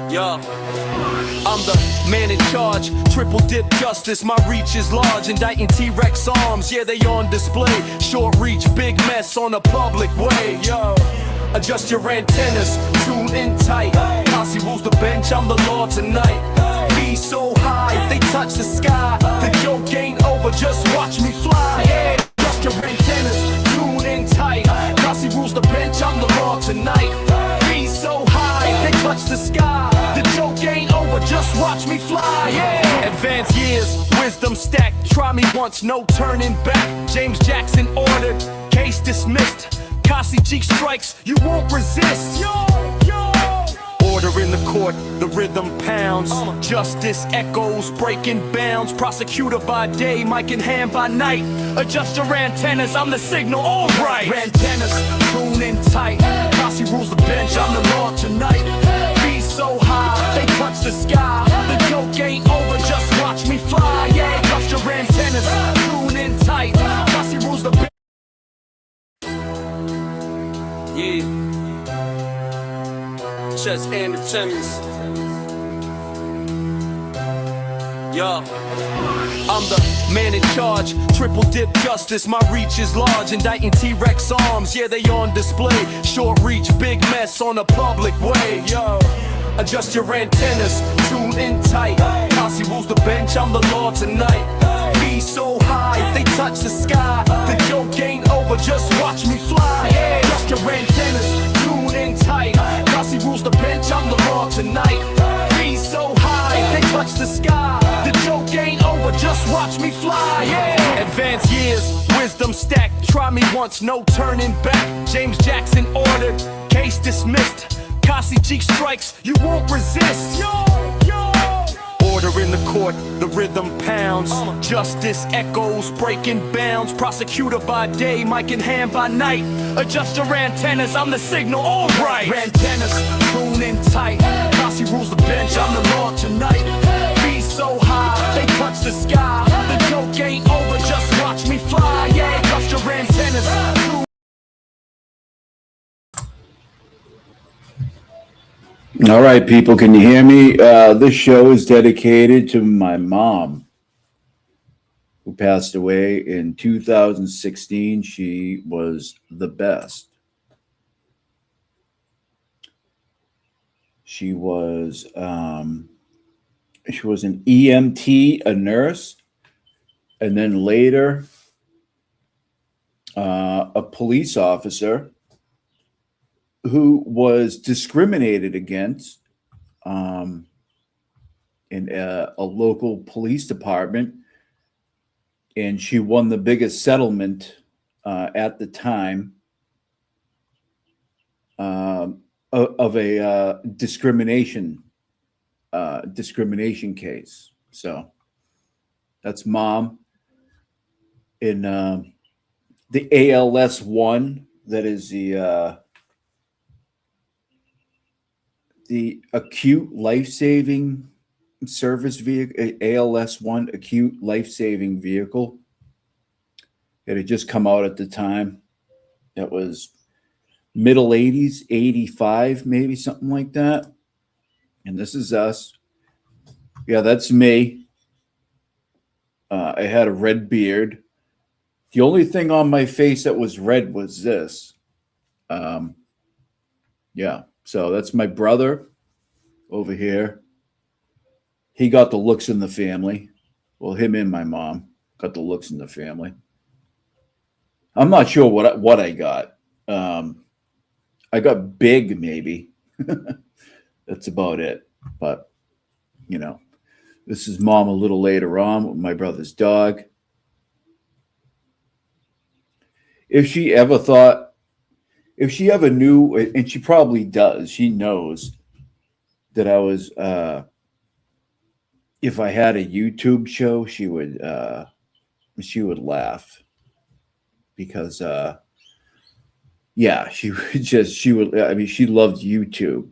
Yeah, I'm the man in charge, triple dip justice, my reach is large, indicting T-Rex arms, yeah they on display, short reach, big mess on a public way, yo. Adjust your antennas, tune in tight, Posse rules the bench, I'm the law tonight. Be so high, they touch the sky, the joke ain't over, just watch me fly, yeah. Adjust your antennas, tune in tight, Posse rules the bench, I'm the law tonight. Be so high, they touch the sky, the joke ain't over, just watch me fly, yeah. Advanced years, wisdom stacked, try me once, no turning back. James Jackson ordered, case dismissed. Kasi cheek strikes, you won't resist. Yo, yo. Order in the court, the rhythm pounds. Justice echoes, breaking bounds. Prosecutor by day, mic in hand by night. Adjust your antennas, I'm the signal, alright. Antennas, tune in tight. Kasi rules the bench, I'm the law tonight. Be so high, they touch the sky. The joke ain't over, just watch me fly. Yeah, adjust your antennas, tune in tight. Kasi rules the bench. Yeah, just entertainments. Yo, I'm the man in charge, triple dip justice, my reach is large, indicting T-Rex arms, yeah they on display, short reach, big mess on a public way, yo. Adjust your antennas, tune in tight, Posse rules the bench, I'm the law tonight. Be so high, they touch the sky, the joke ain't over, just watch me fly, yeah. Adjust your antennas, tune in tight, Posse rules the bench, I'm the law tonight. Be so high, they touch the sky, the joke ain't over, just watch me fly, yeah. Advanced years, wisdom stacked, try me once, no turning back. James Jackson ordered, case dismissed. Kasi cheek strikes, you won't resist. Yo, yo. Order in the court, the rhythm pounds. Justice echoes, breaking bounds. Prosecutor by day, mic in hand by night. Adjust your antennas, I'm the signal, alright. Antennas, tune in tight. Kasi rules the bench, I'm the law tonight. Be so high, they touch the sky. The joke ain't over, just watch me fly. Yeah, adjust your antennas. All right, people, can you hear me? This show is dedicated to my mom, who passed away in 2016. She was the best. She was an EMT, a nurse, and then later a police officer who was discriminated against in a local police department, and she won the biggest settlement at the time of a discrimination case. So that's Mom in the ALS 1. That is the acute life-saving service vehicle, ALS 1 acute life-saving vehicle. It had just come out at the time. That was middle 80s, 85, maybe something like that. And this is us. Yeah, that's me. I had a red beard. The only thing on my face that was red was this. Yeah. So that's my brother over here. He got the looks in the family. Well, him and my mom got the looks in the family. I'm not sure what I got. I got big, maybe. That's about it. But, you know, this is Mom a little later on with my brother's dog. If she ever knew, and she probably does, she knows that I was, if I had a YouTube show, she would laugh because, yeah, she loved YouTube.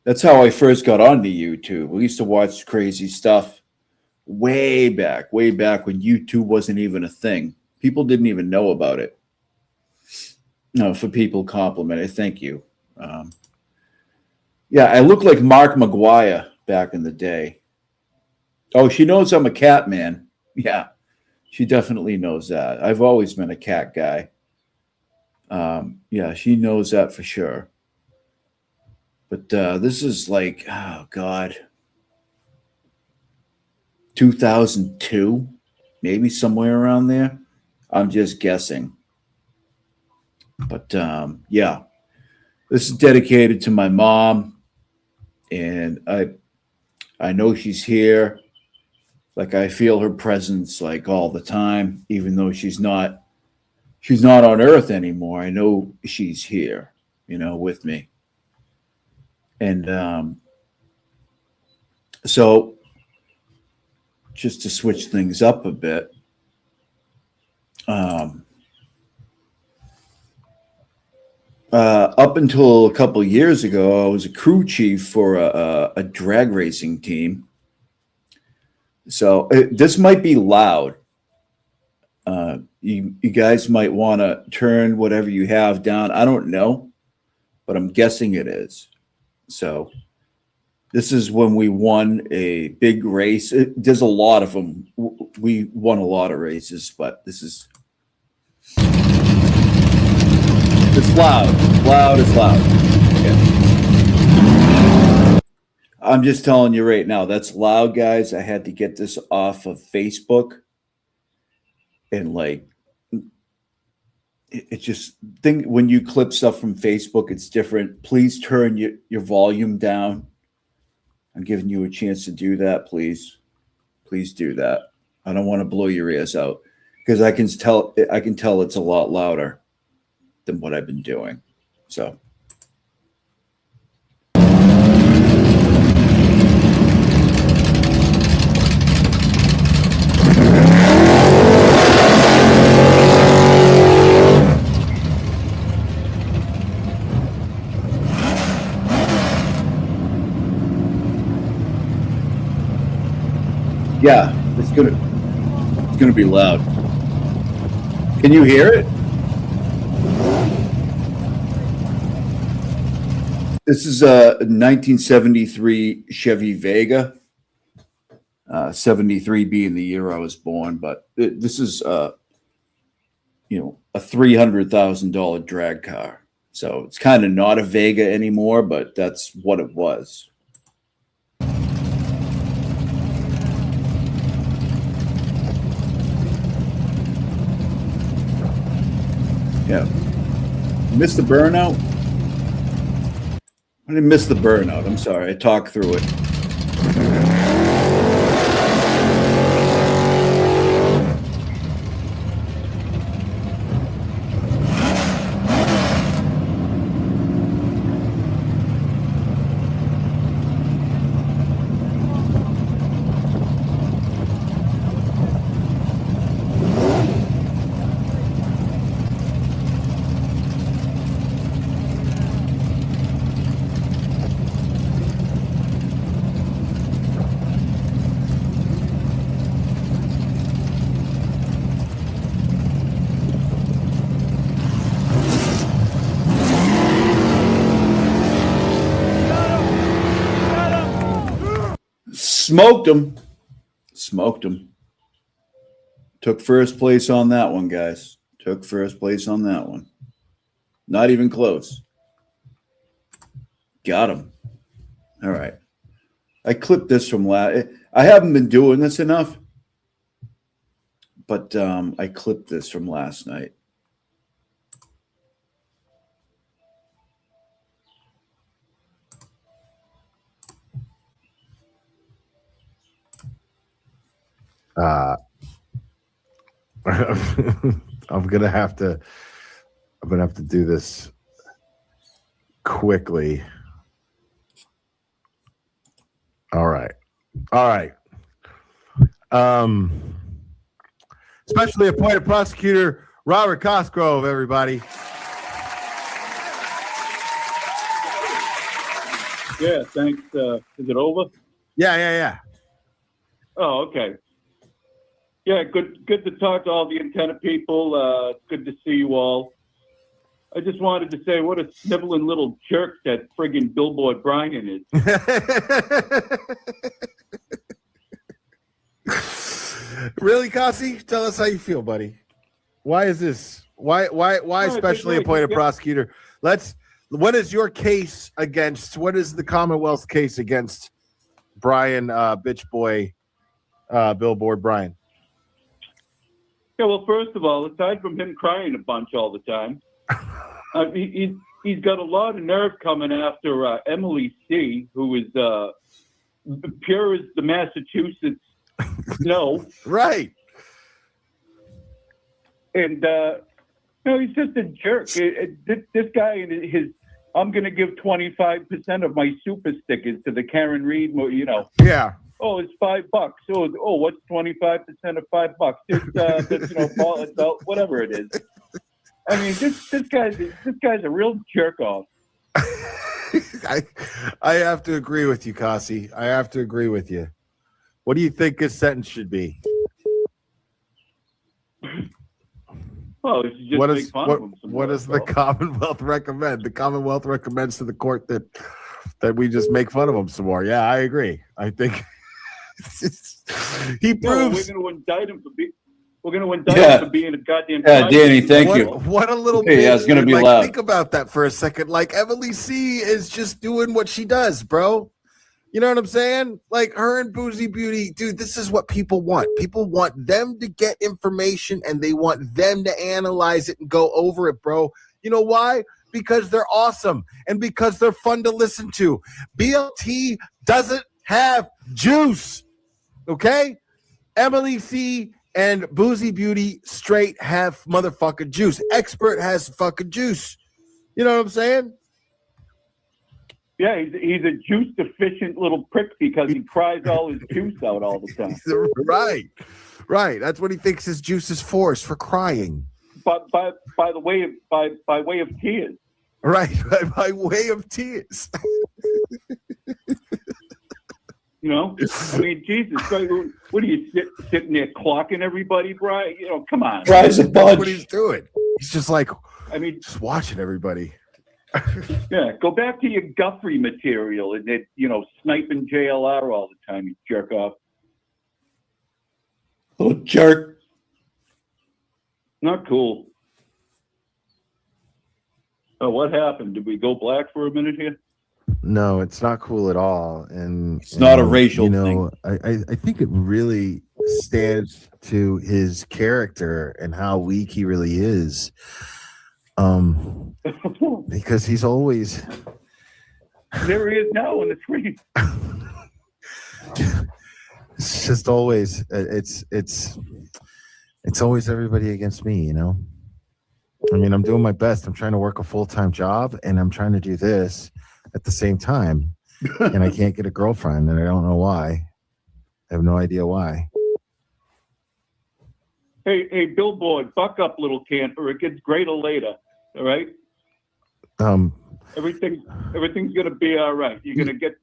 That's how I first got onto YouTube. We used to watch crazy stuff way back when YouTube wasn't even a thing. People didn't even know about it. No, for people complimented, thank you. Yeah, I look like Mark McGuire back in the day. Oh, she knows I'm a cat man. Yeah, she definitely knows that. I've always been a cat guy. Yeah, she knows that for sure. But this is like, oh God, 2002, maybe somewhere around there. I'm just guessing. But yeah, this is dedicated to my mom, and I know she's here. Like I feel her presence like all the time, even though she's not on Earth anymore. I know she's here, with me. And so just to switch things up a bit, um, up until a couple years ago, I was a crew chief for a drag racing team. So this might be loud. You guys might want to turn whatever you have down. I don't know, but I'm guessing it is. So this is when we won a big race. There's a lot of them. We won a lot of races, but this is it's loud. Loud is loud. Yeah. I'm just telling you right now, that's loud, guys. I had to get this off of Facebook, and like it just think when you clip stuff from Facebook, it's different. Please turn your volume down. I'm giving you a chance to do that, please. Please do that. I don't want to blow your ears out because I can tell it's a lot louder than what I've been doing. So yeah, it's gonna be loud. Can you hear it? This is a 1973 Chevy Vega. 73 being the year I was born, but this is a $300,000 drag car. So it's kind of not a Vega anymore, but that's what it was. Yeah. Missed the burnout? I didn't miss the burnout. I'm sorry. I talked through it. Smoked him. Smoked him. Took first place on that one, guys. Took first place on that one. Not even close. Got him. All right. I clipped this from last. I haven't been doing this enough, but I clipped this from last night. I'm gonna have to do this quickly. All right. Specially appointed prosecutor Robert Cosgrove, everybody. Yeah, thanks. Is it over? Yeah. Oh, okay. Yeah, good to talk to all the antenna people. Good to see you all. I just wanted to say what a sniveling little jerk that friggin' Billboard Brian is. Really, Kasi? Tell us how you feel, buddy. Why is this? Why specially appointed prosecutor? What is your case against? What is the Commonwealth's case against Brian, bitch boy, Billboard Brian? Yeah, well, first of all, aside from him crying a bunch all the time, he's got a lot of nerve coming after Emily C., who is pure as the Massachusetts snow. Right. And, he's just a jerk. This guy and his, I'm going to give 25% of my super stickers to the Karen Reed, Yeah. Oh, it's $5. Oh, what's 25% of $5? It's, whatever it is. I mean, this guy's a real jerk off. I have to agree with you, Kasi. I have to agree with you. What do you think his sentence should be? Well, it's just make fun of him some what more, does the Commonwealth recommend? The Commonwealth recommends to the court that we just make fun of him some more. Yeah, I agree. I think he proves we're going to indict him for being. We're going to indict him for being a goddamn. Yeah, Danny, thank you. What a little Hey, bit. it's going to be like, loud. Think about that for a second. Like Emily C. is just doing what she does, bro. You know what I'm saying? Like her and Boozy Beauty, dude, this is what people want. People want them to get information and they want them to analyze it and go over it, bro. You know why? Because they're awesome and because they're fun to listen to. BLT doesn't have juice, okay? Emily C. and Boozy Beauty straight have motherfucking juice. Expert has fucking juice. You know what I'm saying? Yeah, he's a juice deficient little prick because he cries all his juice out all the time. Right. That's what he thinks his juice is for. Is for crying. But by way of tears. Right, by way of tears. I mean, Jesus Christ, what are you sitting there clocking everybody, Brian? Come on. Cries a bunch. That's what he's doing. He's just like, just watching everybody. Yeah, go back to your Guthrie material and that, sniping JLR all the time, you jerk off. Little jerk. Not cool. Oh, what happened? Did we go black for a minute here? No, it's not cool at all. And It's not a racial thing. I think it really stands to his character and how weak he really is. Because he's always there he is now on the screen. It's just always it's always everybody against me, I mean, I'm doing my best. I'm trying to work a full-time job and I'm trying to do this at the same time. And I can't get a girlfriend and I don't know why. I have no idea why. Hey, Billboard, buck up, little camper. It gets greater later. All right. Everything's gonna be all right. You're gonna get,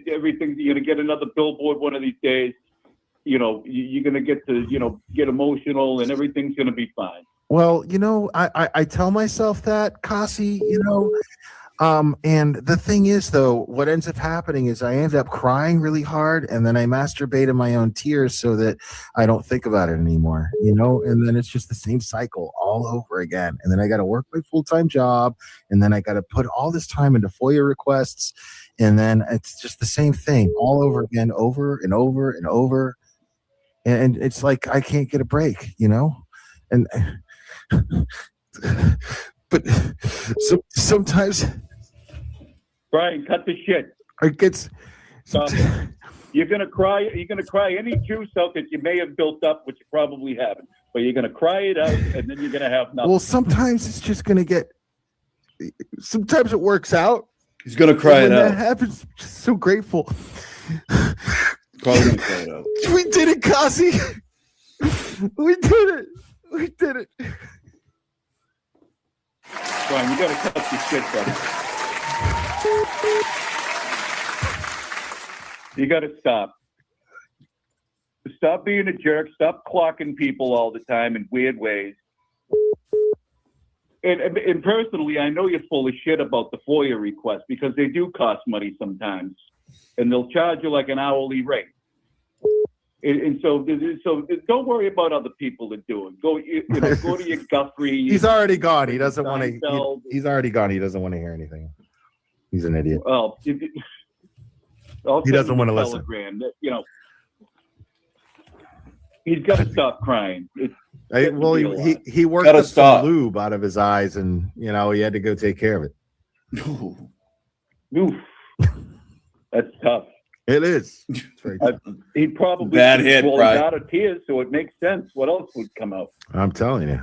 everything. You're gonna get another Billboard one of these days. You're gonna get to, get emotional, and everything's gonna be fine. Well, I tell myself that, Kasi, and the thing is, though, what ends up happening is I end up crying really hard and then I masturbate in my own tears so that I don't think about it anymore, and then it's just the same cycle all over again. And then I got to work my full-time job and then I got to put all this time into FOIA requests. And then it's just the same thing all over again, over and over and over. And it's like, I can't get a break, and but sometimes Brian, cut the shit. it gets. Stop it. You're gonna cry. You're gonna cry any juice out that you may have built up, which you probably haven't. But you're gonna cry it out, and then you're gonna have nothing. Well, sometimes it's just gonna get. Sometimes it works out. He's gonna cry it out. That happens. I'm just so grateful. Probably gonna cry it out. We did it, Kasi. We did it. Brian, you gotta cut the shit, buddy. You gotta stop. Stop being a jerk. Stop clocking people all the time in weird ways. and personally, I know you're full of shit about the FOIA requests because they do cost money sometimes, and they'll charge you like an hourly rate. And so don't worry about other people that do it. Go to your Guthrie. He's already gone. He doesn't want to. Seinfeld. He's already gone. He doesn't want to hear anything. He's an idiot. Well, He doesn't want to listen. Telegram that, he's got to stop crying. He worked Gotta up stop. some lube out of his eyes, and he had to go take care of it. Oof. That's tough. It is. It's very tough. He'd probably Bad hit, rolling right? out of tears, so it makes sense. What else would come out? I'm telling you.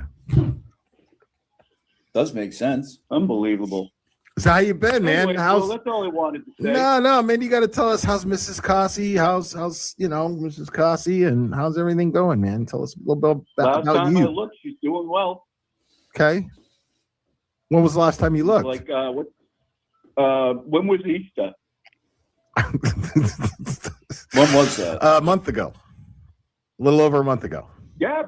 Does make sense. Unbelievable. So how you been, man? Anyway, How's that's all I wanted to say. no, man? You got to tell us how's Mrs. Cossey? How's Mrs. Cossey, and how's everything going, man? Tell us a little bit Last about time I you. looked, she's doing well. Okay. When was the last time you looked? Like when was Easter? When was that? A month ago. A little over a month ago. Yeah,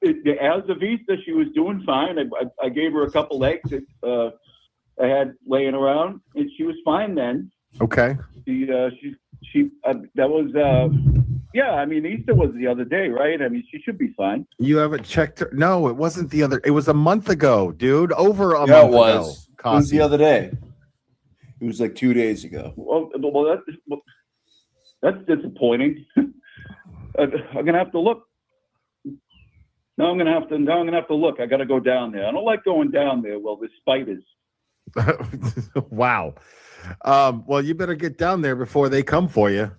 as of Easter, she was doing fine. I gave her a couple eggs that I had laying around, and she was fine then. Okay. That was yeah. I mean, Easter was the other day, right? I mean, she should be fine. You haven't checked her? No, it wasn't the other. It was a month ago, dude. Over a Yeah, month it was. ago. It was the Cossey. other day. It was like 2 days ago. Well, that's disappointing. I'm gonna have to look. No, I'm gonna have to look. I gotta go down there. I don't like going down there. Well, there's spiders. Wow. Well, you better get down there before they come for you.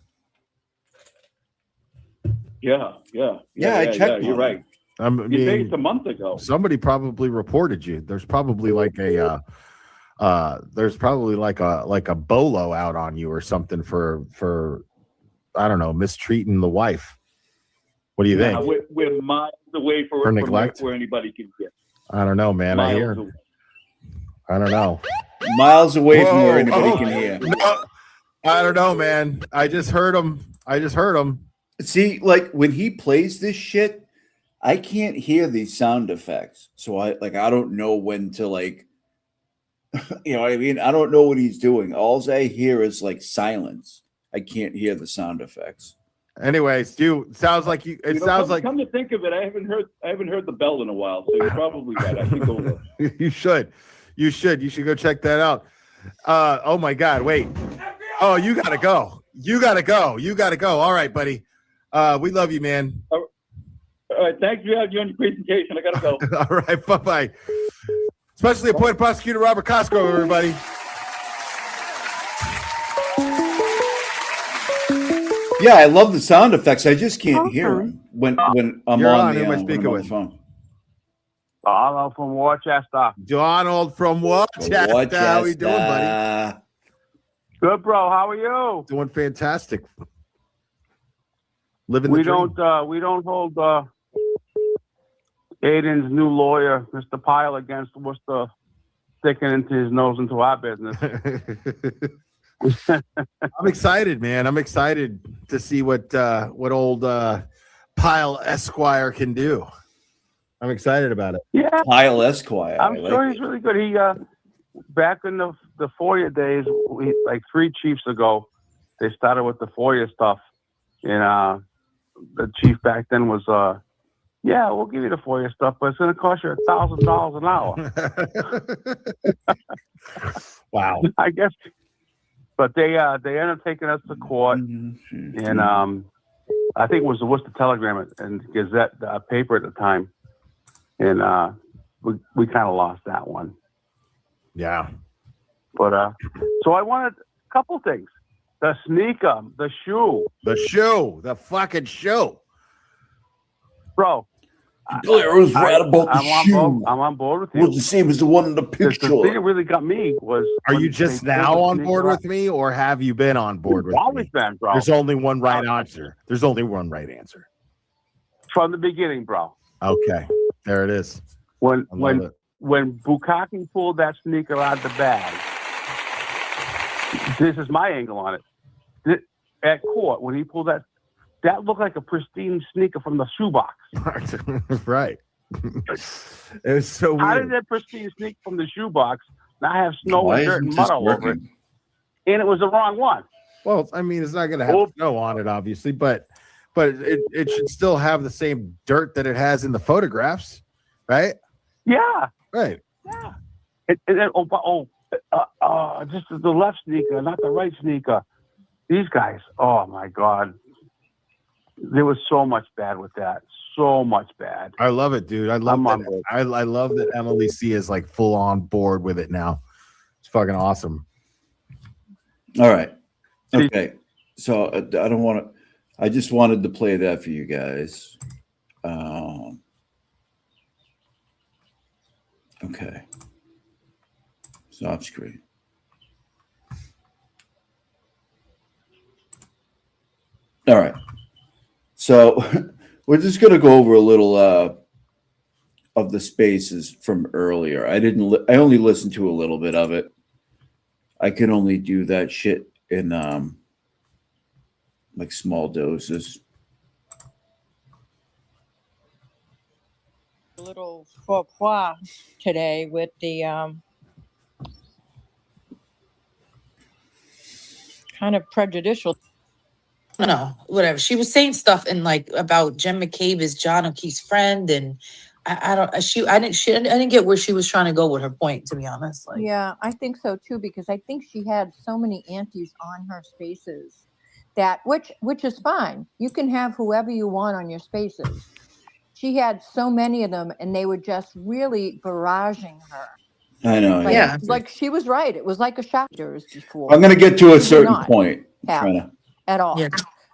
Yeah. I checked You're on right. I You mean, faced a month ago. somebody probably reported you. There's probably like a bolo out on you or something for I don't know, mistreating the wife. What do you think? We're miles away For from neglect? where anybody can get. I don't know, man. I hear. Miles away. I don't know. Miles away from where Whoa, anybody oh. can hear. No, I don't know, man. I just heard him. See, like when he plays this shit, I can't hear these sound effects. So I don't know when to you know what I mean? I don't know what he's doing. All I hear is like silence. I can't hear the sound effects. Anyways, sounds like you. It sounds like Come to think of it, I haven't heard the bell in a while, so you're probably right. I should go look. you should. You should go check that out. Oh my God! Wait. Oh, you gotta go. You gotta go. All right, buddy. We love you, man. All right, thanks for having you on your presentation. I gotta go. All right, bye. Specially appointed prosecutor Robert Cosgrove, everybody. Yeah, I love the sound effects. I just can't hear them when I'm You're on on. the Who am I when speaking I'm on with? the phone. Donald from Worcester. Donald from Worcester. How you doing, buddy? Good, bro. How are you? Doing fantastic. Living the We dream. don't hold Aiden's new lawyer, Mr. Pyle, against Worcester sticking into his nose into our business. I'm excited, man. I'm excited to see what old Pyle Esquire can do. I'm excited about it. Yeah, Kyle Esquire. I'm I like sure it. he's really good. He back in the FOIA days, like 3 chiefs ago, they started with the FOIA stuff, and the chief back then was, yeah, we'll give you the FOIA stuff, but it's going to cost you $1,000 an hour. Wow. I guess. But they ended up taking us to court, and I think it was the Worcester Telegram and Gazette paper at the time, and we kind of lost that one. Yeah. But so I wanted a couple things: the sneaker, the shoe, The fucking show. bro. Blair was right about the shoe. I'm on board with It was you. the same as the one in the The thing that picture. really got me was. Are when you just they pulled now the on sneaker board out. with me, or have you been on board with Always me? been, bro. There's only one right answer. There's only one right answer. From the beginning, bro. Okay. There it is. When I love it. when Bukkake pulled that sneaker out of the bag, this is my angle on it. At court, when he pulled that looked like a pristine sneaker from the shoebox. Right. It was so How weird. did that pristine sneak from the shoebox not have snow Why and dirt isn't and this mud all over it? working? And it was the wrong one. Well, I mean, it's not going to have Oops. snow on it, obviously, but it should still have the same dirt that it has in the photographs, right? Yeah. Right. Yeah. Just the left sneaker, not the right sneaker. These guys, oh my God. There was so much bad with that. So much bad. I love it, dude. I love I'm on that. board. I love that Emily C is like full on board with it now. It's fucking awesome. All right. Okay. So I don't want to. I just wanted to play that for you guys. Okay. Stop screen. All right. So we're just going to go over a little of the spaces from earlier. I only listened to a little bit of it. I can only do that shit in like small doses. A little faux pas today with the kind of prejudicial. No, whatever. She was saying stuff and like about Jen McCabe is John O'Keefe's friend, and I didn't get where she was trying to go with her point, to be honest. Like, Yeah, I think so too, because I think she had so many aunties on her spaces that which is fine. You can have whoever you want on your spaces. She had so many of them, and they were just really barraging her. I know. Like, Yeah. like she was right. It was like a shockers before. I'm going to get to a did certain not point. have Trying to- at all. Yeah.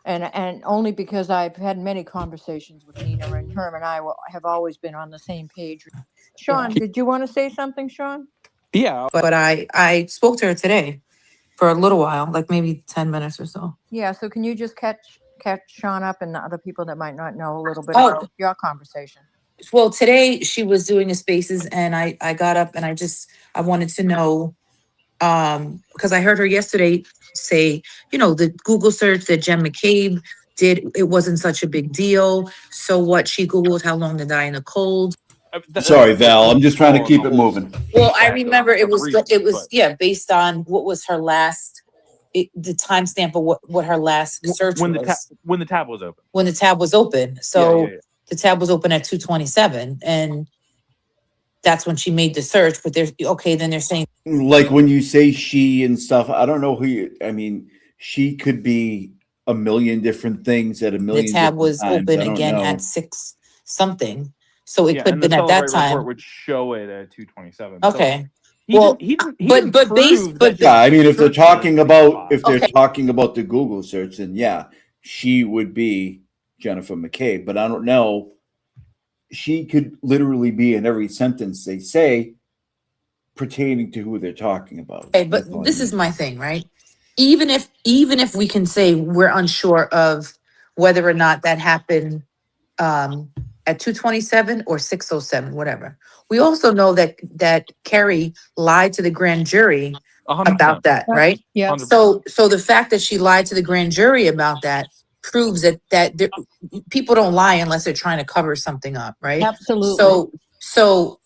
And only because I've had many conversations with Nina, and her and I have always been on the same page. Sean, did you want to say something, Sean? Yeah. but I spoke to her today for a little while, like maybe 10 minutes or so. Yeah, so can you just catch Sean up and the other people that might not know a little bit Oh. about your conversation? Well, today she was doing the spaces, and I got up and I wanted to know, because I heard her yesterday say, the Google search that Jen McCabe did, it wasn't such a big deal. So what, she Googled how long to die in the cold. Sorry, Val. I'm just trying to keep it moving. Well, I remember it was based on what was her last, the timestamp of what her last search when was. when the tab was open. When the tab was open. So Yeah. the tab was open at 2:27, and that's when she made the search. But then they're saying, Like when you say she and stuff, I don't know she could be a million different things at a million the tab different was times. open I don't again know. at 6 something. So it Yeah, could have and the been at that Celebrate time. report would show it at 2:27. Okay. He Well, didn't but prove that Yeah, I mean, if they're search talking was about Okay. talking about the Google search, then yeah, she would be Jennifer McCabe. But I don't know. She could literally be in every sentence they say pertaining to who they're talking about. Okay, but That's all I this mean. is my thing, right? Even if we can say we're unsure of whether or not that happened at 2:27 or 6:07, whatever. We also know that Kerry lied to the grand jury 100%. about that, right? Yeah. 100%. So the fact that she lied to the grand jury about that proves that people don't lie unless they're trying to cover something up, right? Absolutely. So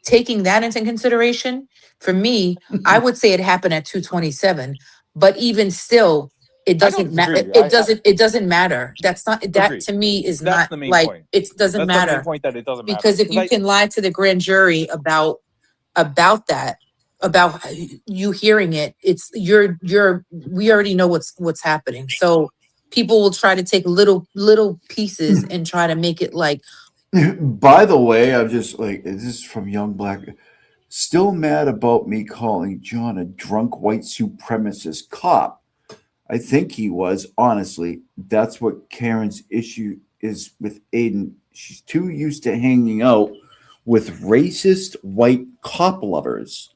taking that into consideration, for me, I would say it happened at 2:27, but even still, it doesn't matter. disagree. It doesn't matter. That's not that Agreed. to me is That's not the main like point. it doesn't That's the matter main point, that it doesn't matter. because if you can lie to the grand jury about that, about you hearing it, it's we already know what's happening. So people will try to take little pieces and try to make it like, By the way, I'm just like, this is from Young Black. Still mad about me calling John a drunk white supremacist cop. I think he was, honestly. That's what Karen's issue is with Aiden. She's too used to hanging out with racist white cop lovers.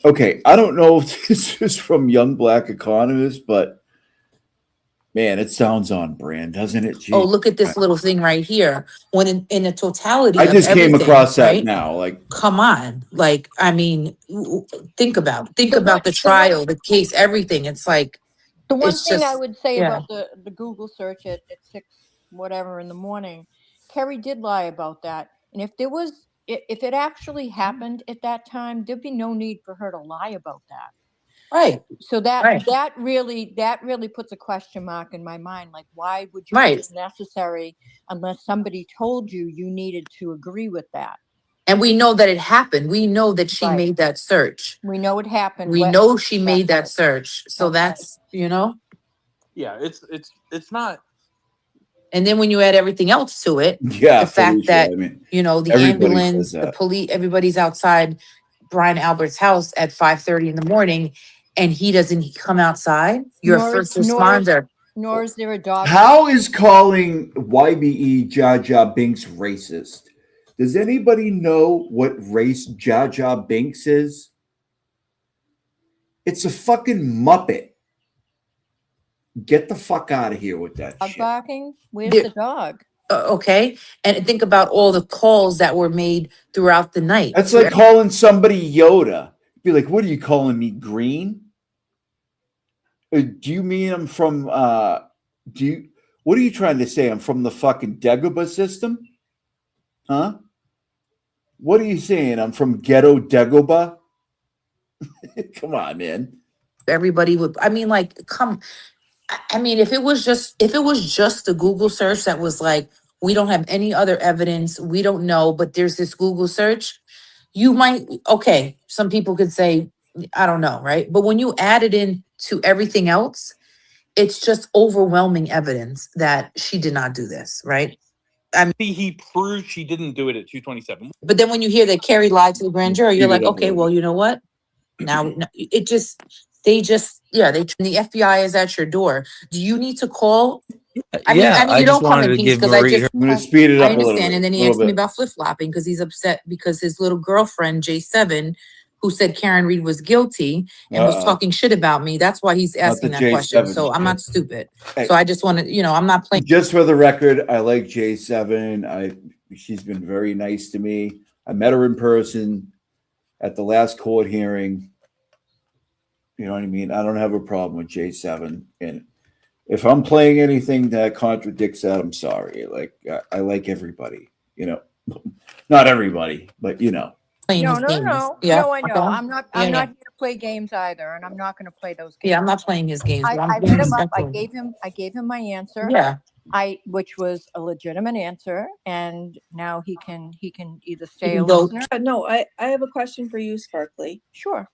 Okay, I don't know if this is from Young Black Economist, but man, it sounds on brand, doesn't it? Gee. oh, look at this little thing right here. When in the totality I of just came everything, across that right? now. Like, Come on. Like, I mean, think about the trial, the case, everything. It's like, The one it's thing I just- would say yeah. about the Google search at 6 whatever in the morning Kerry did lie about that. And if it actually happened at that time, there'd be no need for her to lie about that. Right. So that Right. that really puts a question mark in my mind. Like, why would you Right. think it's necessary unless somebody told you you needed to agree with that? And we know that it happened. We know that she Right. made that search. We know it happened. We know she made that search. So Okay. that's, you know, Yeah, it's not. and then when you add everything else to it, Yeah, the fact Felicia, that, I mean, you know, the everybody says ambulance, the that. police, everybody's outside Brian Albert's house at 5:30 in the morning and he doesn't come outside. You're a first responder. Nor is there a dog. How is calling YBE Jar Jar Binks racist? Does anybody know what race Jar Jar Binks is? It's a fucking Muppet. Get the fuck out of here with that Dog shit. barking? Where's There- the dog? Okay. And think about all the calls that were made throughout the night. That's like calling somebody Yoda. Be like, what are you calling me, green? Do you mean I'm from what are you trying to say? I'm from the fucking Dagobah system? Huh? What are you saying? I'm from ghetto Dagobah? Come on, man. Everybody would, I mean, like, I mean, if it was just the Google search that was like, we don't have any other evidence, we don't know, but there's this Google search, you might, okay, some people could say, I don't know, right? But when you add it in to everything else, it's just overwhelming evidence that she did not do this, right? He proved she didn't do it at 227. But then when you hear that Carrie lied to the grand jury, you're Speed it like, up a okay, little well, bit. you know what? Now, the FBI is at your door. Do you need to call? I mean, you don't come in peace because I just, I'm going to speed it I up a little understand. bit. And then he asked me about flip flopping because he's upset because his little girlfriend, J7, who said Karen Reed was guilty and was talking shit about me. That's why he's asking that question. J7 So I'm not shit. stupid. Hey. So I just want to, I'm not playing. Just for the record, I like J7. She's been very nice to me. I met her in person at the last court hearing. You know what I mean? I don't have a problem with J7. And if I'm playing anything that contradicts that, I'm sorry. Like, I like everybody, not everybody, but Playing No, his no, games. no. Yeah. No, I know. Okay. I'm not Yeah, here to play games either, and I'm not going to play those games. Yeah, I'm not playing his games. But I I'm being hit him up. I respectful. gave him my answer. Yeah. Which was a legitimate answer, and now he can either stay can a go- listener. No, I have a question for you, Sparkly. Sure.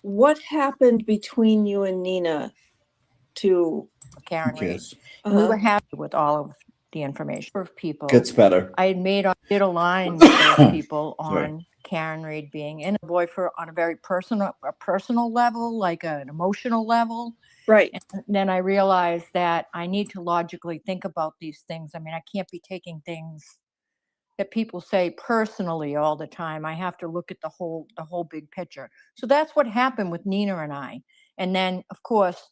What happened between you and Nina to Karen Reed. Yes. We were happy with all of the information of people. Gets better. I had did a line with those people Sorry. on Karen Reed being in a boy for on a very personal level, like an emotional level. right? And then I realized that I need to logically think about these things. I mean, I can't be taking things that people say personally all the time. I have to look at the whole big picture. So that's what happened with Nina and I. And then, of course,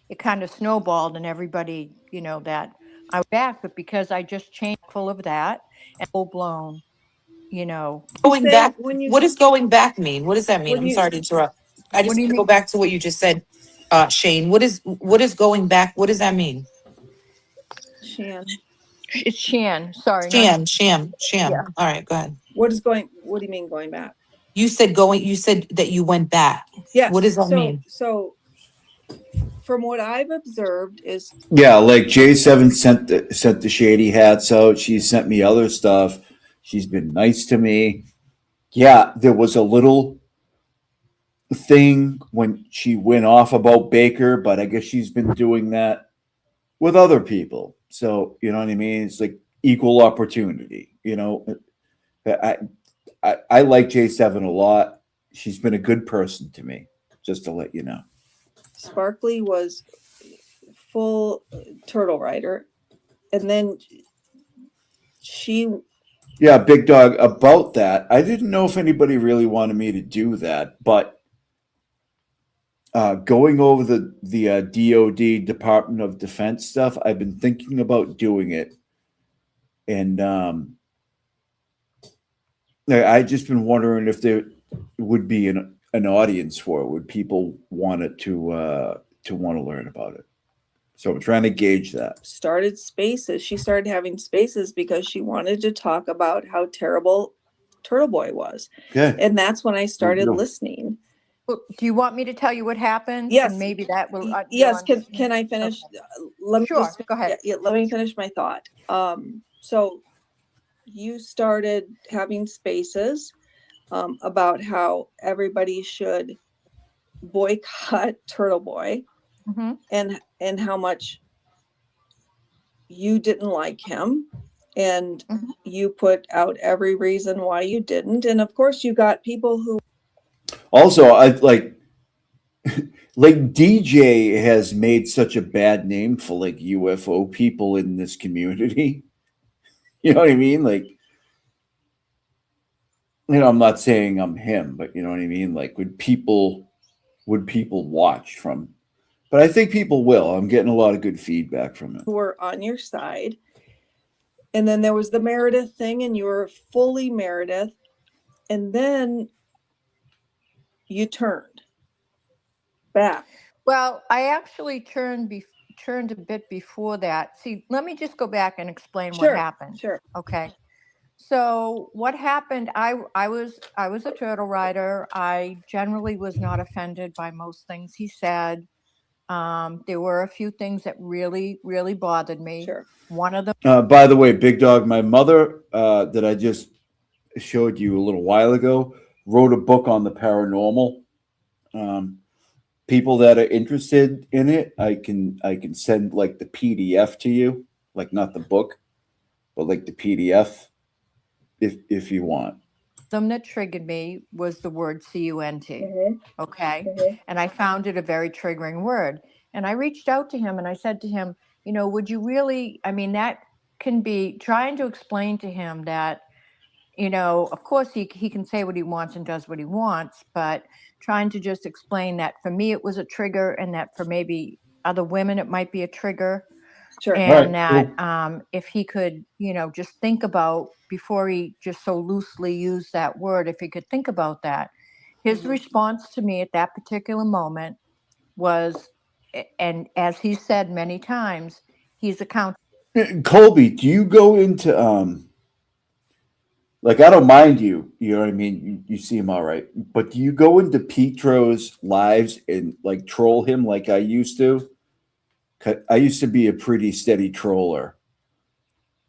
it kind of snowballed, and everybody, that I was back, but because I just changed full of that and full blown, Going say back. when you- What does going back mean? What does that mean? When I'm you- sorry to interrupt. I just What do you want to go mean? back to what you just said, Shane. What is going back? What does that mean? Shan, It's Shan. Sorry. not- Sham. Yeah. All right, go ahead. what do you mean going back? You said that you went back. Yes. What does that mean? So from what I've observed is Yeah, like J7 sent the shady hats out. She sent me other stuff. She's been nice to me. Yeah, there was a little thing when she went off about Baker, but I guess she's been doing that with other people. So, you know what I mean? It's like equal opportunity, I like J7 a lot. She's been a good person to me, just to let you know. Sparkly was full turtle rider, and then Yeah, Big Dog, about that, I didn't know if anybody really wanted me to do that, but going over the DOD, Department of Defense stuff, I've been thinking about doing it. And I just been wondering if there would be an audience for it. Would people want it to want to learn about it? So I'm trying to gauge that. started spaces. She started having spaces because she wanted to talk about how terrible Turtleboy was. Okay. And that's when I started deal. listening. Well, do you want me to tell you what happened? Yes. And maybe that will. Yes. Can I finish? Okay. Let me Sure, just, go ahead. Yeah, let me finish my thought. So you started having spaces about how everybody should boycott Turtleboy Mm-hmm. and how much you didn't like him, and Mhm. you put out every reason why you didn't. And of course you got people who Also, I like DJ has made such a bad name for like UFO people in this community. You know what I mean? Like, I'm not saying I'm him, but you know what I mean? Like, would people watch from? But I think people will. I'm getting a lot of good feedback from it. were on your side. And then there was the Meredith thing, and you were fully Meredith. And then you turned back. Well, I actually turned a bit before that. See, let me just go back and explain what happened. Sure. Okay. So what happened? I was a turtle rider. I generally was not offended by most things he said. There were a few things that really, really bothered me. Sure. One of them. By the way, Big Dog, my mother that I just showed you a little while ago wrote a book on the paranormal. People that are interested in it, I can send like the PDF to you, like not the book, but like the PDF if you want. Them that triggered me was the word CUNT. Mhm. Okay. Mhm. And I found it a very triggering word. And I reached out to him and I said to him, would you really, I mean, that can be trying to explain to him that, of course he can say what he wants and does what he wants, but trying to just explain that for me it was a trigger, and that for maybe other women it might be a trigger. Sure. And Right, that if he could, just think about, before he just so loosely used that word, if he could think about that. His Mhm. response to me at that particular moment was, and as he said many times, he's accountable. Colby, do you go into like I don't mind you, you know what I mean? You seem all right, but do you go into Petro's lives and like troll him like I used to? 'Cause I used to be a pretty steady troller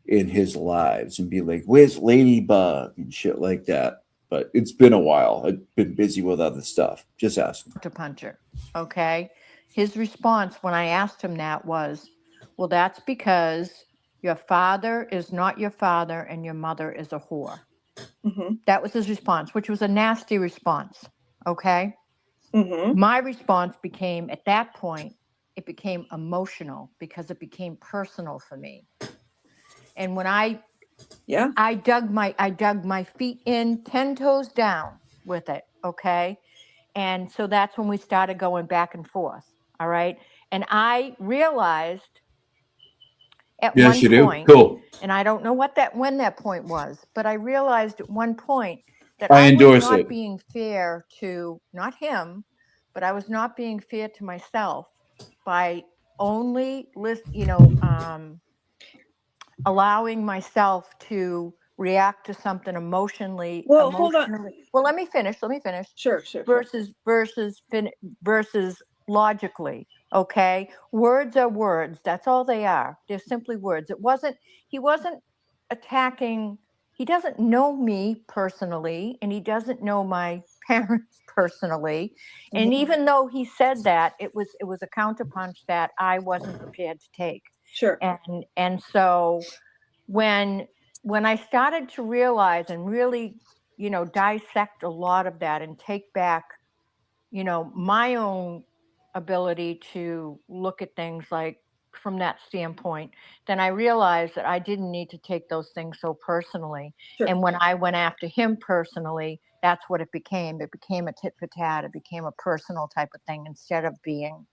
in his lives and be like, "Where's Ladybug?" and shit like that. But it's been a while. I've been busy with other stuff. Just asking. Puncher. Okay. His response when I asked him that was, well, that's because your father is not your father and your mother is a whore. Mhm. That was his response, which was a nasty response. Okay. Mhm. My response became, at that point, it became emotional because it became personal for me. And when Yeah. I dug my feet in 10 toes down with it. Okay. And so that's when we started going back and forth. All right. And I realized at Yes, one you do. point, Cool. and I don't know when that point was, but I realized at one point that I I was endorse not it. being fair to not him, but I was not being fair to myself by only allowing myself to react to something emotionally. Well, hold on. Well, let me finish. Sure. Versus logically. Okay, words are words. That's all they are. They're simply words. He wasn't attacking. He doesn't know me personally, and he doesn't know my parents personally. And Mhm. even though he said that, it was a counterpunch that I wasn't prepared to take. Sure. And so when I started to realize and really, dissect a lot of that and take back, my own ability to look at things like from that standpoint, then I realized that I didn't need to take those things so personally. Sure. And when I went after him personally, that's what it became. It became a tit for tat. It became a personal type of thing instead of being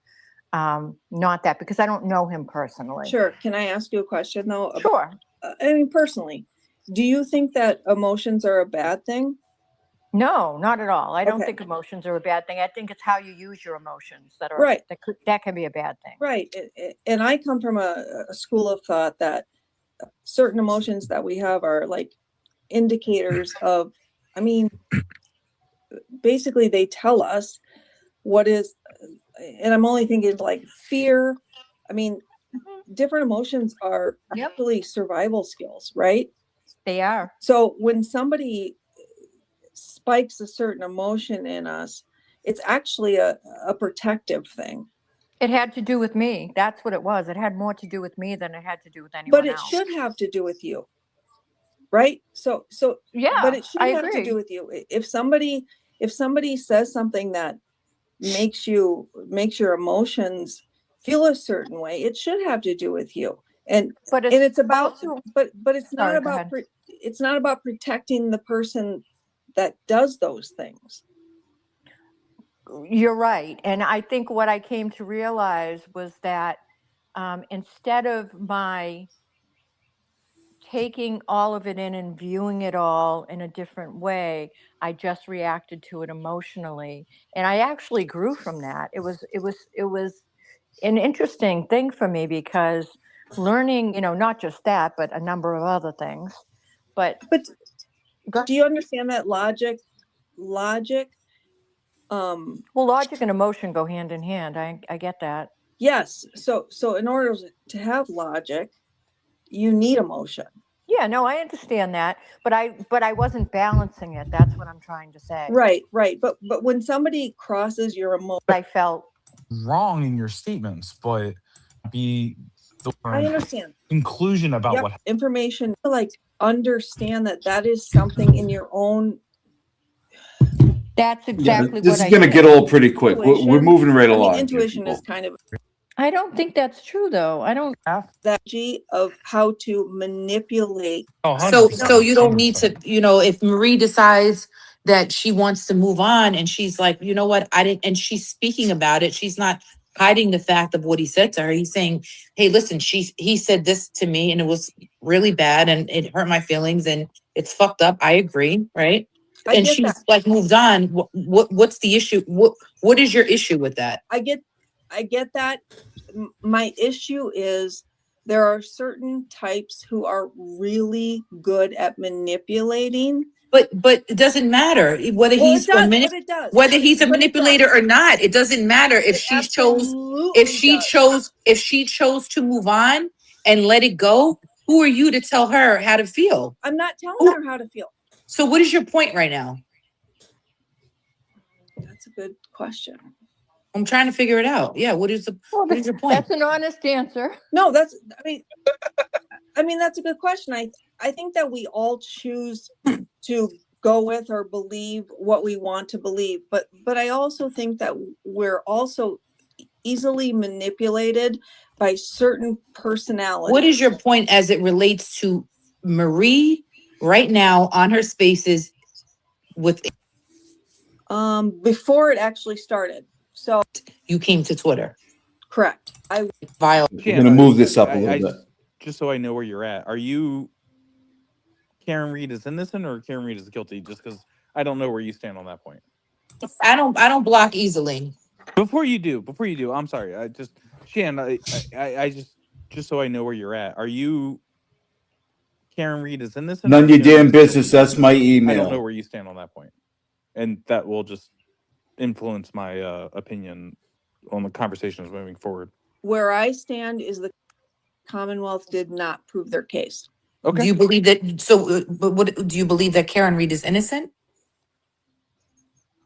not that, because I don't know him personally. Sure. Can I ask you a question though? Sure. I mean, personally, do you think that emotions are a bad thing? No, not at all. I don't Okay. think emotions are a bad thing. I think it's how you use your emotions that are Right. that can be a bad thing. Right. And I come from a school of thought that certain emotions that we have are like indicators of, I mean, basically they tell us what is, and I'm only thinking like fear. I mean, different emotions are Yep. actually survival skills, right? They are. So when somebody spikes a certain emotion in us, it's actually a protective thing. It had to do with me. That's what it was. It had more to do with me than it had to do with anyone But it else. should have to do with you, right? So Yeah, but it should I have to agree. do with you. If somebody says something that makes your emotions feel a certain way, it should have to do with you. But It's about also, but it's not Sorry, go about ahead. it's not about protecting the person that does those things. You're right. And I think what I came to realize was that instead of my taking all of it in and viewing it all in a different way, I just reacted to it emotionally. And I actually grew from that. It was an interesting thing for me because learning, not just that, but a number of other things. But Do you understand that logic? Well, logic and emotion go hand in hand. I get that. Yes. So in order to have logic, you need emotion. Yeah, no, I understand that, but I wasn't balancing it. That's what I'm trying to say. Right. But when somebody crosses your emotion, I felt wrong in your statements, but be the I understand. conclusion about what information, like understand that is something in your own. That's Yeah, exactly this what is I going to said. get old pretty quick. We're Intuition. moving right I mean, along. intuition is kind of I don't think that's true, though. I don't. that of how to manipulate. Oh, So 100%, you don't need to, 100%. if Marie decides that she wants to move on and she's like, you know what, I didn't, and she's speaking about it, she's not hiding the fact of what he said to her. He's saying, hey, listen, he said this to me and it was really bad and it hurt my feelings and it's fucked up. I agree, right? I And get she's that. like moved on. What's the issue? What is your issue with that? I get that. My issue is there are certain types who are really good at manipulating. But it doesn't matter whether Well, he's it does, but it does. whether he's a But it manipulator does. or not. It doesn't matter if It she chose absolutely does. if she chose to move on and let it go. Who are you to tell her how to feel? I'm not telling her how to feel. So what is your point right now? That's a good question. I'm trying to figure it out. Yeah, what is your point? That's an honest answer. No, I mean that's a good question. I think that we all choose to go with or believe what we want to believe, but I also think that we're also easily manipulated by certain personalities. What is your point as it relates to Marie right now on her spaces with before it actually started? So you came to Twitter. Correct. We're going to move this up a little bit. Just so I know where you're at. Are you Karen Reed is innocent or Karen Reed is guilty? Just because I don't know where you stand on that point. I don't block easily. Before you do, I'm sorry. I just so I know where you're at. Are you Karen Reed is innocent? None of your damn business. That's my email. I don't know where you stand on that point, and that will just influence my opinion on the conversations moving forward. Where I stand is the Commonwealth did not prove their case. Okay. Do you believe that? So, but what do you believe that Karen Reed is innocent?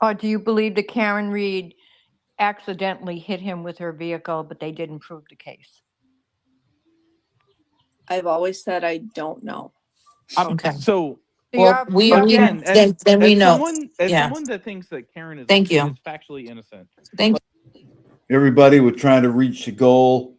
Or do you believe that Karen Reed accidentally hit him with her vehicle, but they didn't prove the case? I've always said I don't know. Okay. So, well, then we know. Someone that thinks that Karen is factually innocent. Thank you. Everybody, we're trying to reach the goal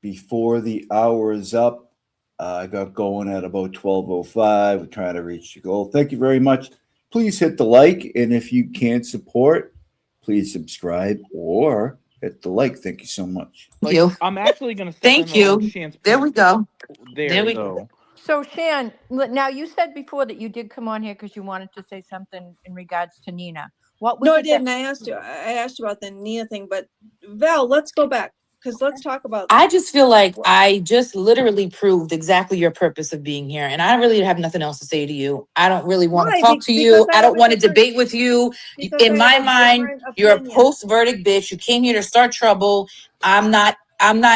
before the hour is up. I got going at about 12:05. We're trying to reach the goal. Thank you very much. Please hit the like, and if you can't support, please subscribe or hit the like. Thank you so much. Thank you. I'm actually going to. Thank you. There we go. There we go. So Shan, now you said before that you did come on here because you wanted to say something in regards to Nina. What was No, I it that- didn't. I asked you about the Nia thing, but Val, let's go back because let's talk about. I just feel like I just literally proved exactly your purpose of being here. And I really have nothing else to say to you. I don't really want to Why? talk to Because you. I I have don't a want to different- debate with you. because In I my have a mind, different you're a opinion. post-verdict bitch. You came here to start trouble. I'm not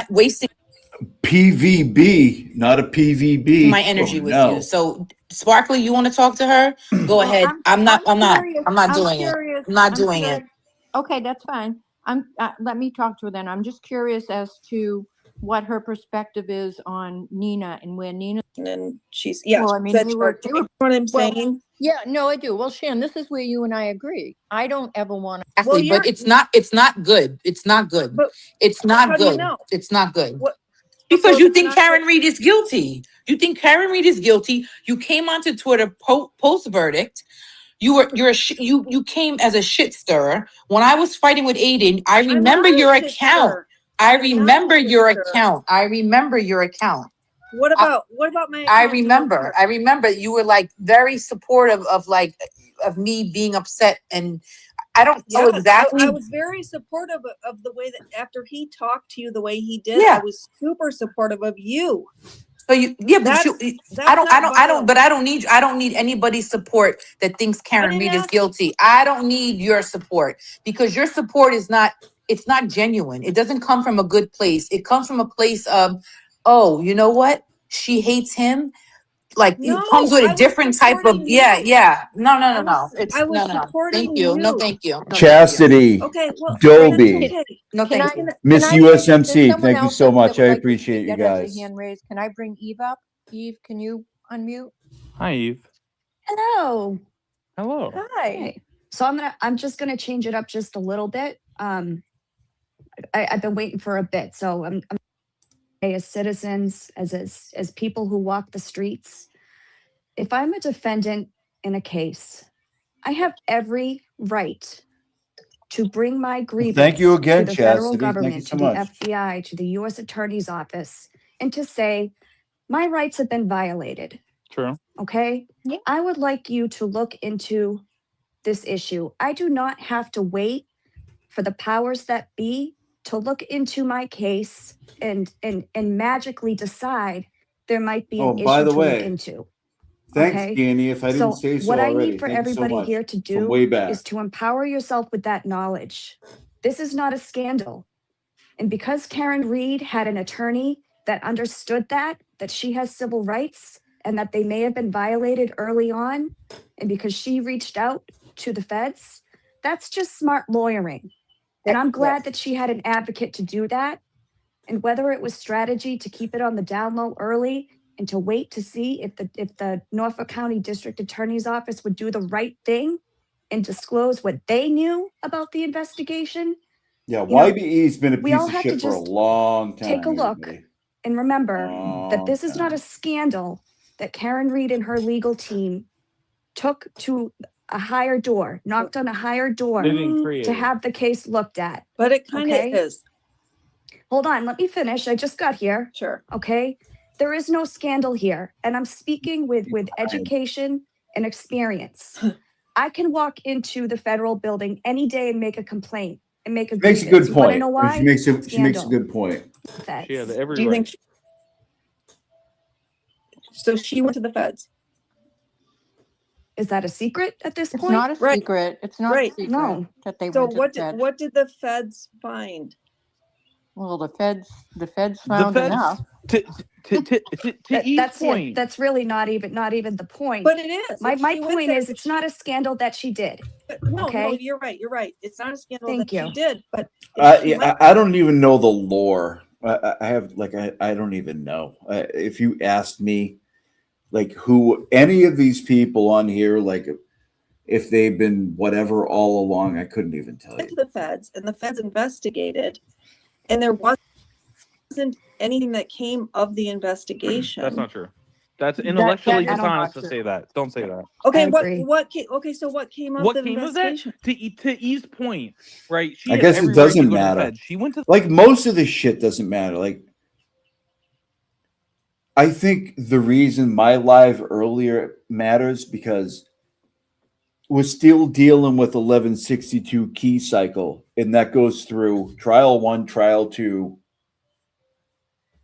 wasting PVB, not a PVB. my energy Oh, with no. you. So Sparkly, you want to talk to her? Go Well, ahead. I'm not curious. doing it. Curious. I'm not doing it. Okay, that's fine. Let me talk to her then. I'm just curious as to what her perspective is on Nina and where Nina. And she's Well, I mean, said they she- were- you know what I'm well, saying? Yeah, no, I do. Well, Shan, this is where you and I agree. I don't ever want to. Exactly, Well, but it's not good. It's not good. But It's not how do you good. know? It's not good. What? Because So you it's think not Karen good. Reed is guilty. You think Karen Reed is guilty. You came onto Twitter post verdict. You came as a shit stirrer. When I was fighting with Aiden, I I'm remember not a your shit account. stirrer. I I'm not a remember shit your stirrer. account. I remember your account. What about my account? I do you remember. I remember you were like very supportive of me being upset, and I don't know Yes, exactly. I was very supportive of the way that after he talked to you the way he did, Yeah. I was super supportive of you. So but That's I don't not but I don't need anybody's support that thinks Karen didn't Reed is ask- guilty. I don't need your support because your support is not genuine. It doesn't come from a good place. It comes from a place of, oh, you know what? She hates him. Like No, it comes with I a was different type of supporting you. No. I was supporting Thank you. No, you. thank you. Chastity, Okay, well, Dobie, okay. No, Can thank I- you. Miss Can I- there's USMC, someone thank you else so up that much. would I like to appreciate speak you that has a guys. hand raised. Can I bring Eve up? Eve, can you unmute? Hi, Eve. Hello. Hello. Hi. Hey. So I'm just gonna change it up just a little bit. I've been waiting for a bit, so I'm as citizens, as people who walk the streets. If I'm a defendant in a case, I have every right to bring my grievance thank you again, to the federal Chastity. Thank you government, so to the much. FBI, to the U.S. Attorney's Office, and to say my rights have been violated. True. Okay? Yeah. I would like you to look into this issue. I do not have to wait for the powers that be to look into my case and magically decide there might be an Oh, issue by the to way, look into. thanks, Okay? Danny. If I didn't So say so what I already, need for thank you so everybody much. here to From do way back. is to empower yourself with that knowledge. This is not a scandal. And because Karen Reed had an attorney that understood that she has civil rights and that they may have been violated early on, and because she reached out to the feds, that's just smart lawyering. And I'm glad that she had an advocate to do that. And whether it was strategy to keep it on the down low early and to wait to see if the Norfolk County District Attorney's Office would do the right thing and disclose what they knew about the investigation. Yeah, You know, YBE's been a we piece all of have shit to for a just long time. take a look everybody. and remember that this is not Long a scandal that Karen Reed and her legal team took to a higher door, knocked on a higher door They didn't create to it. have the case looked at. But it kind of Okay. is. Hold on, let me finish. I just got here. Sure. Okay. There is no scandal here. And I'm speaking with education and experience. I can walk into the federal building any day and make a complaint and make a She makes a grievance. good You want to point. know I mean, why? She makes a Scandal. good point. Feds. She had every Do you right. think so? She went to the feds. Is that a secret at this It's point? not a Right. secret. It's not Right. a secret No. that they So went to what the feds. what did the feds find? Well, the feds The found feds, enough. to Eve's That's it. point. That's really not even the point. But it is. My If she went point there, is it's not a scandal that she did. No, okay? you're right. You're right. It's not a scandal Thank that she you. did, but if she went, I don't even know the lore. I have I don't even know. If you asked me, like who any of these people on here, like if they've been whatever all along, I couldn't even tell went you. to the feds and the feds investigated, and there wasn't anything that came of the investigation. That's not true. That's intellectually that is dishonest not to true. say that. Don't say that. Okay, I agree. okay, so what came of What the came of that? investigation? To Eve's point, right? She I had guess every it doesn't right to go to the matter. feds. She went to Like most of this shit doesn't matter. Like I think the reason my live earlier matters because we're still dealing with 1162 key cycle, and that goes through trial 1, trial 2,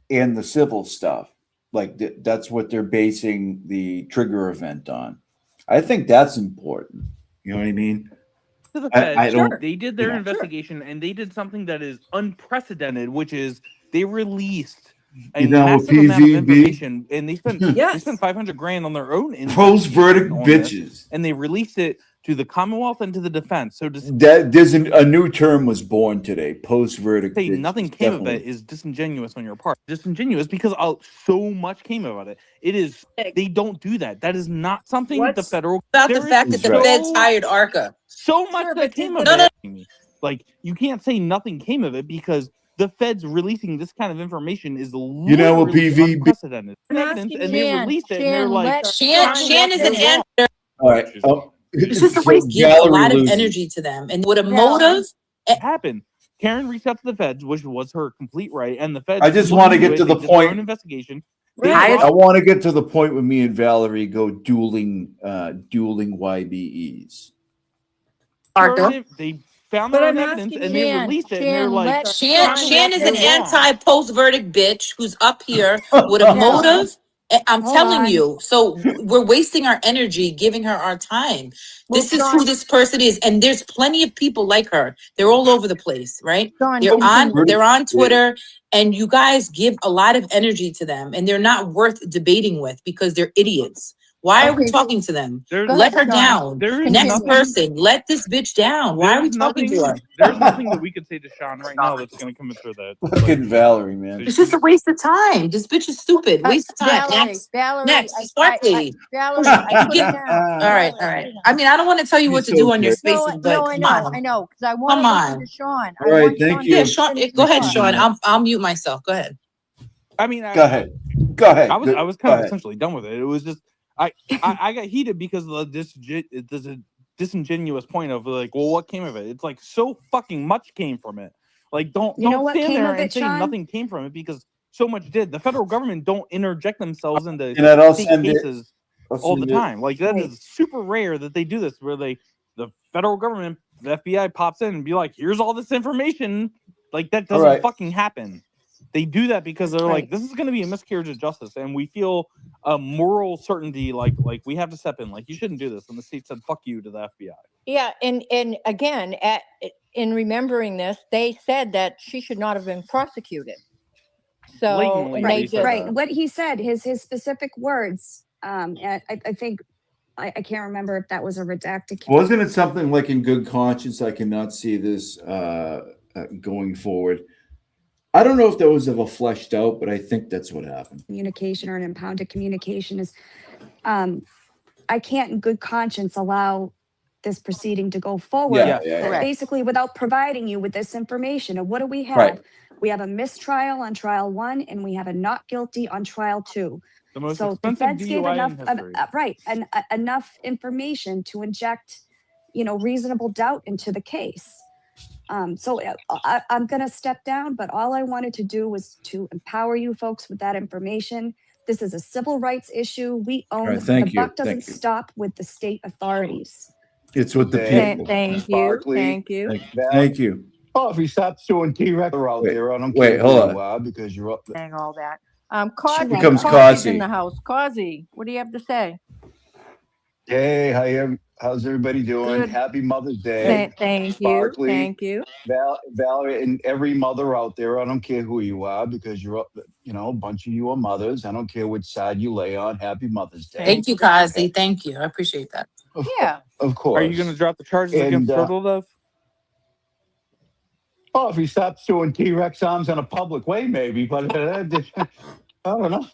and the civil stuff. Like that's what they're basing the trigger event on. I think that's important. You know what I mean? To the I feds, don't. they did you their know. investigation and they did something that is unprecedented, which is they released a You down with massive amount of PVB? information, and they spent Yes. $500,000 on their own Post verdict investigation on this, bitches. and they released it to the Commonwealth and to the defense. So to That there's a new term was born today. Post verdict say bitches. nothing came of Definitely. it is disingenuous on your part. Disingenuous because so much came about it. It is they don't do that. That is not something the What's federal. About the there is fact that the right. feds hired ARCA. so much Sure, that but came did of the- it. Like you can't say nothing came of it because the feds releasing this kind of information is You know what literally PVB? unprecedented. I'm Evidence, asking and they Shan, released it, and they're Shan, like, Shan is an answer. All right. Oh, It's just a so waste. Give a Valerie lot of loses. energy to them, and with a Valerie. motive. happened. Karen reached out to the feds, which was her complete right, and the feds. I just looked want to into get it, to they the did their own point. investigation. They Right. I want to get to the point where me and Valerie go dueling YBEs. ARCA. They found But their own I'm evidence asking and they Shan, released it, and they're Shan, like, let Shan is an You're wrong. anti-post verdict bitch who's up here with a Yeah. motive. I'm Hold telling on. you. So we're wasting our energy giving her our time. Well, This is Sean- who this person is, and there's plenty of people like her. They're all over the place, right? Sean, They're on Twitter, and you guys give a lot of energy to them, and they're not worth debating with because they're idiots. Why are we Okay. talking to them? There's- Go Let ahead, her Sean. down. There is Next nothing. person, let this bitch down. Why are we There's talking to her? nothing. There's nothing that we could say to Sean right now that's going to convince her that. Fucking Valerie, man. It's just a waste of time. This bitch is stupid. Waste of time. Valerie, Next, Sparkly. Valerie, I put it down. All right, all right. I mean, I don't want to tell you what to do on your spaces, but No, I come know, on. because I want to Come listen on. to Sean. All right, thank you. Yeah, Sean. Go ahead, Sean. I'll mute myself. Go ahead. I mean, Go ahead. Go ahead. I was Go kind of ahead. essentially done with it. It was just I got heated because of this disingenuous point of like, well, what came of it? It's like so fucking much came from it. Like, don't what stand came there of and it, say Sean? nothing came from it because so much did. The federal government don't interject themselves into And I'll state send it. cases all the time. Like that Right. is super rare that they do this, where the federal government, the FBI pops in and be like, here's all this information. Like that doesn't right. fucking happen. They do that because they're like, this is going to be a miscarriage of justice, and we feel a moral certainty, like we have to step in. Like you shouldn't do this, and the state said, "Fuck you" to the FBI. Yeah, and again, in remembering this, they said that she should not have been prosecuted. So Blatantly, and they they just said Right. that. What he said, his specific words. And I think I can't remember if that was a redacted. Wasn't it something like in good conscience? I cannot see this going forward. I don't know if that was ever fleshed out, but I think that's what happened. Communication or an impounded communication is, I can't in good conscience allow this proceeding to go forward. Yeah. Basically, without providing you with this information. And what do we have? Right. We have a mistrial on trial 1, and we have a not guilty on trial 2. The most So the expensive feds gave DUI enough, in history. enough information to inject, reasonable doubt into the case. So I'm going to step down, but all I wanted to do was to empower you folks with that information. This is a civil rights issue. We own All right, the thank you, buck doesn't thank you. stop with the state authorities. It's with the people. Thank you. Thank you. Oh, if you stop suing T-Rex out Wait, there, I don't wait, care hold who on. you are because you're up there. Saying all that. Causey, Becomes Causey's Causey. in the house. Causey, what do you have to say? Hey, how's everybody doing? Good. Happy Mother's Day. Thank Sparkly, Thank you. Valerie, and every mother out there. I don't care who you are because you're up. A bunch of you are mothers. I don't care which side you lay on. Happy Mother's Day. Thank you, Kazi. Thank you. I appreciate that. Yeah. Of course. Are you going to drop the charges against Turtle Dove? Oh, if you stop suing T-Rex arms in a public way, maybe. But I don't know.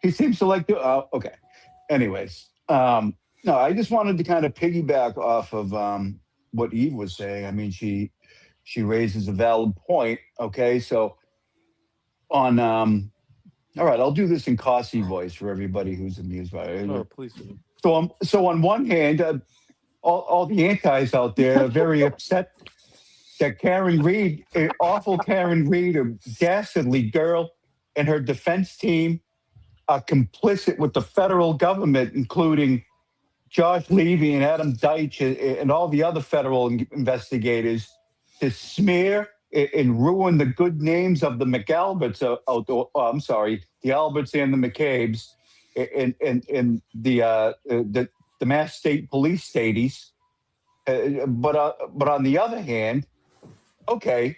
He seems to like to. Okay. Anyways, no, I just wanted to kind of piggyback off of what Eve was saying. I mean, she raises a valid point. Okay, so on. All right, I'll do this in Cossie voice for everybody who's amused by it. Oh, please do. So on one hand, all the antis out there are very upset that Karen Reed, awful Karen Reed, a dastardly girl, and her defense team are complicit with the federal government, including Josh Levy and Adam Deitch and all the other federal investigators, to smear and ruin the good names of the McAlberts I'm sorry, the Alberts and the McCabe's and the Mass State Police Stadies. But on the other hand, okay,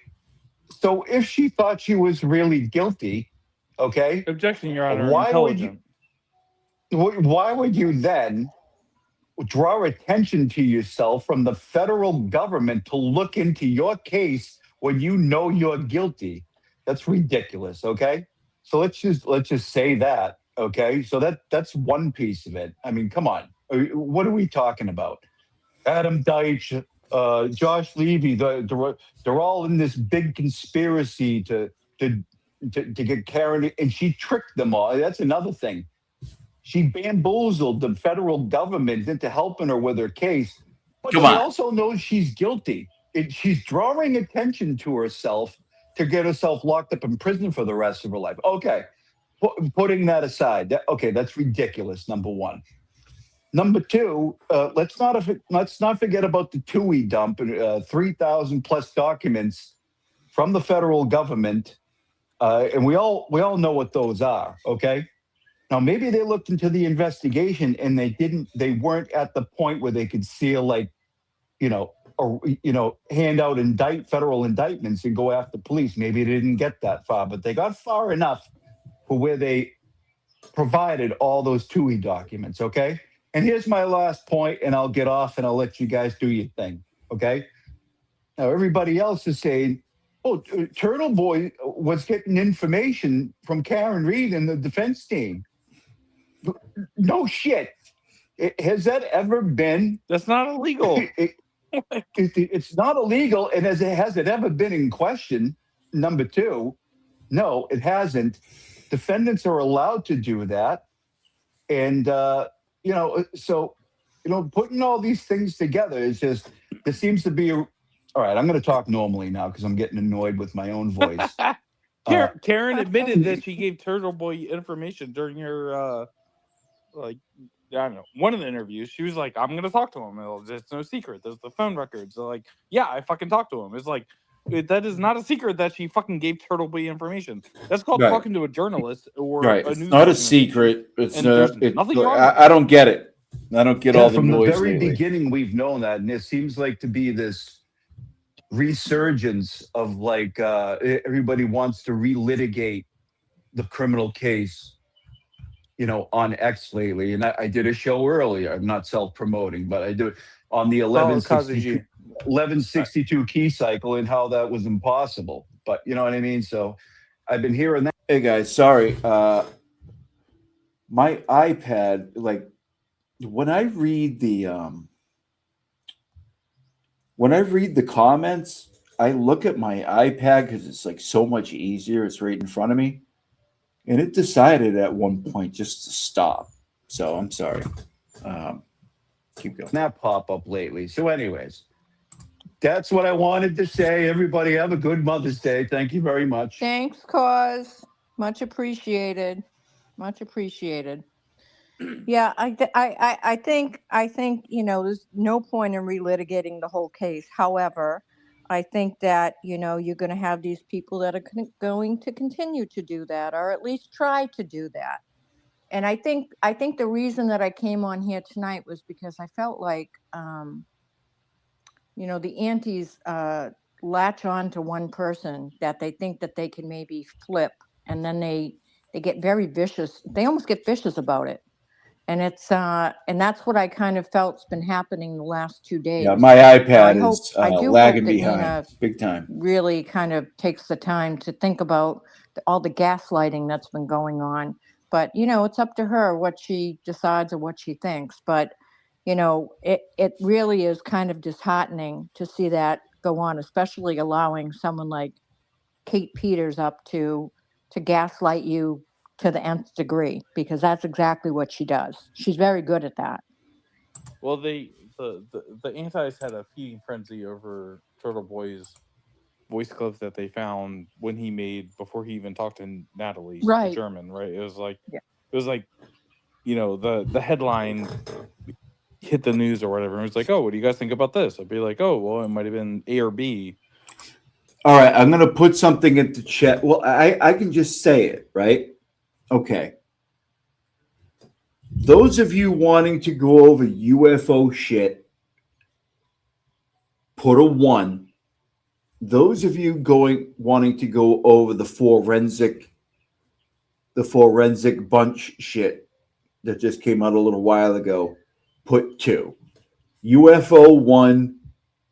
so if she thought she was really guilty, okay, Objection, Your Honor. why Intelligent. why would you then draw attention to yourself from the federal government to look into your case when you know you're guilty? That's ridiculous. Okay, so let's just say that. Okay, so that's one piece of it. I mean, come on, what are we talking about? Adam Deitch, Josh Levy, they're all in this big conspiracy to get Karen, and she tricked them all. That's another thing. She bamboozled the federal government into helping her with her case, but Come she on. also knows she's guilty. She's drawing attention to herself to get herself locked up in prison for the rest of her life. Okay, putting that aside, okay, that's ridiculous. Number one. Number two, let's not forget about the TUI dump and 3,000 plus documents from the federal government, and we all know what those are. Okay. Now, maybe they looked into the investigation and they weren't at the point where they could seal, like, hand out federal indictments and go after police. Maybe they didn't get that far, but they got far enough for where they provided all those TUI documents. Okay. And here's my last point, and I'll get off and I'll let you guys do your thing. Okay. Now, everybody else is saying, oh, Turtleboy was getting information from Karen Reed and the defense team. No shit. Has that ever been? That's not illegal. It's not illegal. And has it ever been in question? Number two, no, it hasn't. Defendants are allowed to do that. And, putting all these things together is just, there seems to be all right, I'm going to talk normally now because I'm getting annoyed with my own voice. Karen admitted that she gave Turtleboy information during her, I don't know, one of the interviews. She was like, I'm going to talk to him. It's no secret. There's the phone records. So, like, yeah, I fucking talked to him. It's like, that is not a secret that she fucking gave Turtleboy information. That's called talking to a journalist or right. a It's news not a organization. secret. It's nothing wrong with I don't get it. I don't get all the from noise the very lately. beginning, we've known that, and it seems like to be this resurgence of like everybody wants to relitigate the criminal case, on X lately. And I did a show earlier. I'm not self-promoting, but I do it on the 1162 key cycle and how that was impossible. But you know what I mean? So I've been hearing that. Hey guys, sorry. My iPad, like when I read the comments, I look at my iPad because it's like so much easier. It's right in front of me. And it decided at one point just to stop. So I'm sorry. Keep going. That pop up lately. So, anyways, that's what I wanted to say. Everybody have a good Mother's Day. Thank you very much. Thanks, cause much appreciated. Much appreciated. Yeah, I think there's no point in relitigating the whole case. However, I think that you're going to have these people that are going to continue to do that, or at least try to do that. And I think the reason that I came on here tonight was because I felt like the antis latch on to one person that they think that they can maybe flip, and then they get very vicious. They almost get vicious about it. And it's and that's what I kind of felt's been happening the last 2 days. Yeah, my iPad is I do lagging hope that behind Nina big time. really kind of takes the time to think about all the gaslighting that's been going on. But it's up to her what she decides or what she thinks. But it really is kind of disheartening to see that go on, especially allowing someone like Kate Peters up to gaslight you to the nth degree, because that's exactly what she does. She's very good at that. Well, the antis had a feeding frenzy over Turtleboy's voice clips that they found when he made before he even talked to Natalie, Right. the German, right? It was like, Yeah. it was like, the headline hit the news or whatever, and it was like, oh, what do you guys think about this? I'd be like, oh, well, it might have been A or B. All right, I'm going to put something into chat. Well, I can just say it, right? Okay. Those of you wanting to go over UFO shit, put a 1. Those of you wanting to go over the forensic bunch shit that just came out a little while ago, put 2. UFO 1,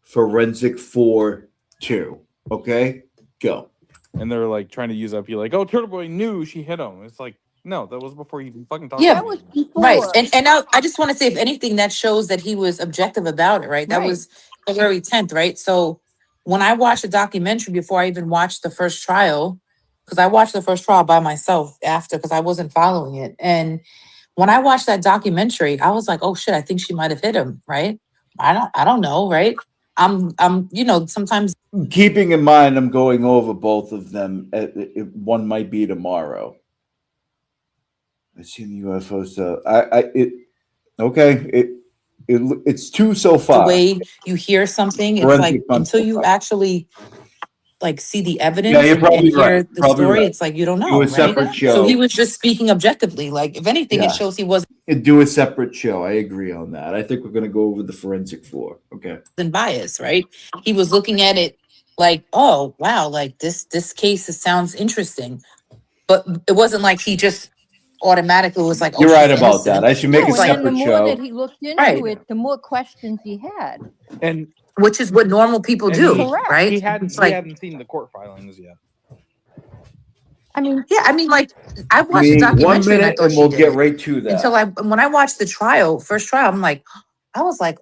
forensic 4, 2. Okay, go. And they're like trying to use up. You're like, oh, Turtleboy knew she hit him. It's like, no, that was before you even fucking talked. Yeah, That was before. right. And I just want to say, if anything, that shows that he was objective about it, right? That Right. was February 10th, right? So when I watched the documentary before I even watched the first trial, because I watched the first trial by myself after, because I wasn't following it. And when I watched that documentary, I was like, oh shit, I think she might have hit him, right? I don't know, right? I'm sometimes Keeping in mind, I'm going over both of them. One might be tomorrow. I've seen the UFO stuff. It's 2 so the far. way you hear something, it's Forensic like bunch until so you far. actually like see the evidence Yeah, you're and probably hear right. the Probably story, right. it's like you don't know, Do a right? separate show. So he was just speaking objectively. Like if anything, Yeah. it shows he wasn't Do a separate show. I agree on that. I think we're going to go over the forensic 4. Okay. biased, right? He was looking at it like, oh wow, like this case sounds interesting, but it wasn't like he just automatically was like, oh, You're right she's about that. innocent. I should make No, a and then the separate more show. that he looked into Right. it, the more questions he had. And Which is what normal people And do, Correct. right? he hadn't It's like, seen the court filings yet. I mean, yeah, I mean, like I watched the Give me 1 documentary and I minute thought and she we'll did get it right to that. until when I watched the first trial, I was like,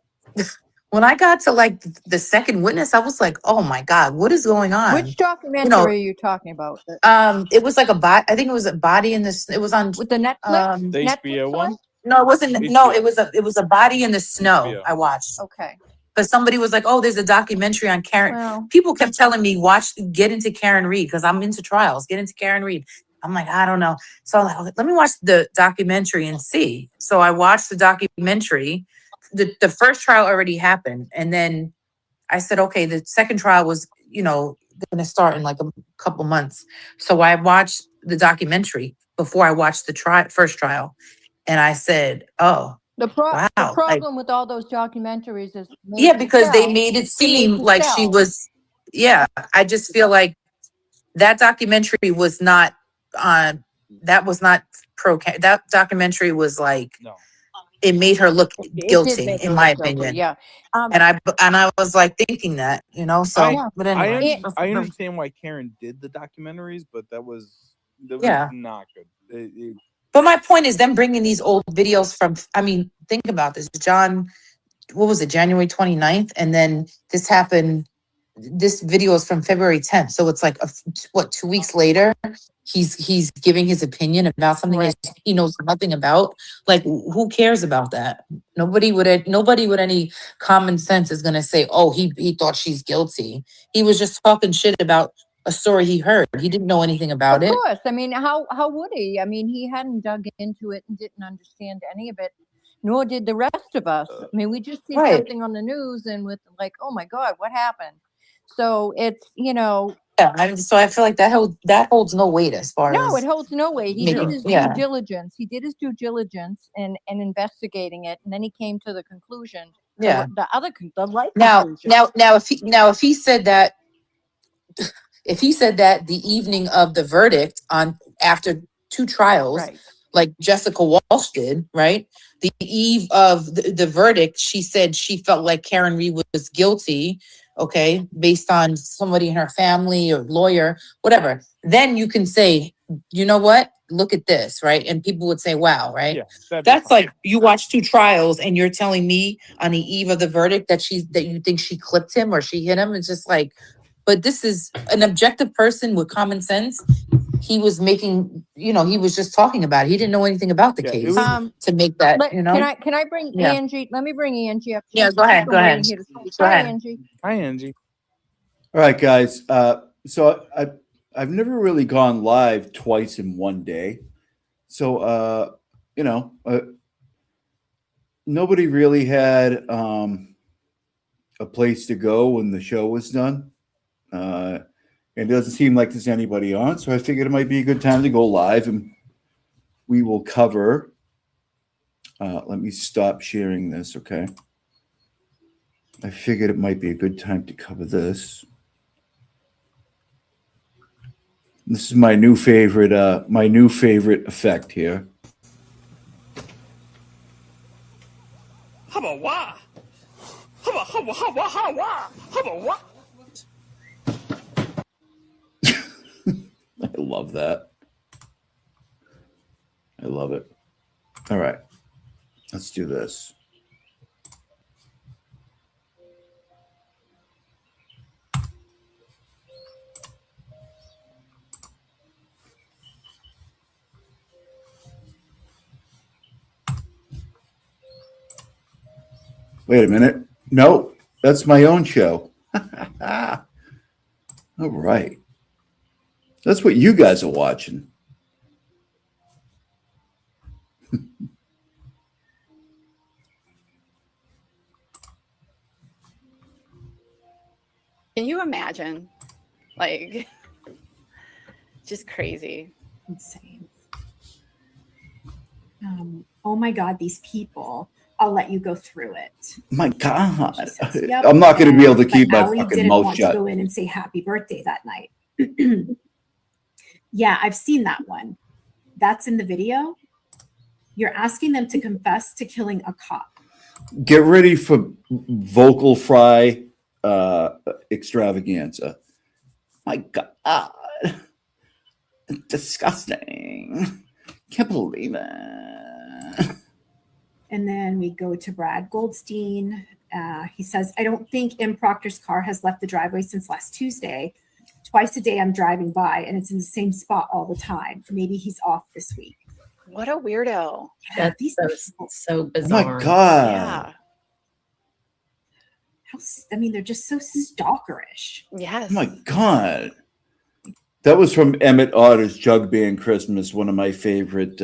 when I got to like the second witness, I was like, oh my God, what is going on? which documentary are you talking about? It was like I think it was a body in this. It was on With the Netflix? The Netflix HBO one? No, it wasn't. No, HBO. it was a body in the snow. HBO. I watched Okay. because somebody was like, oh, there's a documentary on Karen. Well, People kept telling me get into Karen Reed because I'm into trials. Get into Karen Reed. I'm like, I don't know. So I'm like, okay, let me watch the documentary and see. So I watched the documentary. The first trial already happened, and then I said, okay, the second trial was, going to start in like a couple months. So I watched the documentary before I watched the first trial, and I said, oh, the wow, like, problem with all those documentaries is yeah, because they made it seem like she was. Yeah, I just feel like that documentary was not on. That was not that documentary was like. No. It made her look It did guilty, make in her my look guilty, opinion. yeah. And I was like thinking that, so, but anyway. I understand why Karen did the documentaries, but that was Yeah. not good. But my point is them bringing these old videos from, think about this. What was it, January 29th? And then this happened, this video is from February 10th. So it's like, 2 weeks later, he's giving his opinion about something Right. he knows nothing about. Like, who cares about that? Nobody with any common sense is going to say, oh, he thought she's guilty. He was just talking shit about a story he heard. He didn't know anything about it. Of course. I mean, how would he? I mean, he hadn't dug into it and didn't understand any of it, nor did the rest of us. I mean, we just see Right. something on the news and with like, oh my God, what happened? So it's, Yeah, so I feel like that holds no weight as far no, as it holds no weight. He making- did his yeah. due diligence. He did his due diligence and investigating it, and then he came to the conclusion. Yeah. The right Now, conclusion. if he said that, the evening of the verdict after 2 trials, Right. like Jessica Walsh did, right? The eve of the verdict, she said she felt like Karen Reed was guilty, okay, based on somebody in her family or lawyer, whatever. Then you can say, you know what? Look at this, right? And people would say, wow, right? Yeah, that'd be That's fine. like you watch 2 trials and you're telling me on the eve of the verdict that you think she clipped him or she hit him. It's just like, but this is an objective person with common sense. He was making, he was just talking about it. He didn't know anything about the Yeah, it case was- to make that, Can I bring Yeah. Angie? Let me bring Angie up. Yeah, She's go ahead, been go waiting ahead. here to speak. Go Hi, ahead. Angie. Hi, Angie. All right, guys. So I've never really gone live twice in one day. So, nobody really had a place to go when the show was done. It doesn't seem like there's anybody on, so I figured it might be a good time to go live, and we will cover. Let me stop sharing this, okay? I figured it might be a good time to cover this. This is my new favorite effect here. I love that. I love it. All right. Let's do this. Wait a minute. No, that's my own show. All right. That's what you guys are watching. Can you imagine? Like, just crazy. Insane. Oh my God, these people. I'll let you go through it. My God. Says, yep, I'm not going to be able to keep my Allie fucking didn't mouth want shut. to go in and say happy birthday that night. Yeah, I've seen that one. That's in the video. You're asking them to confess to killing a cop. Get ready for vocal fry extravaganza. My God. Disgusting. Can't believe it. And then we go to Brad Goldstein. He says, I don't think M. Proctor's car has left the driveway since last Tuesday. Twice a day I'm driving by and it's in the same spot all the time. Maybe he's off this week. What a weirdo. Yeah, That's so Oh bizarre. my God. Yeah. They're just so stalkerish. Yes. Oh my God. That was from Emmett Otter's Jug Band Christmas, one of my favorite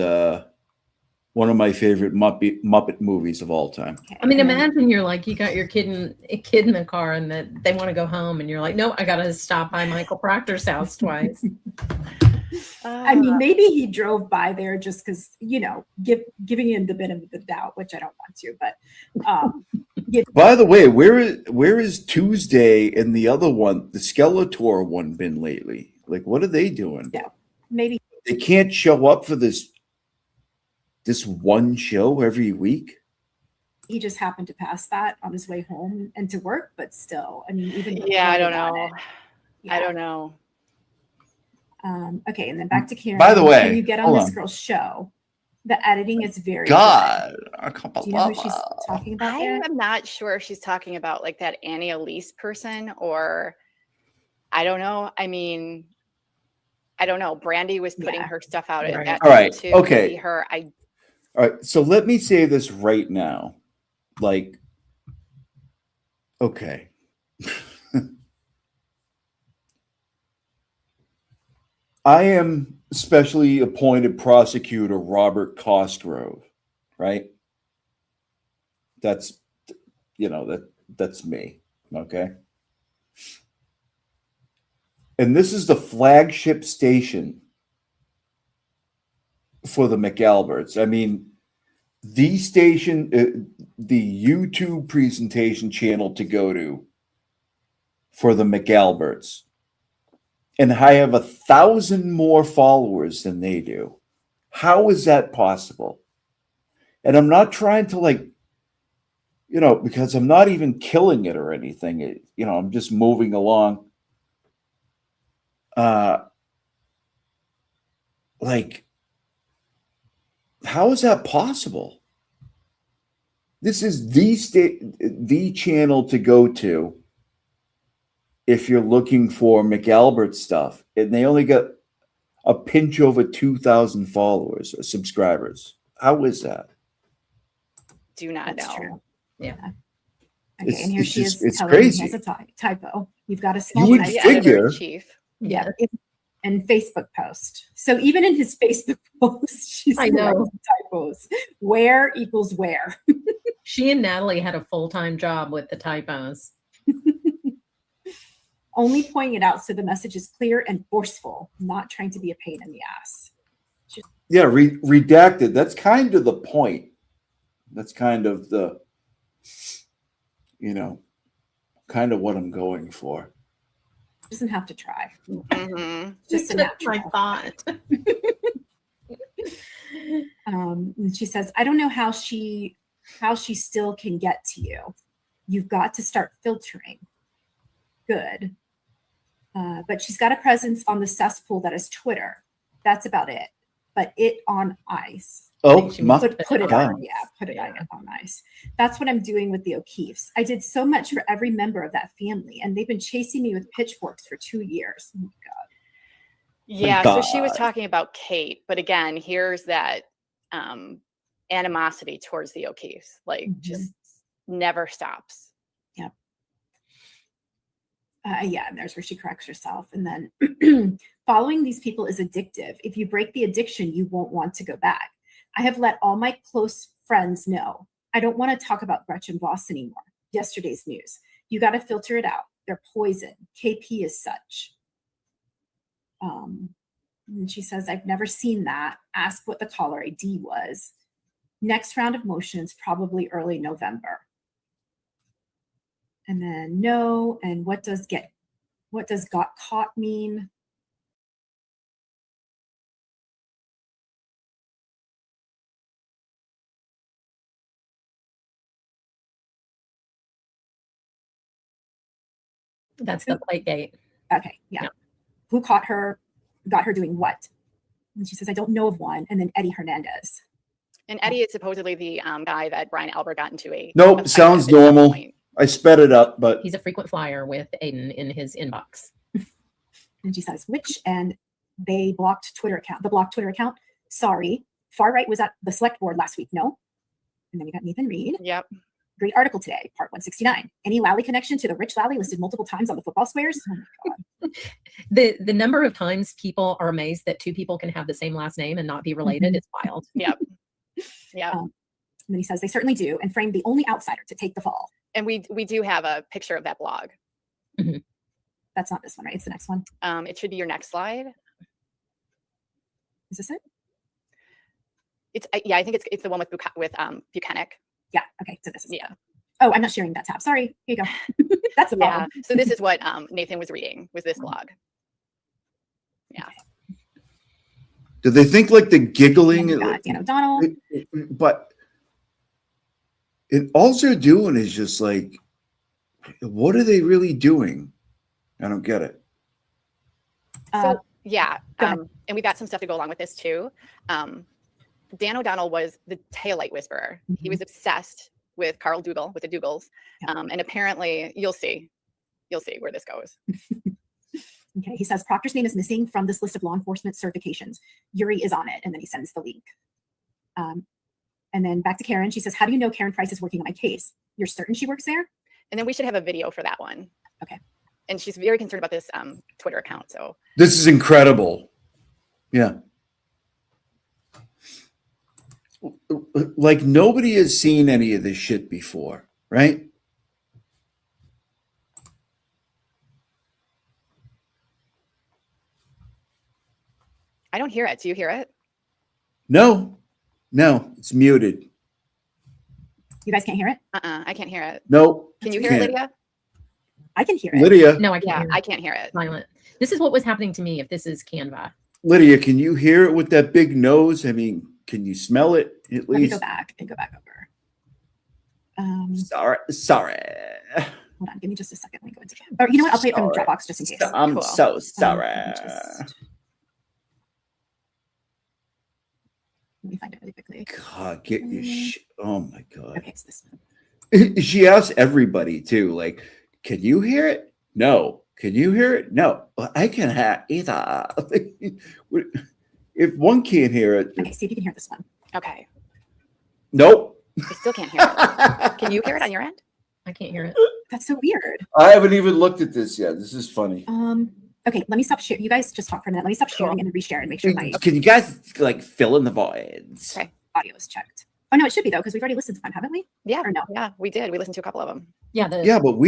Muppet movies of all time. I mean, imagine you're like, you got your kid in the car and that they want to go home and you're like, no, I got to stop by Michael Proctor's house twice. I mean, maybe he drove by there just because, giving him the benefit of the doubt, which I don't want to, but By the way, where is Tuesday and the other one, the Skeletor one, been lately? Like, what are they doing? Yeah, maybe They can't show up for this one show every week. he just happened to pass that on his way home and to work, but still, I mean, even Yeah, I don't before know. that, I don't know. Okay, and then back to Karen. By the way, can you get on hold this on. girl's show? The editing is very God, good. I can't Do you know who believe she's talking about? I there? am not sure if she's talking about like that Annie Elise person or I don't know. I mean, I don't know. Brandy was putting her stuff out at that All time right, too. okay. Maybe her. All right, so let me say this right now. Like, okay. I am specially appointed prosecutor Robert Cosgrove, right? That's that's me, okay? And this is the flagship station for the McAlberts. I mean, the station, the YouTube presentation channel to go to for the McAlberts. And I have 1,000 more followers than they do. How is that possible? And I'm not trying to because I'm not even killing it or anything. I'm just moving along. How is that possible? This is the channel to go to if you're looking for McAlbert stuff, and they only got a pinch over 2,000 followers or subscribers. How is that? Do not That's know. true. Yeah. Okay, and here It's she just- is it's telling me he crazy. has a typo. You've got a small You would typo. figure. Chief. Yeah. and Facebook post. So even in his Facebook post, she's I know. correcting typos. Where equals where. She and Natalie had a full-time job with the typos. Only pointing it out so the message is clear and forceful, not trying to be a pain in the ass. Yeah, redacted. That's kind of the point. That's kind of the, kind of what I'm going for. Doesn't have to try. Just a natural. I thought. And she says, I don't know how she still can get to you. You've got to start filtering. Good. But she's got a presence on the cesspool that is Twitter. That's about it. But it on ice. Oh, my put it God. on. Yeah, put it on ice. That's what I'm doing with the O'Keefes. I did so much for every member of that family, and they've been chasing me with pitchforks for 2 years. Oh my God. Yeah, so she was talking about Kate, but again, here's that animosity towards the O'Keefes, like just never stops. Yep. Yeah, and there's where she corrects herself. And then following these people is addictive. If you break the addiction, you won't want to go back. I have let all my close friends know. I don't want to talk about Gretchen Voss anymore. Yesterday's news. You got to filter it out. They're poison. KP is such. And she says, I've never seen that. Ask what the caller ID was. Next round of motions, probably early November. And then no, and what does got caught mean? That's the Plategate. Okay, yeah. Who got her doing what? And she says, I don't know of one. And then Eddie Hernandez. And Eddie is supposedly the guy that Brian Albert got into a Nope, fight sounds with at some normal. point. I sped it up, but He's a frequent flyer with Aiden in his inbox. And she says, which? And they blocked Twitter account. The blocked Twitter account. Sorry. Far right was at the select board last week. No. And then we got Nathan Reed. Yep. Great article today, part 169. Any Lally connection to the Rich Lally listed multiple times on the football squares? Oh my God. The number of times people are amazed that two people can have the same last name and not be related is wild. Yep. Yeah. And then he says they certainly do, and framed the only outsider to take the fall. And we do have a picture of that blog. Mm-hmm. That's not this one, right? It's the next one. It should be your next slide. Is this it? It's yeah, I think it's the one with Buchanan. Yeah. Okay. So this is yeah. Oh, I'm not sharing that tab. Sorry. Here you go. That's the problem. Yeah. So this is what Nathan was reading. Was this blog? Yeah. do they think like the giggling? Dan O'Donnell. But all they're doing is just like, what are they really doing? I don't get it. So yeah, and we've got some stuff to go along with this too. Dan O'Donnell was the taillight whisperer. Mm-hmm. He was obsessed with Carl Dougal, with the Dougals, and apparently you'll see where this goes. Okay, he says Proctor's name is missing from this list of law enforcement certifications. Yuri is on it, and then he sends the link. And then back to Karen. She says, how do you know Karen Price is working on my case? You're certain she works there? And then we should have a video for that one. Okay. And she's very concerned about this Twitter account. So this is incredible. Yeah. Like nobody has seen any of this shit before, right? I don't hear it. Do you hear it? No, it's muted. You guys can't hear it? I can't hear it. No. Can you hear it, Lydia? I can hear it. Lydia. No, I can't. Yeah, hear it. I can't hear it. Silent. This is what was happening to me if this is Canva. Lydia, can you hear it with that big nose? I mean, can you smell it at least? Let me go back and go back over. Sorry. Hold on, give me just a second. Let me go into Canva. Or you know what? I'll play it from Dropbox just in case. I'm so sorry. Let me find it really quickly. God, get your shit. Oh my God. Okay, it's this one. She asks everybody too, like, can you hear it? No. Can you hear it? No. Well, I can hear either. If one can't hear it. Okay, see if you can hear this one. Okay. Nope. I still can't hear it. Can you hear it on your end? I can't hear it. That's so weird. I haven't even looked at this yet. This is funny. Okay, let me stop sharing. You guys just talk for a minute. Let me stop sharing and reshare and make sure my Can you guys like fill in the voids? Okay. audio is checked. Oh no, it should be though, because we've already listened to them, haven't we? Yeah. Or no? Yeah, we did. We listened to a couple of them. Yeah. Yeah, but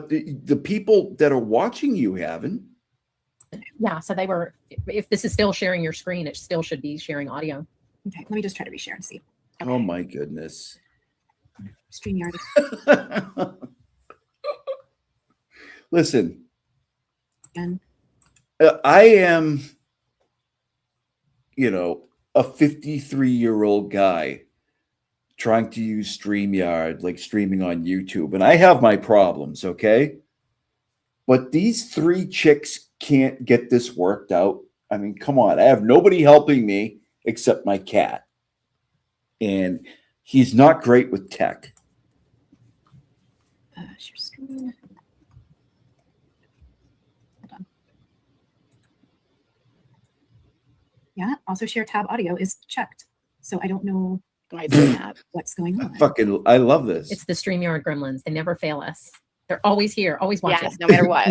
the people that are watching you haven't. Yeah. So they were, if this is still sharing your screen, it still should be sharing audio. Okay, let me just try to reshare and see. Okay. Oh my goodness. StreamYard. Listen, Again. I am, a 53-year-old guy trying to use StreamYard, like streaming on YouTube, and I have my problems, okay? But these three chicks can't get this worked out. I mean, come on. I have nobody helping me except my cat. And he's not great with tech. Share screen. Hold on. Yeah, also share tab audio is checked. So I don't know what's going on. I love this. It's the StreamYard gremlins. They never fail us. They're always here, always watching. Yes, no matter what.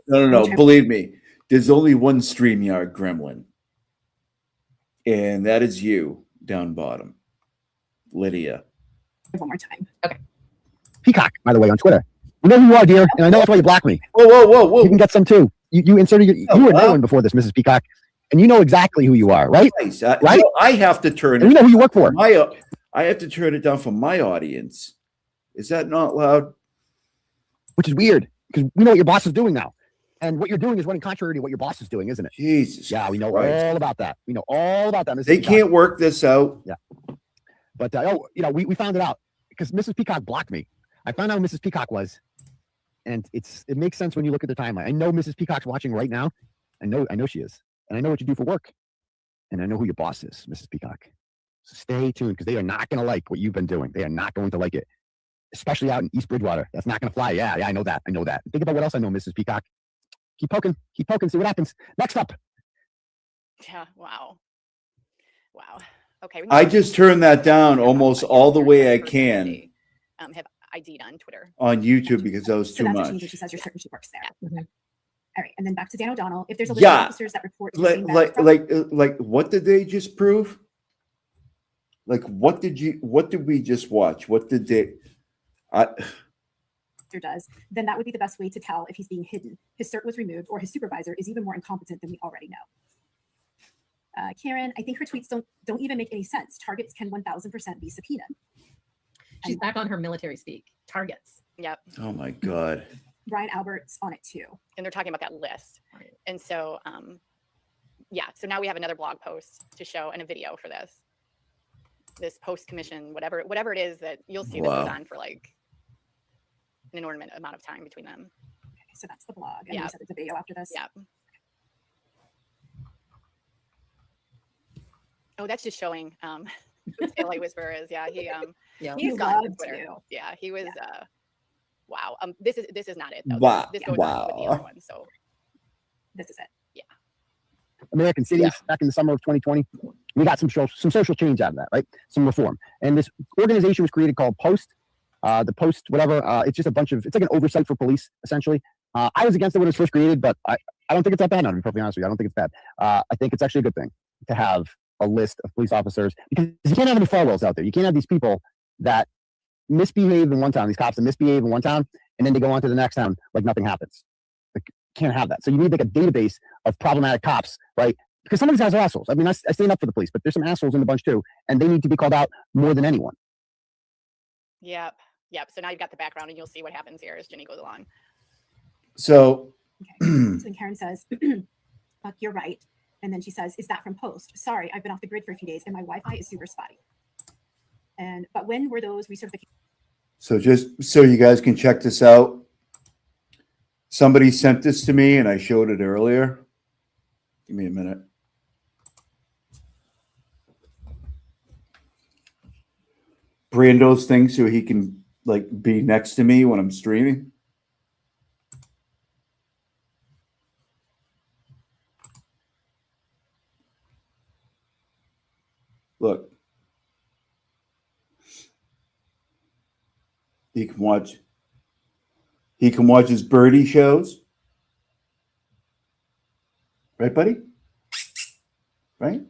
No. Believe me, there's only one StreamYard gremlin. And that is you down bottom. Lydia. One more time. Okay. Peacock, by the way, on Twitter. You know who you are, dear, and I know that's why you blocked me. Whoa. You can get some too. You inserted you were known before this, Mrs. Peacock, and you know exactly who you are, right? Nice. Right? I have to turn and you know who you work for. I have to turn it down for my audience. Is that not loud? Which is weird, because we know what your boss is doing now. And what you're doing is running contrary to what your boss is doing, isn't it? Jesus. Yeah, we know Christ. all about that. We know all about that, Mrs. They Peacock. can't work this out. Yeah. But, we found it out because Mrs. Peacock blocked me. I found out who Mrs. Peacock was. And it makes sense when you look at the timeline. I know Mrs. Peacock's watching right now. I know she is. And I know what you do for work. And I know who your boss is, Mrs. Peacock. So stay tuned because they are not going to like what you've been doing. They are not going to like it. Especially out in East Bridgewater. That's not going to fly. Yeah, I know that. Think about what else I know, Mrs. Peacock. Keep poking, see what happens. Next up. Yeah, wow. Okay. I just turned that down almost all the way I can have ID'd on Twitter. on YouTube because that was too that's much. what she means. She says you're certain she works there. Yeah. Mm-hmm. All right, and then back to Dan O'Donnell. If there's a list of officers that report to the same like what did they just prove? Like what did we just watch? What did they does, then that would be the best way to tell if he's being hidden. His cert was removed, or his supervisor is even more incompetent than we already know. Karen, I think her tweets don't even make any sense. Targets can 1000% be subpoenaed. She's back on her military speak. Targets. Yep. Oh my God. Brian Albert's on it too. And they're talking about that list. And so, so now we have another blog post to show and a video for this post commission, whatever it is that you'll see this goes on for like an inordinate amount of time between them. Okay, so that's the blog. And you said it's a video after this. Yeah. Oh, that's just showing Taillight Whisperer is he's got his Twitter. Yeah, he was wow. This is not it though. Wow. This goes on with the other one. So this is it. Yeah. American cities back in the summer of 2020. We got some social change out of that, right? Some reform. And this organization was created called Post. The Post, whatever. It's just it's like an oversight for police, essentially. I was against it when it was first created, but I don't think it's that bad now, to be perfectly honest with you. I don't think it's bad. I think it's actually a good thing to have a list of police officers because you can't have any firewalls out there. You can't have these people that misbehave in one town, these cops that misbehave in one town, and then they go on to the next town like nothing happens. Like, can't have that. So you need like a database of problematic cops, right? Because some of these guys are assholes. I mean, I stand up for the police, but there's some assholes in the bunch too, and they need to be called out more than anyone. Yep. So now you've got the background, and you'll see what happens here as Jenny goes along. So, so then Karen says, "Buck, you're right." And then she says, "Is that from Post? Sorry, I've been off the grid for a few days, and my Wi-Fi is super spotty." But when were those recertifications? So just so you guys can check this out, somebody sent this to me, and I showed it earlier. Give me a minute. Brando's thing so he can like be next to me when I'm streaming. Look. He can watch his birdie shows. Right, buddy? Right?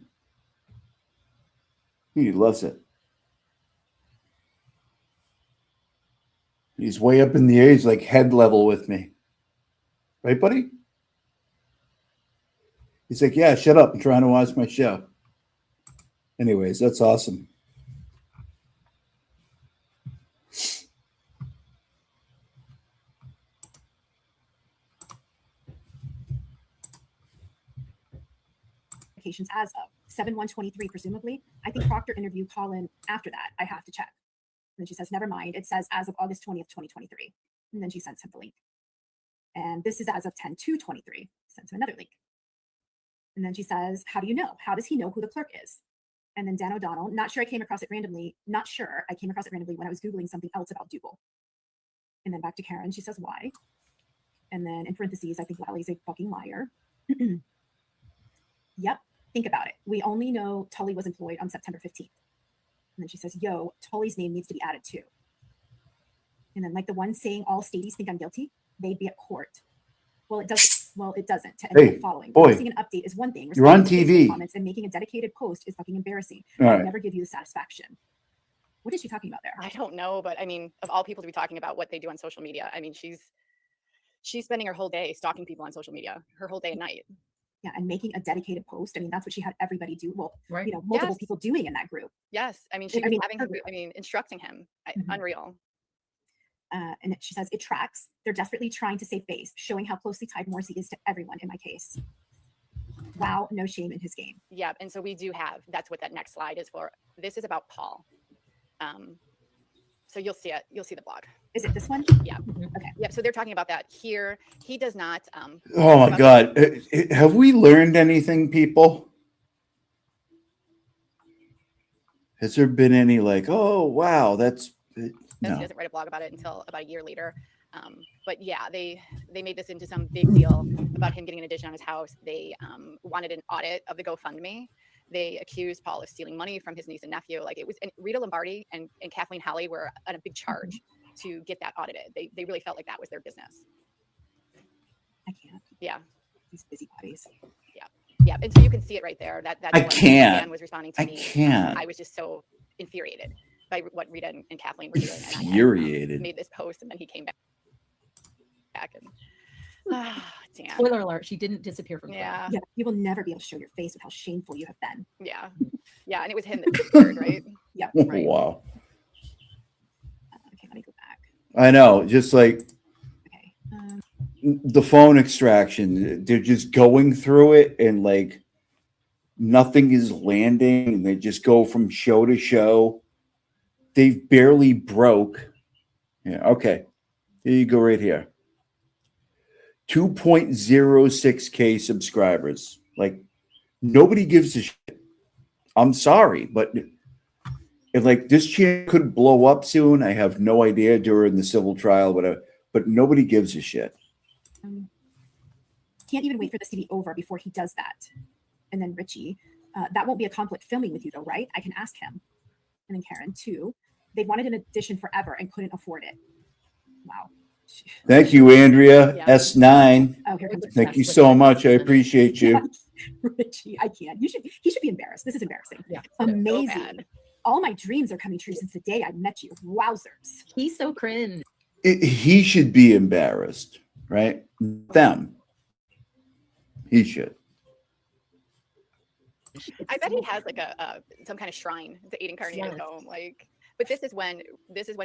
He loves it. He's way up in the age, like head level with me. Right, buddy? He's like, yeah, shut up. I'm trying to watch my show. Anyways, that's awesome. As of 7/1/23, presumably. I think Proctor interviewed Colin after that. I have to check. And then she says, never mind. It says as of August 20th, 2023. And then she sends him the link. And this is as of 10/2/23. Sends him another link. And then she says, how do you know? How does he know who the clerk is? And then Dan O'Donnell, not sure I came across it randomly. Not sure I came across it randomly when I was Googling something else about Dougal. And then back to Karen. She says, why? And then in parentheses, I think Lally's a fucking liar. Yep. Think about it. We only know Tully was employed on September 15th. And then she says, yo, Tully's name needs to be added too. And then like the one saying all stadies think I'm guilty, they'd be at court. Well, it doesn't. Well, it doesn't. To end the following. Boy, Releasing an update is one thing. You're on Responding to TV. comments and making a dedicated post is fucking embarrassing. All I'll right. never give you the satisfaction. What is she talking about there? I don't know, but I mean, of all people to be talking about what they do on social media, I mean, she's spending her whole day stalking people on social media, her whole day and night. Yeah, and making a dedicated post. I mean, that's what she had everybody do. Well, Right. you know, multiple Yes. people doing in that group. Yes, I mean, she I was mean, having, her- I mean, instructing him. Unreal. And she says it tracks. They're desperately trying to save face, showing how closely tied Morrissey is to everyone in my case. Wow, no shame in his game. Yeah, and so we do have. That's what that next slide is for. This is about Paul. So you'll see it. You'll see the blog. Is it this one? Yeah. Okay. Yep. So they're talking about that here. He does not. Oh my God. Have we learned anything, people? Has there been any like, oh, wow, that's He no. doesn't write a blog about it until about a year later. But yeah, they made this into some big deal about him getting an addition on his house. They wanted an audit of the GoFundMe. They accused Paul of stealing money from his niece and nephew. Like it was, and Rita Lombardi and Kathleen Halley were on a big charge to get that audited. They really felt like that was their business. I can't. Yeah. These busybodies. Yeah. Yeah. And so you can see it right there. That's I what can't. Dan was responding to I me. can't. I was just so infuriated by what Rita and Kathleen were doing. And I had, Infuriated. made this post, and then he came back and Dan. Spoiler alert, she didn't disappear from Yeah. Yeah, you will never be able to show your face with how shameful you have been. Yeah. Yeah. And it was him that was scared, right? Yeah. Right. Wow. Okay, let me go back. I know. Just like Okay. the phone extraction, they're just going through it and like nothing is landing. And they just go from show to show. They've barely broke. Yeah. Okay. Here you go right here. 2.06K subscribers. Like nobody gives a shit. I'm sorry, but if like this channel could blow up soon, I have no idea during the civil trial, whatever, but nobody gives a shit. Can't even wait for this to be over before he does that. And then Richie, that won't be a conflict filming with you though, right? I can ask him. And then Karen, too. They wanted an addition forever and couldn't afford it. Wow. Thank you, Andrea. Yeah. S9. Oh, here comes Thank you so much. I appreciate you. Richie. I can't. He should be embarrassed. This is embarrassing. Yeah. Amazing. bad. All my dreams are coming true since the day I met you. Wowzers. He's so cringe. He should be embarrassed, right? Them. He should. I bet he has like a some kind of shrine to Aiden Carney at Yes. home. Like, but this is when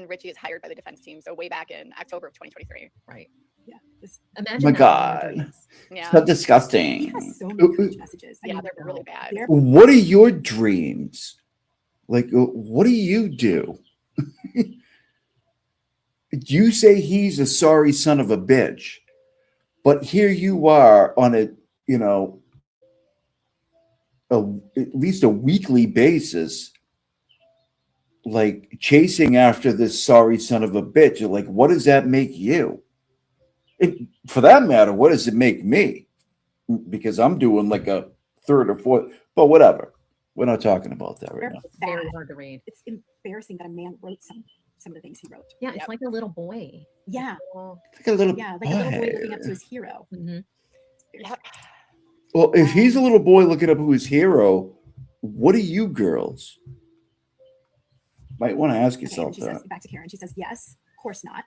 Richie is hired by the defense team. So way back in October of 2023. Right. Yeah. This, Imagine My that in your God. dreams. Yeah. So he disgusting. has so many cringe messages. I Yeah, mean, they're really bad. they're- What are your dreams? Like, what do you do? You say he's a sorry son of a bitch, but here you are on a, you know, at least a weekly basis, like chasing after this sorry son of a bitch. Like, what does that make you? For that matter, what does it make me? Because I'm doing like a third or fourth, but whatever. We're not talking about that right they're now. Very bad. hard to read. It's embarrassing that a man wrote some of the things he wrote. Yeah, it's like a little boy. Yeah. Like a little Yeah, like a little boy looking up to boy. his hero. Mm-hmm. Yeah. Well, if he's a little boy looking up who his hero, what are you girls? Might want to ask Okay, yourself and she that. says, back to Karen, she says, yes, of course not.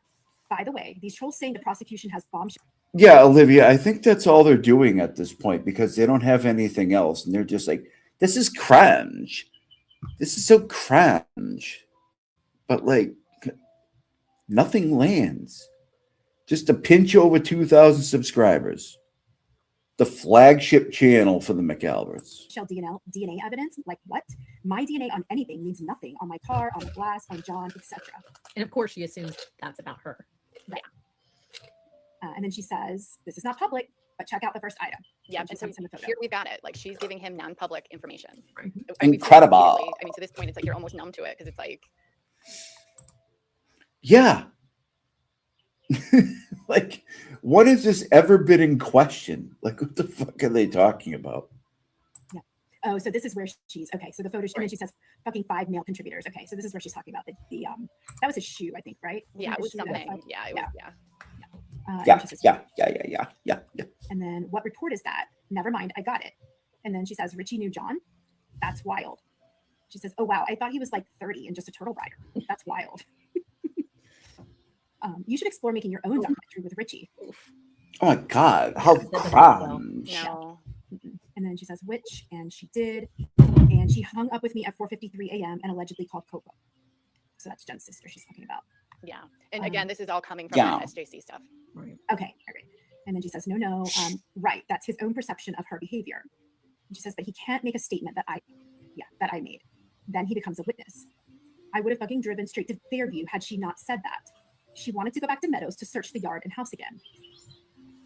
By the way, these trolls saying the prosecution has bombshell. Yeah, Olivia, I think that's all they're doing at this point because they don't have anything else. And they're just like, this is cringe. This is so cringe. But like, nothing lands. Just to pinch over 2,000 subscribers. The flagship channel for the McAlberts. DNA evidence? Like what? My DNA on anything means nothing. On my car, on the glass, on John, etc. And of course, she assumes that's about her. Right. And then she says, this is not public, but check out the first item. Yeah, and she and so sends him a photo. here we've got it. Like she's giving him non-public information. Right. Incredible. I mean, to this point, it's like you're almost numb to it because it's like, Yeah. Like, what has this ever been in question? Like, what the fuck are they talking about? Yeah. Oh, so this is where she's okay. So the photo, and then she says, "Fucking 5 male contributors." Okay, so this is where she's talking about the that was a shoe, I think, right? yeah, it was Wasn't something. shoe that- Yeah, it was, yeah. and Yeah, she says, yeah. And then what report is that? Never mind, I got it. And then she says, Richie knew John. That's wild. She says, oh wow, I thought he was like 30 and just a turtle rider. That's wild. You should explore making your own documentary with Richie. Oh my God, how cringe. No. And then she says, which, and she did. And she hung up with me at 4:53 a.m. and allegedly called Coco. So that's Jen's sister she's talking about. Yeah. And again, this is all coming from Yeah. that SJC stuff. Right. Okay, all right. And then she says, no, right, that's his own perception of her behavior. And she says, but he can't make a statement that I made. Then he becomes a witness. I would have fucking driven straight to Fairview had she not said that. She wanted to go back to Meadows to search the yard and house again.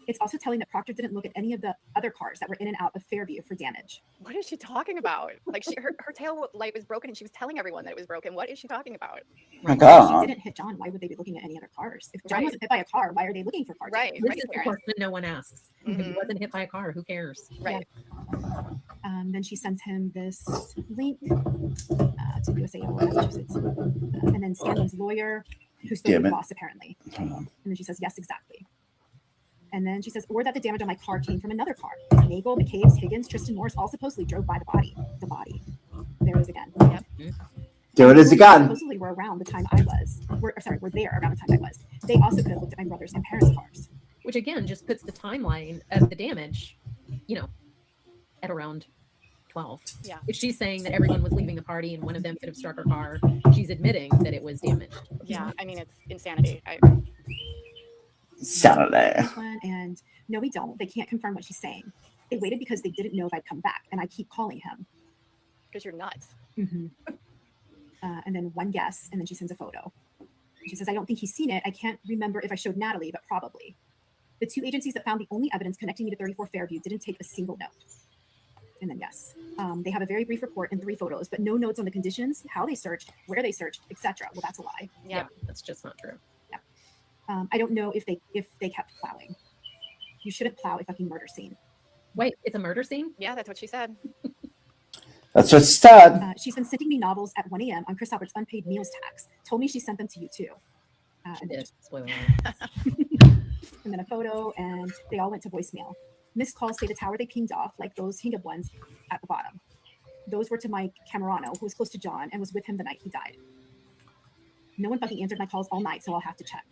It's also telling that Proctor didn't look at any of the other cars that were in and out of Fairview for damage. What is she talking about? Like her tail light was broken and she was telling everyone that it was broken. What is she talking about? My If God. she didn't hit John, why would they be looking at any other cars? If John Right. wasn't hit by a car, why are they looking for cars? Right. This Right, is the Karen. question no one asks. If he Mhm. wasn't hit by a car, who cares? Right. Then she sends him this link to USAO Massachusetts. And then Stanley's lawyer, who spoke Damn with it. Boss apparently. Hold on. And then she says, yes, exactly. And then she says, or that the damage on my car came from another car. Nagel, McCabe's, Higgins, Tristan Morris all supposedly drove by the body. There it is again. Yep. There it is again. Supposedly were around the time I was. Were there around the time I was. They also could have looked at my brother's and parents' cars. Which again just puts the timeline of the damage, at around 12. Yeah. If she's saying that everyone was leaving the party and one of them could have struck her car, she's admitting that it was damaged. Yeah. I mean, it's insanity. Saturday. And no, we don't. They can't confirm what she's saying. They waited because they didn't know if I'd come back, and I keep calling him. Because you're nuts. Mm-hmm. And then one guess, and then she sends a photo. She says, I don't think he's seen it. I can't remember if I showed Natalie, but probably. The 2 agencies that found the only evidence connecting me to 34 Fairview didn't take a single note. And then yes, they have a very brief report and 3 photos, but no notes on the conditions, how they searched, where they searched, etc. Well, that's a lie. Yeah, that's just not true. I don't know if they kept plowing. You shouldn't plow a fucking murder scene. Wait, it's a murder scene? Yeah, that's what she said. That's what's sad. She's been sending me novels at 1 a.m. on Chris Albert's unpaid meals tax. Told me she sent them to you too. And then a photo, and they all went to voicemail. Missed calls say the tower they pinged off, like those hang-up ones at the bottom. Those were to Mike Camerano, who was close to John and was with him the night he died. No one fucking answered my calls all night, so I'll have to check.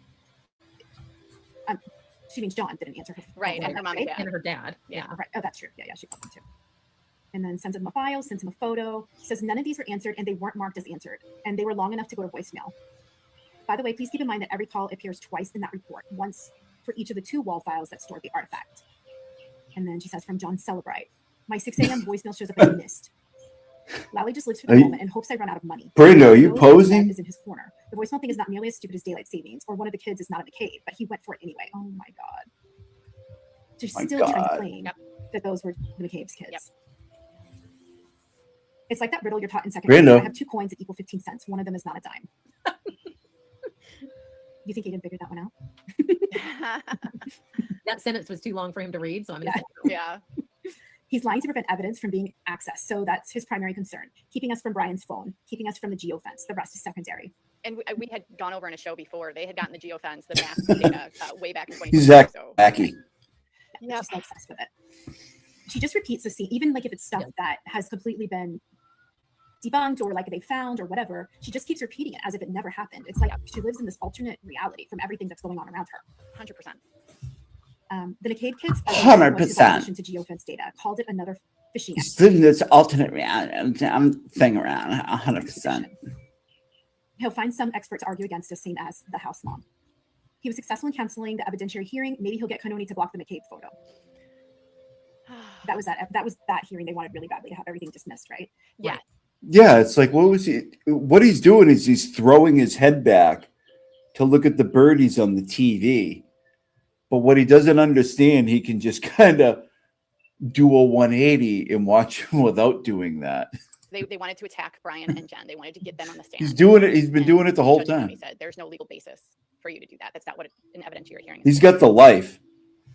She means John didn't answer her. Right, and her mom, right? And her dad. Yeah. Right. Oh, that's true. Yeah, she called him too. And then sends him a file, sends him a photo, says none of these were answered and they weren't marked as answered, and they were long enough to go to voicemail. By the way, please keep in mind that every call appears twice in that report, once for each of the 2 wall files that stored the artifact. And then she says, from John Celebrite, my 6 a.m. voicemail shows up as missed. Lally just lives for the moment and hopes I run out of money. Brando, are you Knows posing? that is in his corner. The voicemail thing is not nearly as stupid as daylight savings, or one of the kids is not in the cave, but he went for it anyway. Oh my God. She's My still trying to God. claim that those were the McCabe's kids. Yep. It's like that riddle you're taught in second Brando. grade. I have 2 coins that equal 15 cents. One of them is not a dime. You think Aiden figured that one out? That sentence was too long for him to read, so I'm going to Yeah. He's lying to prevent evidence from being accessed. So that's his primary concern. Keeping us from Brian's phone, keeping us from the geofence. The rest is secondary. And we had gone over in a show before. They had gotten the geofence, the mask data way back in 2020. He's Zach So, Mackey. Yeah, she's so obsessed with it. she just repeats the scene, even like if it's stuff that has completely been debunked or like they found or whatever, she just keeps repeating it as if it never happened. It's like she lives in this alternate reality from everything that's going on around her. 100%. The McCabe kids 100% to geofence data, called it another phishing He's living this alternate reality thing around 100%. He'll find some experts argue against us, same as the house mom. He was successful in canceling the evidentiary hearing. Maybe he'll get Canoni to block the McCabe photo. That was that hearing they wanted really badly to have everything dismissed, right? Yeah. Yeah, it's like, what he's doing is he's throwing his head back to look at the birdies on the TV. But what he doesn't understand, he can just kind of do a 180 and watch him without doing that. They wanted to attack Brian and Jen. They wanted to get them on the stand. He's doing it. He's been doing it the whole time. He said there's no legal basis for you to do that. That's not what an evidentiary hearing is. He's got the life.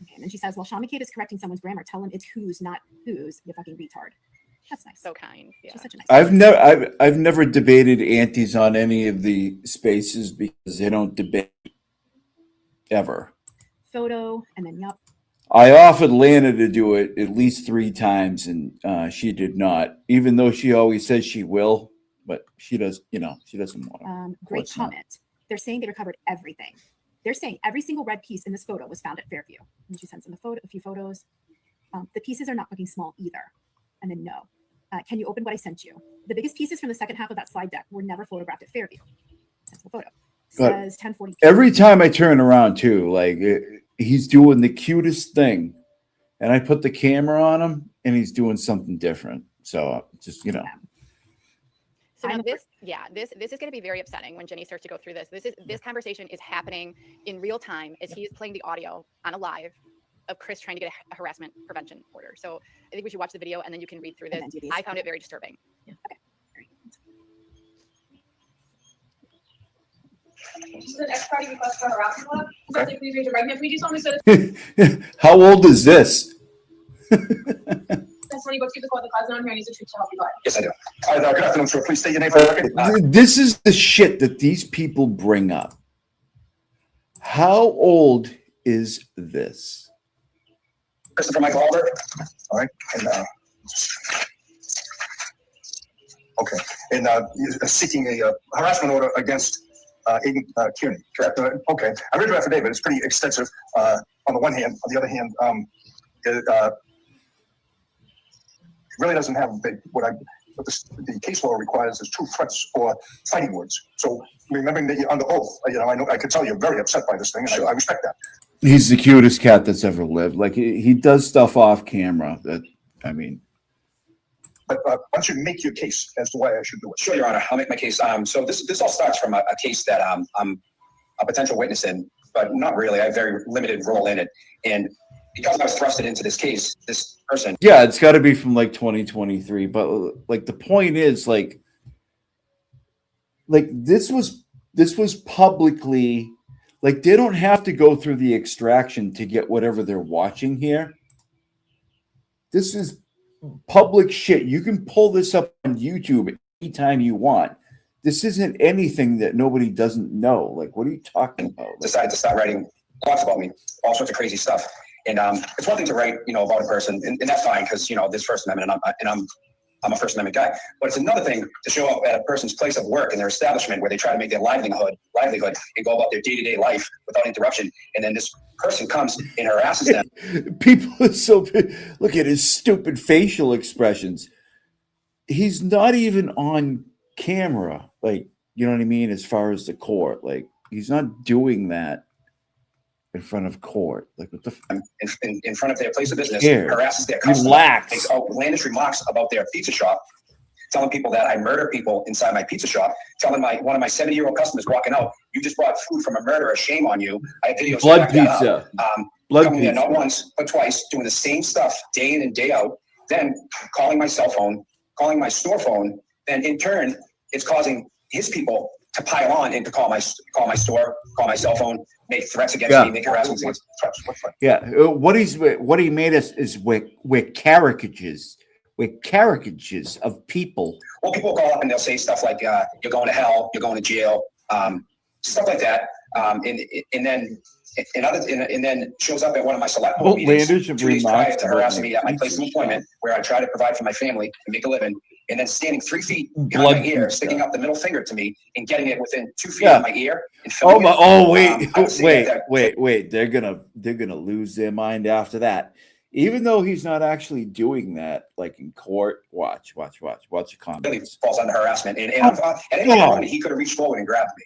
Okay, and then she says, well, Sean McCabe is correcting someone's grammar. Tell him it's who's, not who's, you fucking retard. That's nice. So kind. Yeah. She's such a nice I've never debated aunties on any of the spaces because they don't debate ever. Photo, and then yup. I offered Lana to do it at least 3 times, and she did not. Even though she always says she will, but she does. She doesn't want to. Great comment. They're saying they recovered everything. They're saying every single red piece in this photo was found at Fairview. And she sends them a few photos. The pieces are not looking small either. And then no. Can you open what I sent you? The biggest pieces from the second half of that slide deck were never photographed at Fairview. Sends the photo. Says 1040. Every time I turn around, too, like he's doing the cutest thing, and I put the camera on him, and he's doing something different. So just So now this is going to be very upsetting when Jenny starts to go through this. This conversation is happening in real time as he is playing the audio on a live of Chris trying to get a harassment prevention order. So I think we should watch the video and then you can read through this. I found it very disturbing. Yeah. Okay. This is an ex-party request for harassment law. Okay. Please raise your right hand. Can you just tell me How old is this? That's when you go to the call the president here. He's a truth to help you out. Yes, I do. Good afternoon, sir. Please state your name for the record. This is the shit that these people bring up. How old is this? Christopher Michael Alder. All right. And, okay. And seeking a harassment order against Aiden Kearney. Correct. Okay. I read your affidavit. It's pretty extensive. On the one hand, on the other hand, it really doesn't have what the case law requires is true threats or fighting words. So remembering that you're under oath, I know I could tell you're very upset by this thing. I respect that. He's the cutest cat that's ever lived. Like he does stuff off camera. But why don't you make your case as to why I should do it? Sure, Your Honor. I'll make my case. So this all starts from a case that I'm a potential witness in, but not really. I have a very limited role in it. And because I was thrusted into this case, this person. Yeah, it's got to be from like 2023. But like the point is, like this was publicly, like they don't have to go through the extraction to get whatever they're watching here. This is public shit. You can pull this up on YouTube anytime you want. This isn't anything that nobody doesn't know. Like, what are you talking about? Decided to start writing blogs about me, all sorts of crazy stuff. And it's one thing to write, about a person, and that's fine because there's First Amendment, and I'm a First Amendment guy. But it's another thing to show up at a person's place of work in their establishment where they try to make their livelihood and go about their day-to-day life without interruption. And then this person comes and harasses them. People are so look at his stupid facial expressions. He's not even on camera, like, you know what I mean, as far as the court. Like, he's not doing that in front of court, like what the in front of their place of business, Here. harasses their customers, Relax. makes outlandish remarks about their pizza shop, telling people that I murder people inside my pizza shop, telling one of my 70-year-old customers walking out, you just bought food from a murderer, shame on you. I have videos. Blood pizza. Blood coming pizza. there not once but twice, doing the same stuff day in and day out, then calling my cell phone, calling my store phone, and in turn, it's causing his people to pile on and to call my store, call my cell phone, make threats against me, make harassments against threats. Yeah, what he made us is we're caricatures of people. Well, people call up and they'll say stuff like, "You're going to hell, you're going to jail," stuff like that. And then and then shows up at one of my select board meetings Outlandish and 2 days prior remarks to about harassing my me at my place of pizza employment, where I try to provide for my family and make a living, and then standing 3 feet behind Blood my ear, pizza. sticking up the middle finger to me and getting it within 2 feet Yeah. of my ear. And Oh filming my! it. Oh wait! I would say wait! They're gonna lose their mind after that. Even though he's not actually doing that, like in court. Watch the really comments. falls under harassment. And Oh, at any given God. moment, he could have reached forward and grabbed me.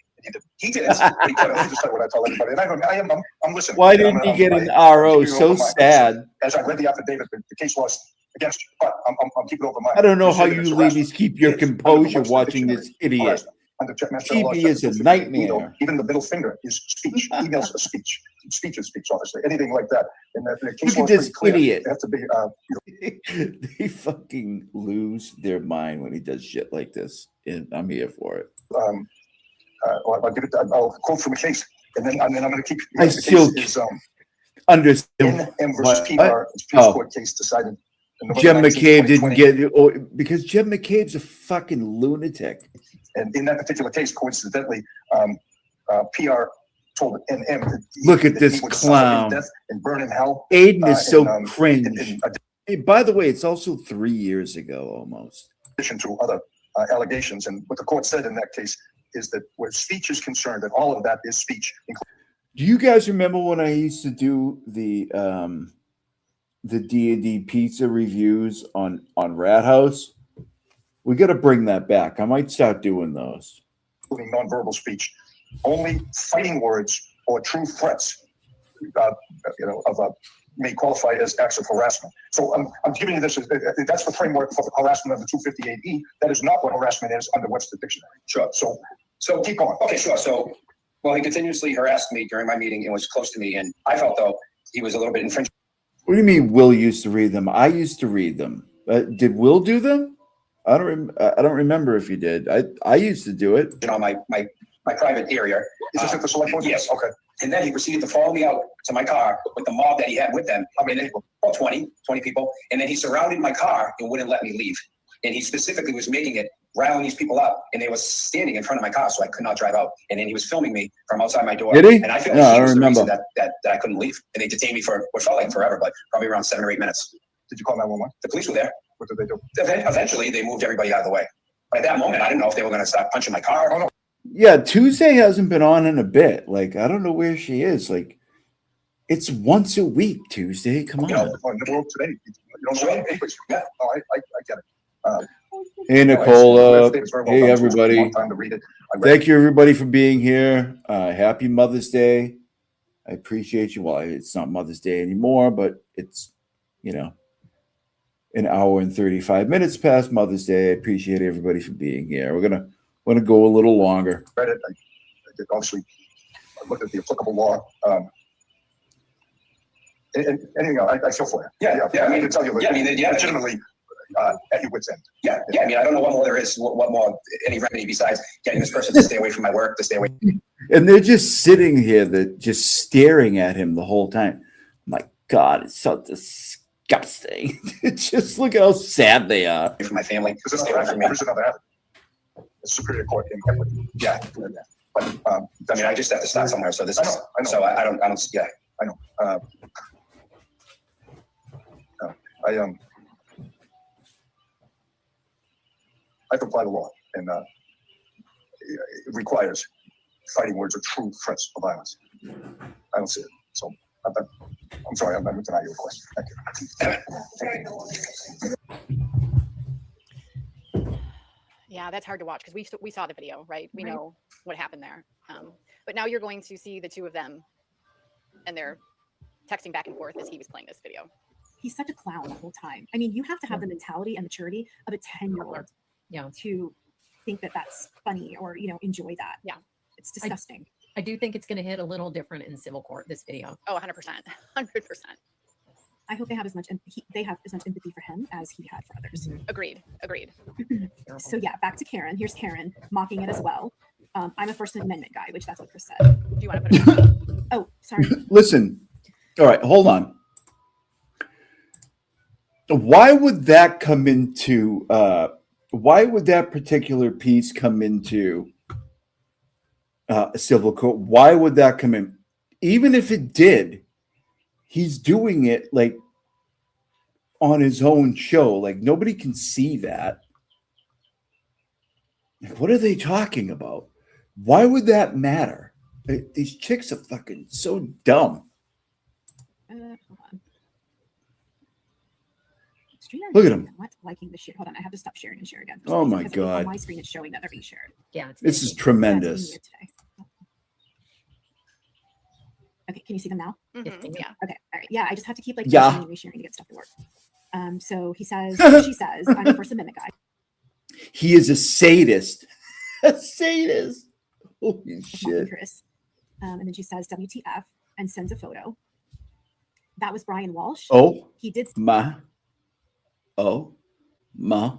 He didn't, but he could have. Just tell what I tell everybody, and I'm listening. Why And didn't he get an I'm RO? keeping it So open mind. sad. As I read the affidavit, the case was against you, but I'm keeping it open mind. I don't know how say that you it's ladies harassment. keep your It is under the composure Webster watching Dictionary. this idiot. Harassment. Under Mass General Law, TV is Section a 258, nightmare. even the middle finger is speech. Emails are speech. Speech is speech, obviously. Anything like that. And the case Look law at is this pretty clear. idiot. They have to be, They fucking lose their mind when he does shit like this, and I'm here for it. I'll give it. I'll quote from a case, and then I'm going to keep. I the still case is understand. NM versus PR. What? It's Pierce Oh. Court case decided. in November Jim 19, McCabe didn't 2020. get it because Jim McCabe's a fucking lunatic. And in that particular case, coincidentally, PR told NM that Look at that this he would suffer clown. death and burn in hell. Aiden is so in cringe. Hey, by the way, it's also 3 years ago almost. addition to other allegations. And what the court said in that case is that where speech is concerned, that all of that is speech. Do you guys remember when I used to do the D&D pizza reviews on Rat House? We got to bring that back. I might start doing those. Including nonverbal speech, only fighting words or true threats, may qualify as acts of harassment. So I'm giving you this. That's the framework for harassment under 258E. That is not what harassment is under Webster Dictionary. Sure. So keep going. Okay, sure. So, well, he continuously harassed me during my meeting and was close to me, and I felt though he was a little bit infringing. What do you mean Will used to read them? I used to read them. Did Will do them? I don't remember if he did. I used to do it. You know, my private area. Is this at the select board? Yes. Okay. And then he proceeded to follow me out to my car with the mob that he had with them. How many people? About 20 people. And then he surrounded my car and wouldn't let me leave. And he specifically was making it, riling these people up. And they were standing in front of my car, so I could not drive out. And then he was filming me from outside my door. Did he? And I feel No, like I he was the remember. reason that I couldn't leave. And they detained me for what felt like forever, but probably around 7 or 8 minutes. Did you call 911? The police were there. What did they do? Eventually, they moved everybody out of the way. But at that moment, I didn't know if they were going to start punching my car. Oh, no. Yeah, Tuesday hasn't been on in a bit. Like, I don't know where she is. Like, it's once a week, Tuesday. Come on. You know, on the world today, you don't know anyways. Yeah, no, I get it. Hey, Nicola. Hey, everybody. Thank you, everybody, for being here. Happy Mother's Day. I appreciate you. Well, it's not Mother's Day anymore, but it's, an hour and 35 minutes past Mother's Day. I appreciate everybody for being here. We're gonna go a little longer. Read it. I did obviously looked at the applicable law. And anything else, I feel for you. Yeah. I mean, to tell you, yeah. legitimately at your wit's end. Yeah. I mean, I don't know what more there is, what more, any remedy besides getting this person to stay away from my work, to stay away. And they're just sitting here, just staring at him the whole time. My God, it's so disgusting. Just look at how sad they are. From my family. There's another avenue. The Superior Court in equity. Yeah. But I mean, I just have to start somewhere. So this I is. know. So I don't. Yeah. I know. I have to apply the law, and it requires fighting words or true threats of violence. I don't see it. So I'm sorry, I'm going to deny your request. Thank you. Yeah, that's hard to watch because we saw the video, right? We know what happened there. But now you're going to see the two of them, and they're texting back and forth as he was playing this video. He's such a clown the whole time. I mean, you have to have the mentality and maturity of a 10-year-old to think that that's funny or, enjoy that. Yeah. It's disgusting. I do think it's going to hit a little different in civil court, this video. Oh, 100%. 100%. I hope they have as much empathy for him as he had for others. Agreed. So yeah, back to Karen. Here's Karen mocking it as well. I'm a First Amendment guy, which that's what Chris said. Do you want to put it? Oh, sorry. Listen. All right, hold on. Why would that come into why would that particular piece come into a civil court? Why would that come in? even if it did, he's doing it like on his own show. Like nobody can see that. Like, what are they talking about? Why would that matter? These chicks are fucking so dumb. Hold on. Streamer Look at 'em. Not liking the share. Hold on, I have to stop sharing and share again. Oh my because God. On my screen, it's showing that they're being shared. Yeah, This is tremendous. Yeah, it's being weird today. Okay, can you see them now? Yeah. Okay, all right. Yeah, I just have to keep like Yeah. resharing and resharing to get stuff to work. So he says, she says, I'm a First Amendment guy. He is a sadist. A sadist. Holy Mocking shit. Chris. And then she says WTF and sends a photo. That was Brian Walsh. Oh, he did my. Oh, my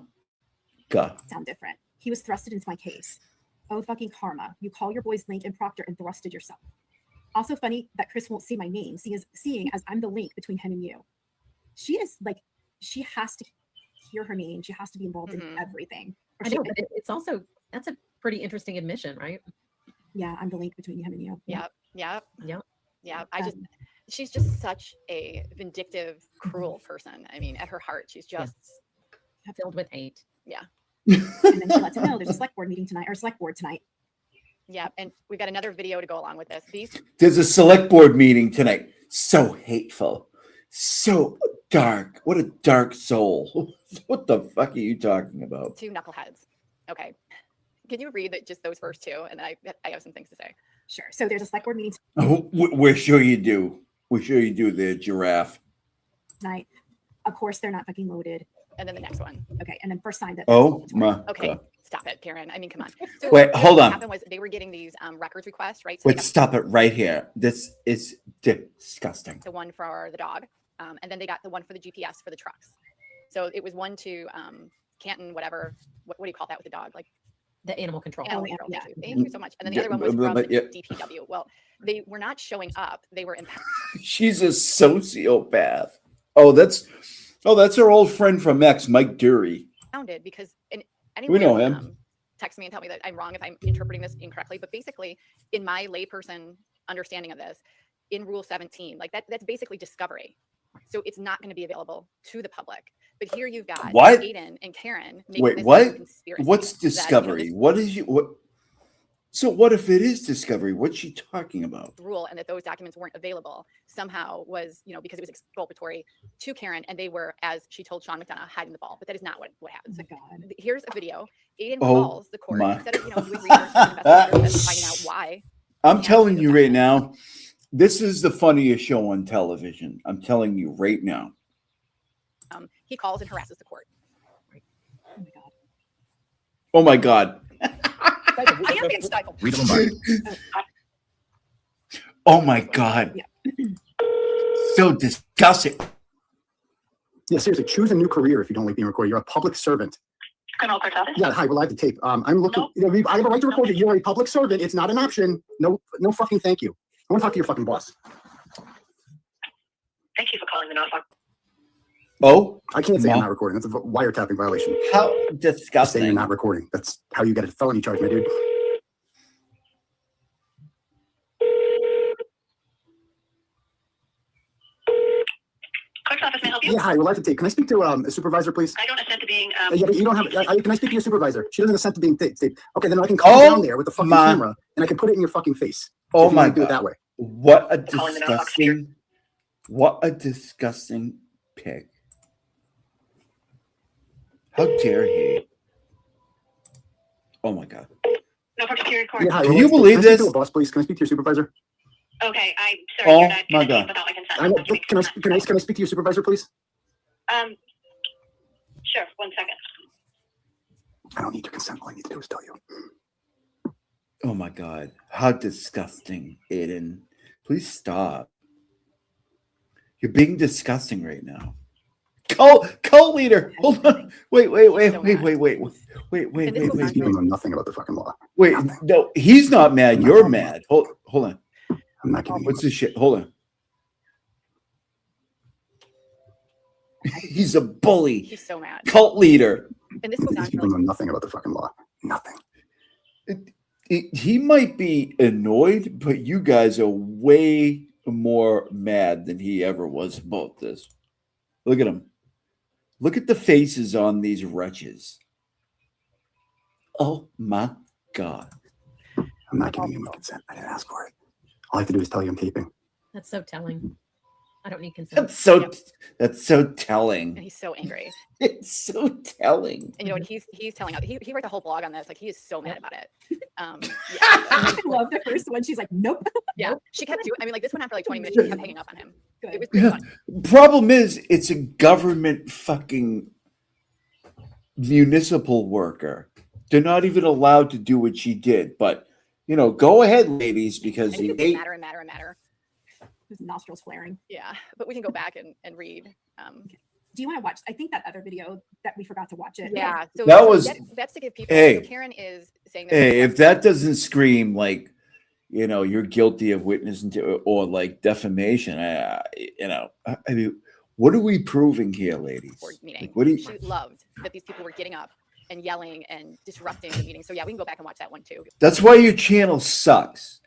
God. sound different. He was thrusted into my case. Oh, fucking karma. You call your boys Link and Proctor and thrusted yourself. Also funny that Chris won't see my name, seeing as I'm the link between him and you. She is like, she has to hear her name. She has to be involved in everything. Or I she- know, but it's also, that's a pretty interesting admission, right? yeah, I'm the link between him and you. Yep. Yep. I just, she's just such a vindictive, cruel person. I mean, at her heart, she's just filled with hate. Yeah. And then she lets him know there's a select board meeting tonight, or select board tonight. Yeah. And we've got another video to go along with this. There's a select board meeting tonight. So hateful. So dark. What a dark soul. What the fuck are you talking about? Two knuckleheads. Okay. Can you read just those first two? And then I have some things to say. Sure. So there's a select board meeting Oh, we're sure you do. We're sure you do, the giraffe. tonight. Of course, they're not fucking loaded. And then the next one. Okay. And then first sign that. Oh, my Okay. God. Stop it, Karen. I mean, come on. So Wait, hold what on. happened was they were getting these records requests, right? So they Wait, got stop it right here. This is disgusting. the one for the dog. And then they got the one for the GPS for the trucks. So it was one to Canton, whatever. What do you call that with the dog? Like the animal control. Animal control. Thank you so much. And then the other one was from the DPW. Well, they were not showing up. They were She's a sociopath. Oh, that's our old friend from X, Mike Dury. impounded because We know him. Text me and tell me that I'm wrong if I'm interpreting this incorrectly. But basically, in my layperson understanding of this, in Rule 17, like that's basically discovery. So it's not going to be available to the public. But here you've got What? Aiden and Karen making Wait, this what? conspiracy. What's that, discovery? What is you? What? So what if it is discovery? What's she talking about? rule and that those documents weren't available somehow was, because it was exculpatory to Karen and they were, as she told Sean McDonough, hiding the ball. But that is not what happened. So here's a video. Aiden Oh, calls the court my instead of doing research and investigating and finding out why. I'm telling you right now, this is the funniest show on television. I'm telling you right now. He calls and harasses the court. Oh my God. I am being stifled. Oh my God. So disgusting. Yeah, seriously, choose a new career if you don't like being recorded. You're a public servant. Yeah, hi, we're live to tape. I'm looking. I have a right to record you. You're a public servant. It's not an option. No fucking thank you. I want to talk to your fucking boss. Thank you for calling the Norfolk. Oh, I can't say I'm not recording. That's a wiretapping violation. How disgusting. Saying you're not recording. That's how you get a felony charge, my dude. Clerk's office, may I help you? Yeah, hi, we're live to tape. Can I speak to a supervisor, please? I don't assent to being. Yeah, but you don't have. Can I speak to your supervisor? She doesn't assent to being taped. Okay, then I can come down there with the fucking camera and I can put it in your fucking face. Oh if you my wanna do it God. that way. What a disgusting, what a disgusting pig. How dare he? Oh my God. Norfolk Superior Court. Yeah, hi, Can we're you live to tape. believe Can I speak this? to a boss, please? Can I speak to your supervisor? Okay, I'm sorry, Oh you're not my gonna God. speak without my consent. I know, can I speak to your supervisor, please? Sure, 1 second. I don't need your consent. All I need to do is tell you. Oh my God. How disgusting, Aiden. Please stop. You're being disgusting right now. Cult leader. Hold on. Wait. You don't know nothing about the fucking law. Wait, no, he's not mad. You're mad. Hold on. I'm not giving What's this shit? Hold on. He's a bully. He's so mad. Cult leader. And this goes on You don't know nothing about the fucking law. Nothing. he might be annoyed, but you guys are way more mad than he ever was about this. Look at him. Look at the faces on these wretches. Oh my God. I'm not giving you my consent. I didn't ask for it. All I have to do is tell you I'm taping. That's so telling. I don't need consent. That's so telling. And he's so angry. It's so telling. And you know, and he's telling out. He wrote a whole blog on this. Like he is so mad about it. I love the first one. She's like, nope. Yeah, she kept doing. I mean, like this went on for like 20 minutes. She kept hanging up on him. It was pretty Yeah. funny. Problem is, it's a government fucking municipal worker. They're not even allowed to do what she did. But you know, go ahead, ladies, because And you he gets ate. madder and madder and madder. His nostrils flaring. Yeah, but we can go back and read. Do you want to watch? I think that other video that we forgot to watch it. Yeah, so That was- that's to give people. Hey. So Karen is saying that. Hey, if that doesn't scream like, you know, you're guilty of witnessing or like defamation, I mean, what are we proving here, ladies? meeting. Like, what do you? She loved that these people were getting up and yelling and disrupting the meeting. So yeah, we can go back and watch that one too. That's why your channel sucks,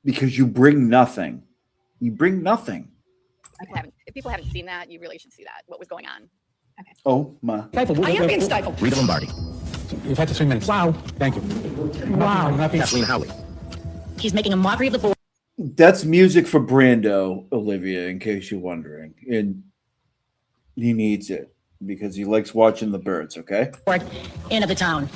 because you bring nothing. You bring nothing. If people haven't seen that, you really should see that. What was going on? Oh my! I am being stifled. Rita Lombardi. You've had 3 minutes. Wow. Thank you. Wow. Kathleen Howley. He's making a mockery of the board. That's music for Brando, Olivia, in case you're wondering, and he needs it because he likes watching the birds. Okay. And of the town.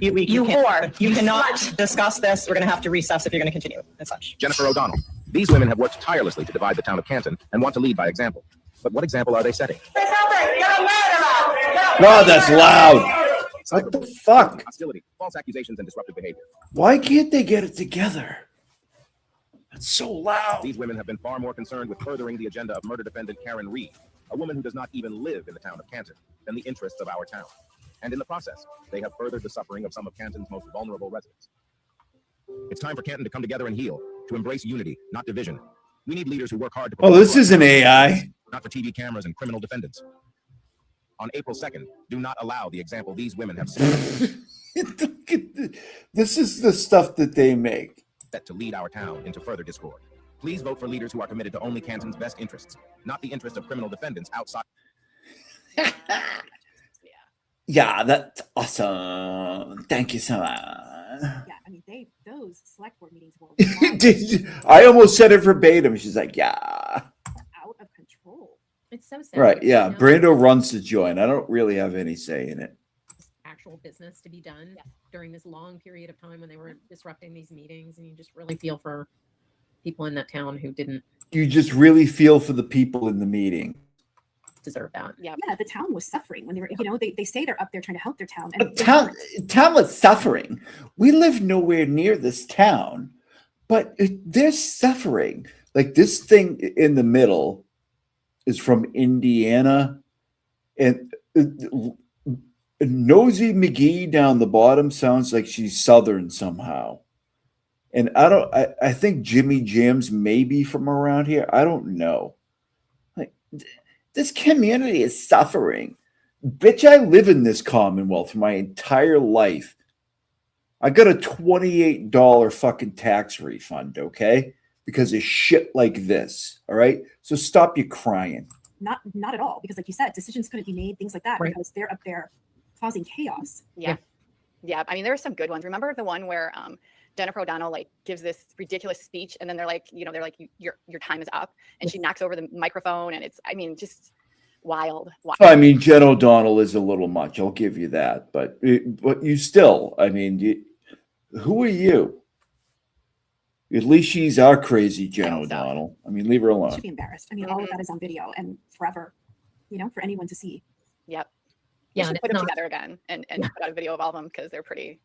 You can't- whore. You cannot discuss this. We're going to have to recess if you're going to continue and such. Jennifer O'Donnell. These women have worked tirelessly to divide the town of Canton and want to lead by example. But what example are they setting? No, that's loud. What the fuck? Hostility, false accusations, and disruptive behavior. Why can't they get it together? That's so loud. These women have been far more concerned with furthering the agenda of murder defendant Karen Reed, a woman who does not even live in the town of Canton, than the interests of our town. And in the process, they have furthered the suffering of some of Canton's most vulnerable residents. It's time for Canton to come together and heal, to embrace unity, not division. We need leaders who work hard to. Oh, this isn't AI. Not for TV cameras and criminal defendants. On April 2nd, do not allow the example these women have set. This is the stuff that they make. Set to lead our town into further discord. Please vote for leaders who are committed to only Canton's best interests, not the interests of criminal defendants outside. Yeah, that's awesome. Thank you so much. Yeah, I mean, those select board meetings were I almost said it verbatim. She's like, yeah. out of control. It's so sad. Right. Yeah. you know? Brando runs the joint. I don't really have any say in it. Actual business to be done during this long period of time when they were disrupting these meetings, and you just really feel for people in that town who didn't You just really feel for the people in the meeting. deserve that. Yeah, the town was suffering when they were, they say they're up there trying to help their town. And Town was suffering. We live nowhere near this town, but they're suffering. Like this thing in the middle is from Indiana, and Nosy McGee down the bottom sounds like she's Southern somehow. And I think Jimmy Jams may be from around here. I don't know. Like this community is suffering. Bitch, I live in this Commonwealth my entire life. I got a $28 fucking tax refund, okay? Because of shit like this. All right. So stop your crying. not at all, because like you said, decisions couldn't be made, things like that, Right. because they're up there causing chaos. Yeah. I mean, there were some good ones. Remember the one where Jennifer O'Donnell like gives this ridiculous speech, and then they're like, your time is up, and she knocks over the microphone, and it's, I mean, just wild. I mean, Jen O'Donnell is a little much. I'll give you that. But you still, I mean, who are you? At least she's our crazy Jen O'Donnell. I mean, leave her She alone. should be embarrassed. I mean, all of that is on video and forever, for anyone to see. Yep. Yeah, Yeah, and put it's them not- together again and put out a video of all of them because they're pretty.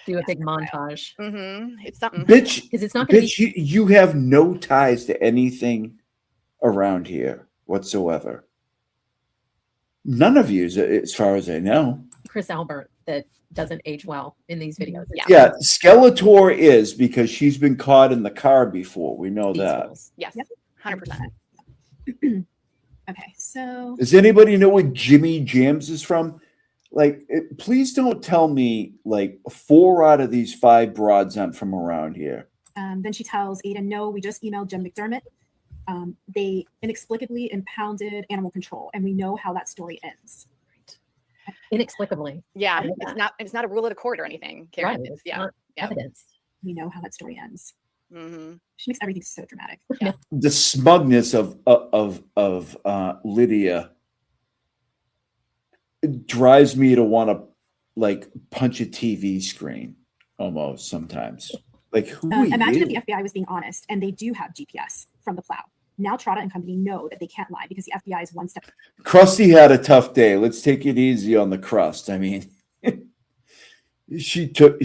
Do a big montage. It's something. Bitch, because it's not going to bitch, be. you have no ties to anything around here whatsoever. None of you, as far as I know. Chris Albert that doesn't age well in these videos. Yeah, Skeletor is, because she's been caught in the car before. We know that. Yes, 100%. Okay, so Does anybody know where Jimmy Jams is from? Like, please don't tell me like 4 out of these 5 broads aren't from around here. Then she tells Aiden, no, we just emailed Jim McDermott. They inexplicably impounded animal control, and we know how that story ends. Inexplicably. Yeah, Yeah. it's not a rule of the court or anything, Karen. Right. It's, It's not evidence. We know how that story ends. Mm-hmm. She makes everything so dramatic. Yeah. The smugness of Lydia drives me to want to like punch a TV screen almost sometimes. Like, who are Imagine if you? the FBI was being honest, and they do have GPS from the plow. Now Trotta and company know that they can't lie because the FBI is one step. Krusty had a tough day. Let's take it easy on the crust. I mean, she took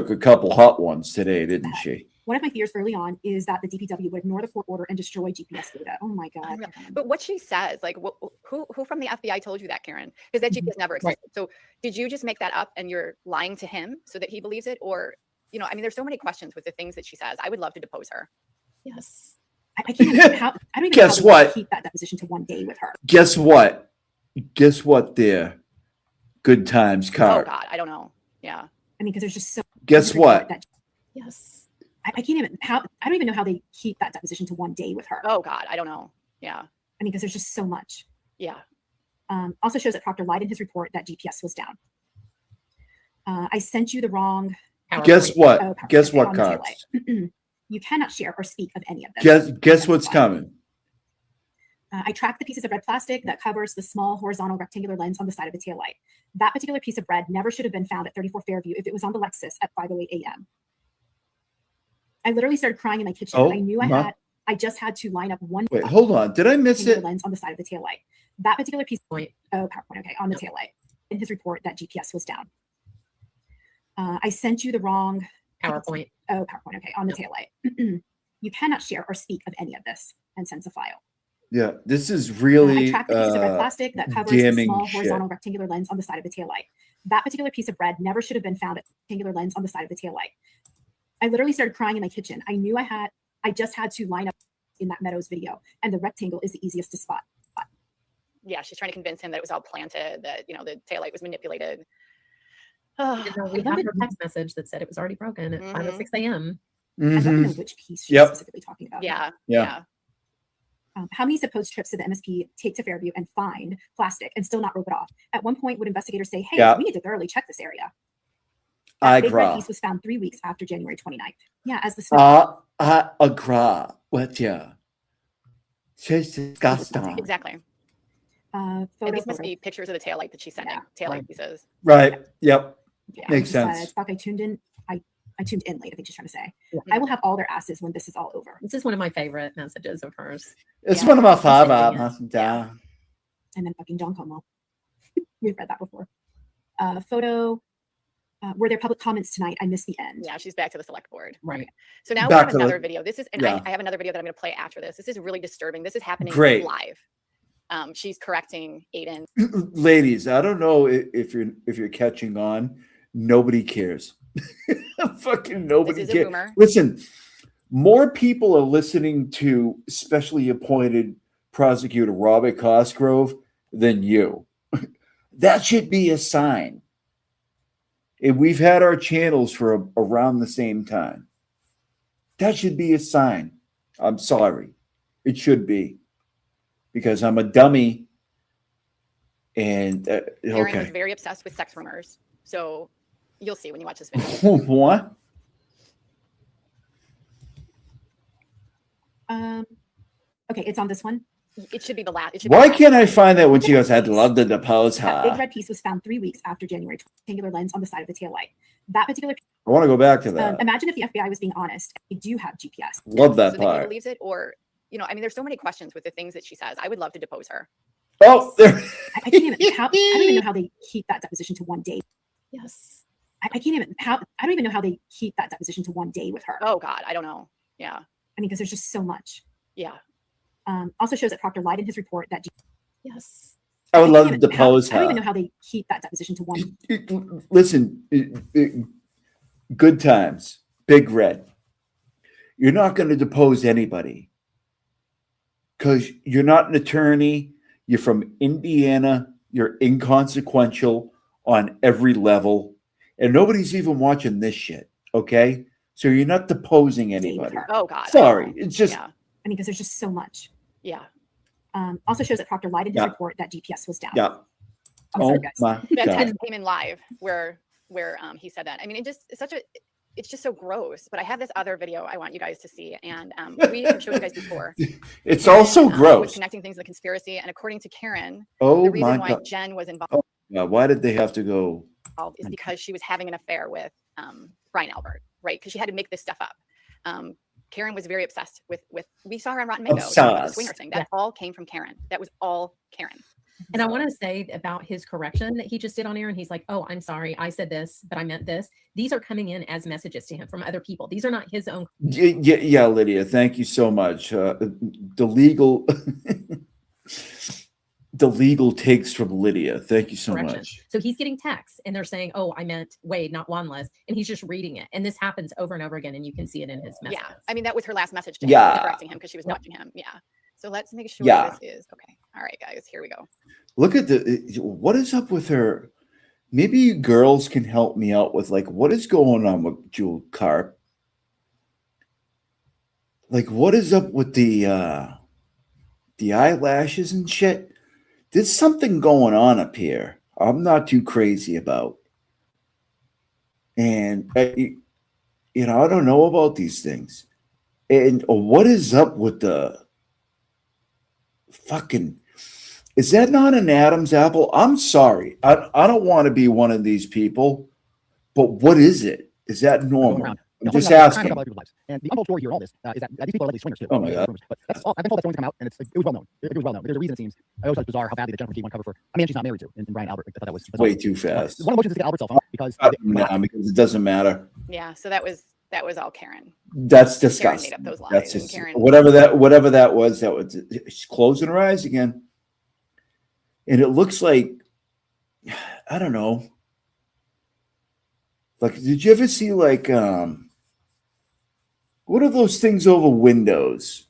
a couple hot ones today, didn't she? One of my fears early on is that the DPW would ignore the court order and destroy GPS data. Oh my God. But what she says, like, who from the FBI told you that, Karen? Because that GPS never existed. Right. So did you just make that up and you're lying to him so that he believes it? Or, you know, I mean, there's so many questions with the things that she says. I would love to depose her. Yes. I can't even, I don't even Guess know how they what? keep that deposition to one day with her. Guess what? Guess what? There, good times Oh card. God, I don't know. Yeah. I mean, because there's just so. Guess what? Yes. I can't even. I don't even know how they keep that deposition to one day with her. Oh God, I don't know. Yeah. I mean, because there's just so much. Yeah. Also shows that Proctor lied in his report that GPS was down. I sent you the wrong. Guess what? PowerPoint Guess what, on the Cox? taillight. You cannot share or speak of any of this. Guess what's coming? I tracked the pieces of red plastic that covers the small horizontal rectangular lens on the side of the taillight. That particular piece of red never should have been found at 34 Fairview if it was on the Lexus at 5:08 a.m. I literally started crying in my kitchen. Oh, I knew I just had to line up one. Wait, hold on. Did I miss rectangular it? lens on the side of the taillight. That particular piece. Oh, PowerPoint. Okay, on the taillight. In his report, that GPS was down. I sent you the wrong PowerPoint. Oh, PowerPoint. Okay, on the taillight. You cannot share or speak of any of this, and sends a file. Yeah, this is really I tracked the pieces of red plastic that covers the damning small shit. horizontal rectangular lens on the side of the taillight. That particular piece of red never should have been found at rectangular lens on the side of the taillight. I literally started crying in my kitchen. I knew I just had to line up in that Meadows video, and the rectangle is the easiest to spot. Yeah, she's trying to convince him that it was all planted, that, you know, the taillight was manipulated. We have her text message that said it was already broken at 5:06 a.m. I'd love to know Mhm. which piece she's Yep. specifically talking about. Yeah. Yeah. How many supposed trips did the MSP take to Fairview and find plastic and still not rope it off? At one point, would investigators say, hey, Yeah. we need to thoroughly check this area? I That big red agree. piece was found 3 weeks after January 29th. Yeah, as the I agree with you. She's disgusting. Exactly. And these must be pictures of the taillight that she's sending. Taillight pieces. Right. Yep. Yeah, Makes besides, sense. Fuck, I tuned in. I tuned in late. I think she's trying to say. I will have all their asses when this is all over. This is one of my favorite messages of hers. It's one of my favorite. And then fucking John Como. We've read that before. Photo. Were there public comments tonight? I missed the end. Yeah, she's back to the select board. Right. So now Back we have to the- another video. This is, and yeah. I have another video that I'm going to play after this. This is really disturbing. This is happening Great. live. She's correcting Aiden. Ladies, I don't know if you're catching on. Nobody cares. Fucking nobody This is a cares. rumor. Listen, more people are listening to specially appointed prosecutor Robert Cosgrove than you. That should be a sign. And we've had our channels for around the same time. That should be a sign. I'm sorry. It should be. Because I'm a dummy. And Aaron was okay. very obsessed with sex rumors. So you'll see when you watch this video. What? Okay, it's on this one. It should be the last. It should be Why the last can't I one. find that when she goes, I'd love to depose That big her? red piece was found 3 weeks after January. Rectangular lens on the side of the taillight. That particular. I want to go back to that. Imagine if the FBI was being honest. They do have GPS. Love that So that he part. believes it, or, you know, I mean, there's so many questions with the things that she says. I would love to depose her. Oh, there. I can't even. I don't even know how they keep that deposition to one day. Yes. I can't even. I don't even know how they keep that deposition to one day with her. Oh God, I don't know. Yeah. I mean, because there's just so much. Yeah. Also shows that Proctor lied in his report that. Yes. I would love to can't even- depose I don't even her. know how they keep that deposition to one. Listen, good times, Big Red. You're not going to depose anybody because you're not an attorney. You're from Indiana. You're inconsequential on every level, and nobody's even watching this shit. Okay, so you're not deposing anybody. Oh God. Sorry, it's just I mean, because there's just so much. Yeah. Also shows that Proctor lied in his Yeah. report that GPS was down. yeah. I'm Oh sorry, guys. my That god. text came in live where he said that. I mean, it's just so gross. But I have this other video I want you guys to see, and we have showed you guys before. It's Karen, also was gross. connecting things to the conspiracy, and according to Karen, Oh the reason my why god. Jen was involved Oh, yeah, why did they have to go? is because she was having an affair with Brian Albert, right? Because she had to make this stuff up. Karen was very obsessed with we saw her on Rotten Mango, the Obsessed. swinger thing. That all came from Karen. That was all Karen. And I want to say about his correction that he just did on air, and he's like, "Oh, I'm sorry, I said this, but I meant this." These are coming in as messages to him from other people. These are not his own. Yeah, Lydia, thank you so much. The legal the legal takes from Lydia. Thank you so correction. much. So he's getting texts, and they're saying, "Oh, I meant Wade, not Wanless," and he's just reading it. And this happens over and over again, and you can see it in his messages. Yeah, I mean that was her last message to him. Yeah. Correcting him because she was watching him. Yeah. So let's make sure Yeah. this is okay. All right, guys, here we go. Look at what is up with her. Maybe you girls can help me out with like what is going on with Jewel Carp. Like what is up with the eyelashes and shit? There's something going on up here. I'm not too crazy about. And I don't know about these things. And what is up with the fucking? Is that not an Adam's apple? I'm sorry. I don't want to be one of these people, but what is it? Is that normal? I'm just asking. And the untold story here, all this, is that these people are allegedly swingers too. Oh my God. But that's all. I've been told that's going to come out, and it was well known. It was well known. There's a reason it seems. I always thought it's bizarre how badly the Jennifer Key one cover for a man she's not married to, and Brian Albert. I thought that was Way too fast. One emotion is to get Albert's cell phone because Because it doesn't matter. Yeah, so that was all Karen. That's Karen disgusting. made up those lies. That's and just Karen, whatever that was. That was she's closing her eyes again, and it looks like I don't know. Like, did you ever see like what are those things over windows?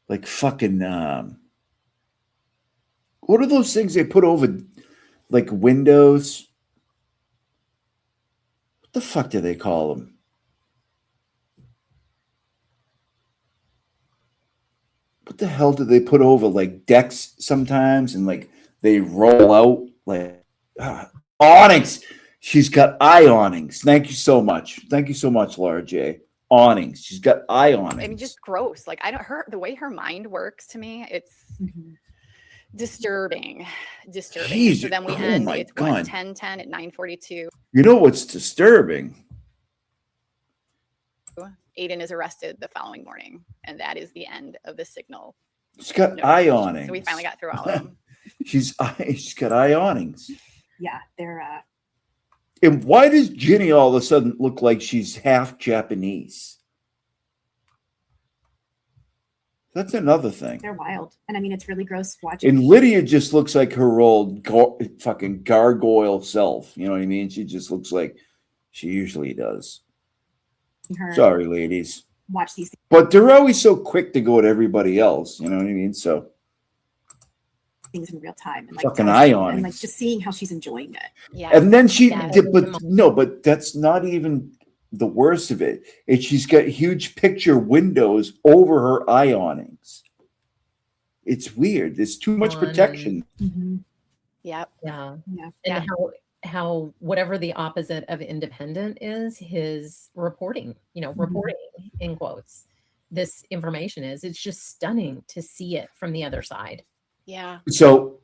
Like fucking what are those things they put over like windows? What the fuck do they call them? What the hell do they put over like decks sometimes and like they roll out like awnings? She's got eye awnings. Thank you so much. Thank you so much, Laura J. Awnings. She's got eye awnings. I mean, just gross. Like the way her mind works to me, it's disturbing. Jeez, So then we oh end. my It's God. 10:10 at 9:42. You know what's disturbing? Aiden is arrested the following morning, and that is the end of the signal. She's got eye awnings. So we finally got through all of them. She's got eye awnings. Yeah, they're And why does Ginny all of a sudden look like she's half Japanese? That's another thing. they're wild, and I mean it's really gross watching. And Lydia just looks like her old fucking gargoyle self. You know what I mean? She just looks like she usually does. Her Sorry, ladies. watch these But they're always so quick to go at everybody else. You know what I mean? So things in real time, and fucking eye and awnings. like just seeing how she's enjoying it. Yeah. And then but that's not even the worst of it. She's got huge picture windows over her eye awnings. It's weird. There's too much protection. Yep. Yeah. Yeah. And how whatever the opposite of independent is, his reporting, reporting in quotes, this information is, it's just stunning to see it from the other side. Yeah. So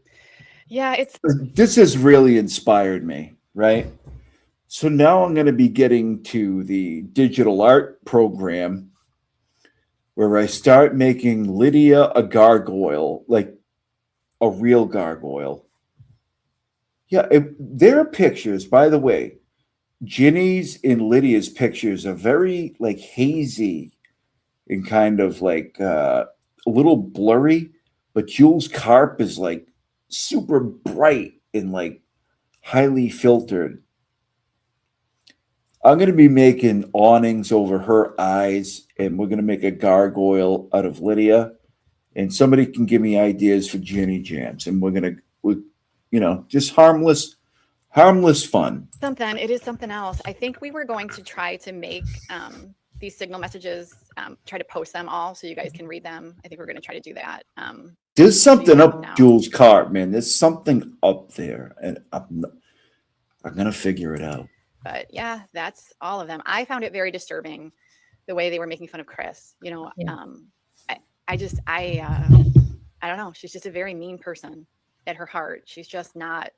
Yeah, this has really inspired me, right? So now I'm going to be getting to the digital art program where I start making Lydia a gargoyle, like a real gargoyle. Yeah, there are pictures, by the way. Ginny's and Lydia's pictures are very like hazy and kind of like a little blurry, but Jules Carp is like super bright and like highly filtered. I'm going to be making awnings over her eyes, and we're going to make a gargoyle out of Lydia. and somebody can give me ideas for Jenny Jams, and we, just harmless fun. Something. It is something else. I think we were going to try to make these signal messages, try to post them all so you guys can read them. I think we're going to try to do that. There's so you something have them up now. Jules' cart, man. There's something up there, and I'm gonna figure it out. But yeah, that's all of them. I found it very disturbing the way they were making fun of Chris. Yeah. I don't know. She's just a very mean person at her heart. She's just not.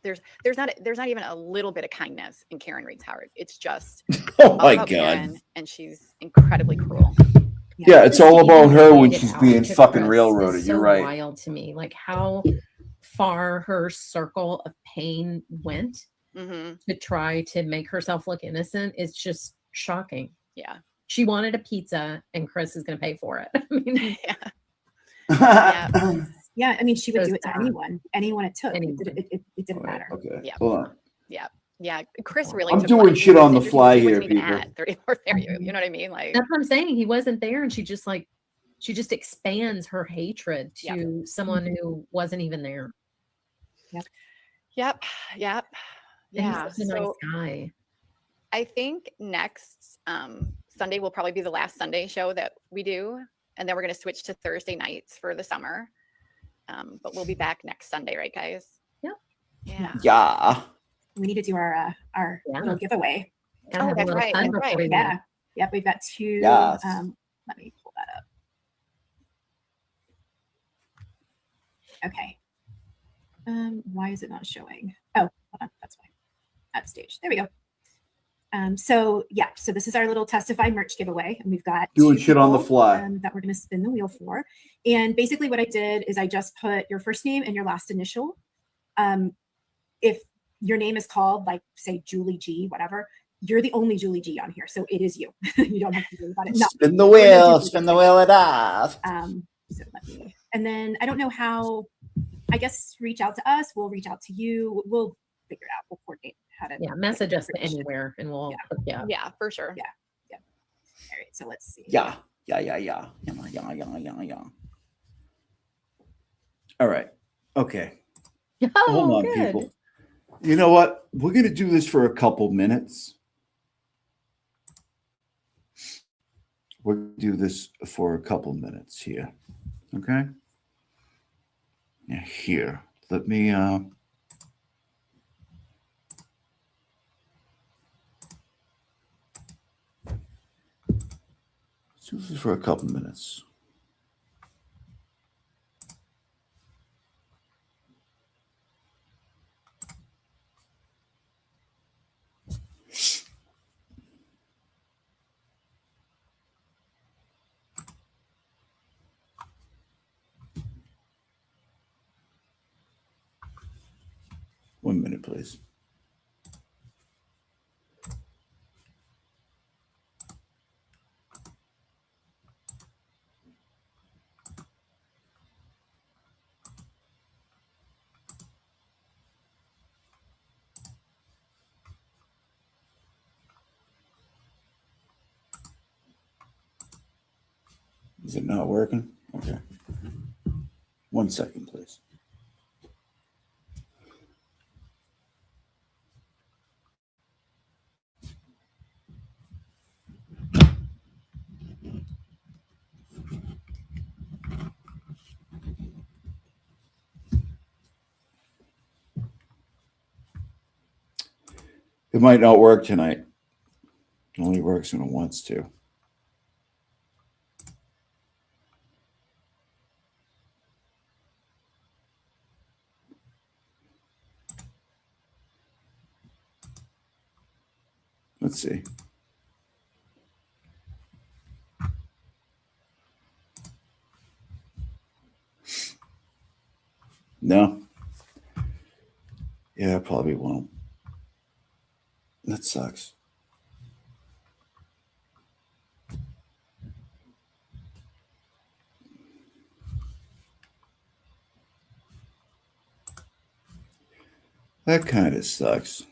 There's not even a little bit of kindness in Karen Reed's heart. It's just Oh all my about God. Karen, and she's incredibly cruel. Yeah, it's all about her when she's being To fucking Chris railroaded. is You're so right. wild to me. Like how far her circle of pain went to try to make herself look innocent is just shocking. Yeah. She wanted a pizza and Chris is going to pay for it. I mean, Yeah, I mean, she would So do it to sad. anyone it took. Anyone. It didn't matter. Okay. Yeah. Hold on. Yeah. Chris really. I'm took doing life shit from on the Cinder fly because he here, wasn't even people. at 34th there. You know what I mean? Like that's what I'm saying. He wasn't there, and she just expands her hatred to someone who wasn't even there. Yep. And Yeah. he's such a nice guy. I think next Sunday will probably be the last Sunday show that we do, and then we're going to switch to Thursday nights for the summer. But we'll be back next Sunday, right, guys? Yep. Yeah. Yeah. We need to do our little giveaway. Gotta have a that's little right. fun That's before right. we leave. Yeah. Yep. We've got two. Yes. Let me pull that up. Okay. Why is it not showing? Oh, hold on. That's why. Out of stage. There we go. So this is our little Testify merch giveaway, and we've got Doing two shit on the people, fly. that we're going to spin the wheel for. And basically, what I did is I just put your first name and your last initial. If your name is called, like, say, Julie G, whatever, you're the only Julie G on here, so it is you. You don't have to worry about it. No, Spin the we're no wheel. duplicates Spin the here. wheel of death. So let me. And then I don't know how. I guess reach out to us. We'll reach out to you. We'll figure it out. We'll coordinate how to. Message us anywhere, and we'll hook you up. Yeah, for sure. Yeah. All right. So let's see. Yeah. All right. Okay. Hold on, good. people. You know what? We're going to do this for a couple minutes. We're going to do this for a couple minutes here. Okay? Now, here. Let me... let's do this for a couple minutes. One minute, please. Is it not working? Okay. 1 second, please. It might not work tonight. It only works when it wants to. Let's see. No. Yeah, probably won't. That sucks. That kind of sucks.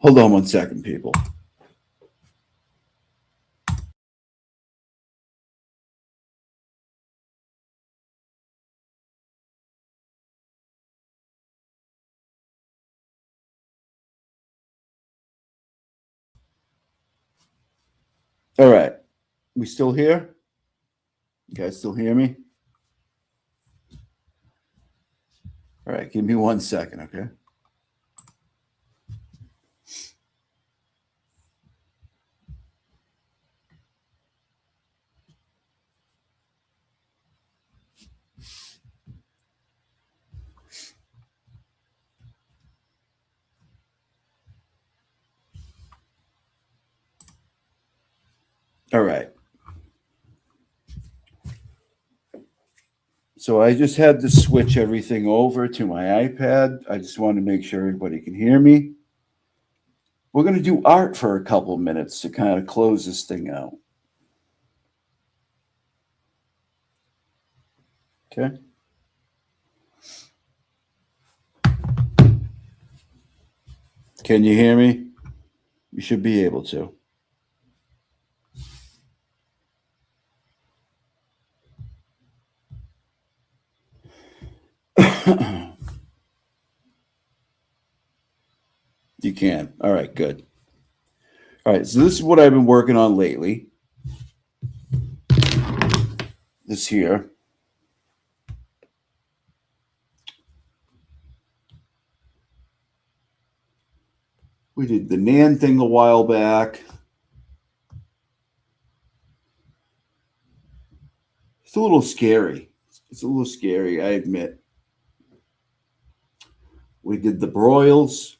Hold on one second, people. All right. We still here? You guys still hear me? All right. Give me 1 second, okay? All right. So I just had to switch everything over to my iPad. I just want to make sure everybody can hear me. We're going to do art for a couple minutes to kind of close this thing out. Okay. Can you hear me? You should be able to. You can. All right, good. All right, so this is what I've been working on lately. This here. We did the Nan thing a while back. It's a little scary. It's a little scary, I admit. We did the broils.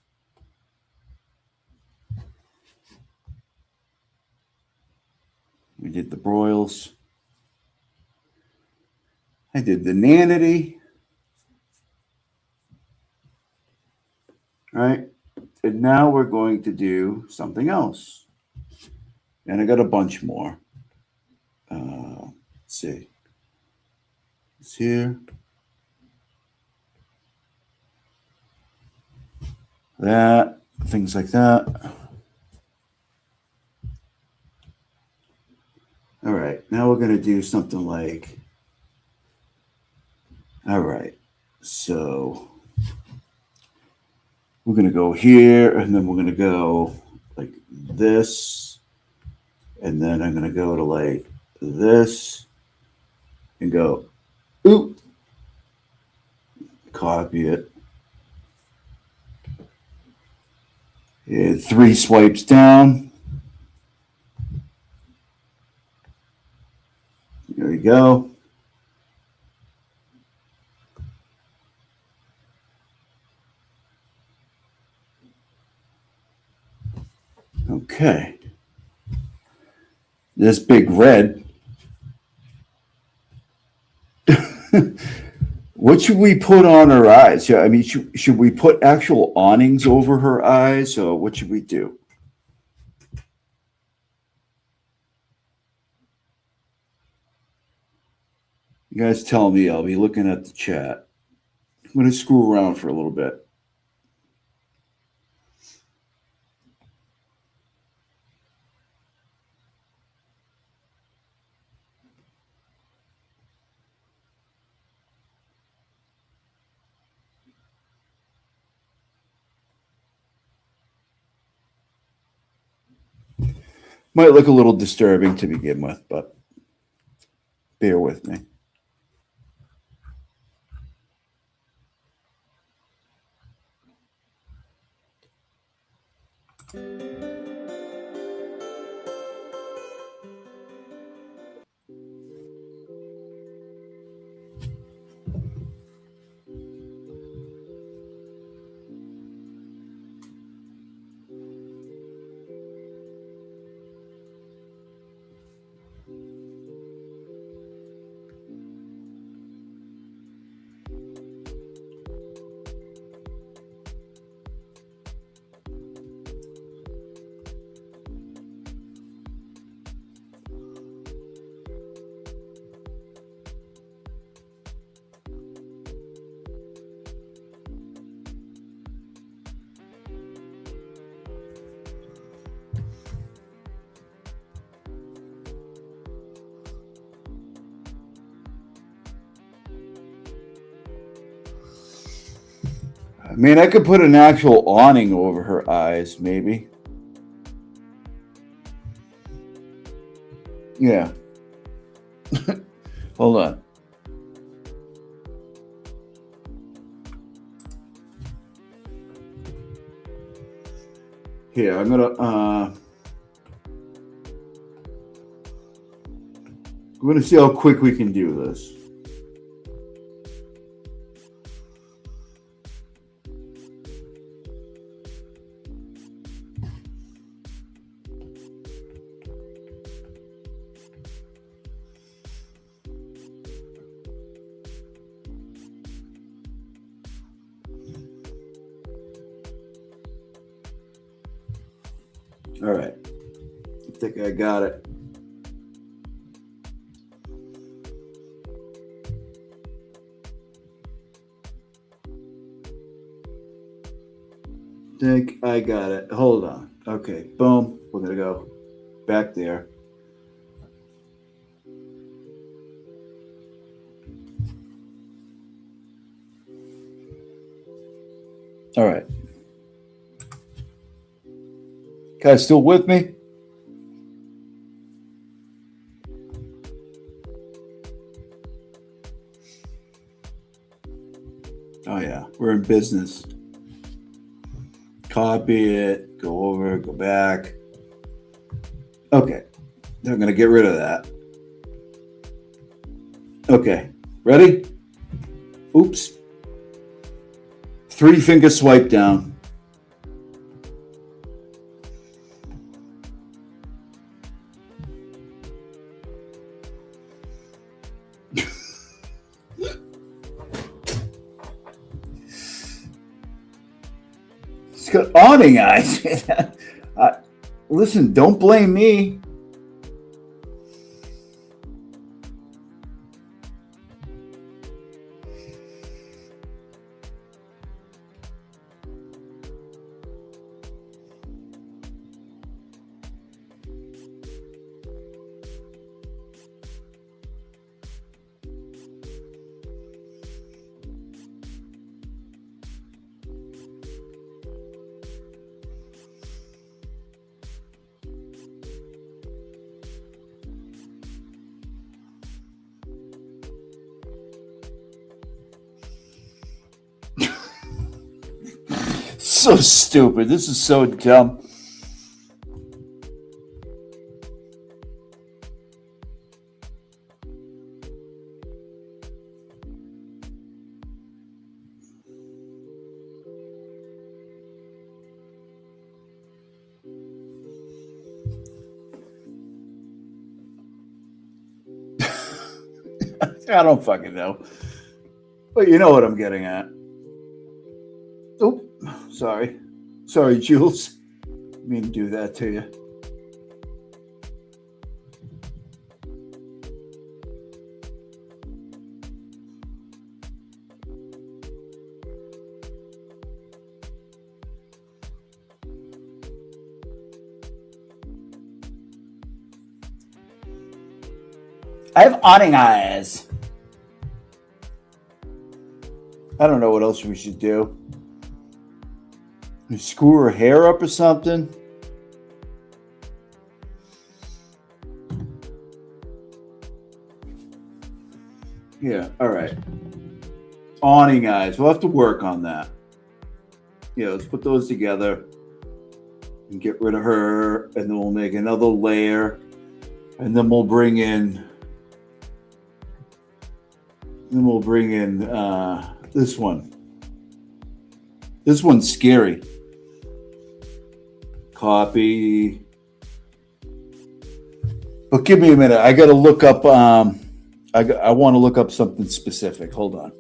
We did the broils. I did the nanity. Right? And now we're going to do something else. And I got a bunch more. Let's see. It's here. That. Things like that. All right. Now we're going to do something like. All right. So we're going to go here, and then we're going to go like this. And then I'm going to go to like this and go, oop, copy it. And 3 swipes down. There we go. Okay. This big red. What should we put on her eyes? I mean, should we put actual awnings over her eyes, or what should we do? You guys tell me. I'll be looking at the chat. I'm going to screw around for a little bit. Might look a little disturbing to begin with, but bear with me. I mean, I could put an actual awning over her eyes, maybe. Yeah. Hold on. Here, I'm gonna see how quick we can do this. All right. I think I got it. Think I got it. Hold on. Okay. Boom. We're going to go back there. All right. Guys, still with me? Oh, yeah. We're in business. Copy it, go over, go back. Okay. They're going to get rid of that. Okay. Ready? Oops. 3-finger swipe down. It's got awning eyes. Listen, don't blame me. So stupid. This is so dumb. I don't fucking know. But you know what I'm getting at. Oh, sorry. Sorry, Jules. Didn't mean to do that to you. I have awning eyes. I don't know what else we should do. Screw her hair up or something. Yeah, all right. Awning eyes. We'll have to work on that. Yeah, let's put those together and get rid of her, and then we'll make another layer, and then we'll bring in this one. This one's scary. Copy. But give me a minute. I got to look up. I want to look up something specific. Hold on.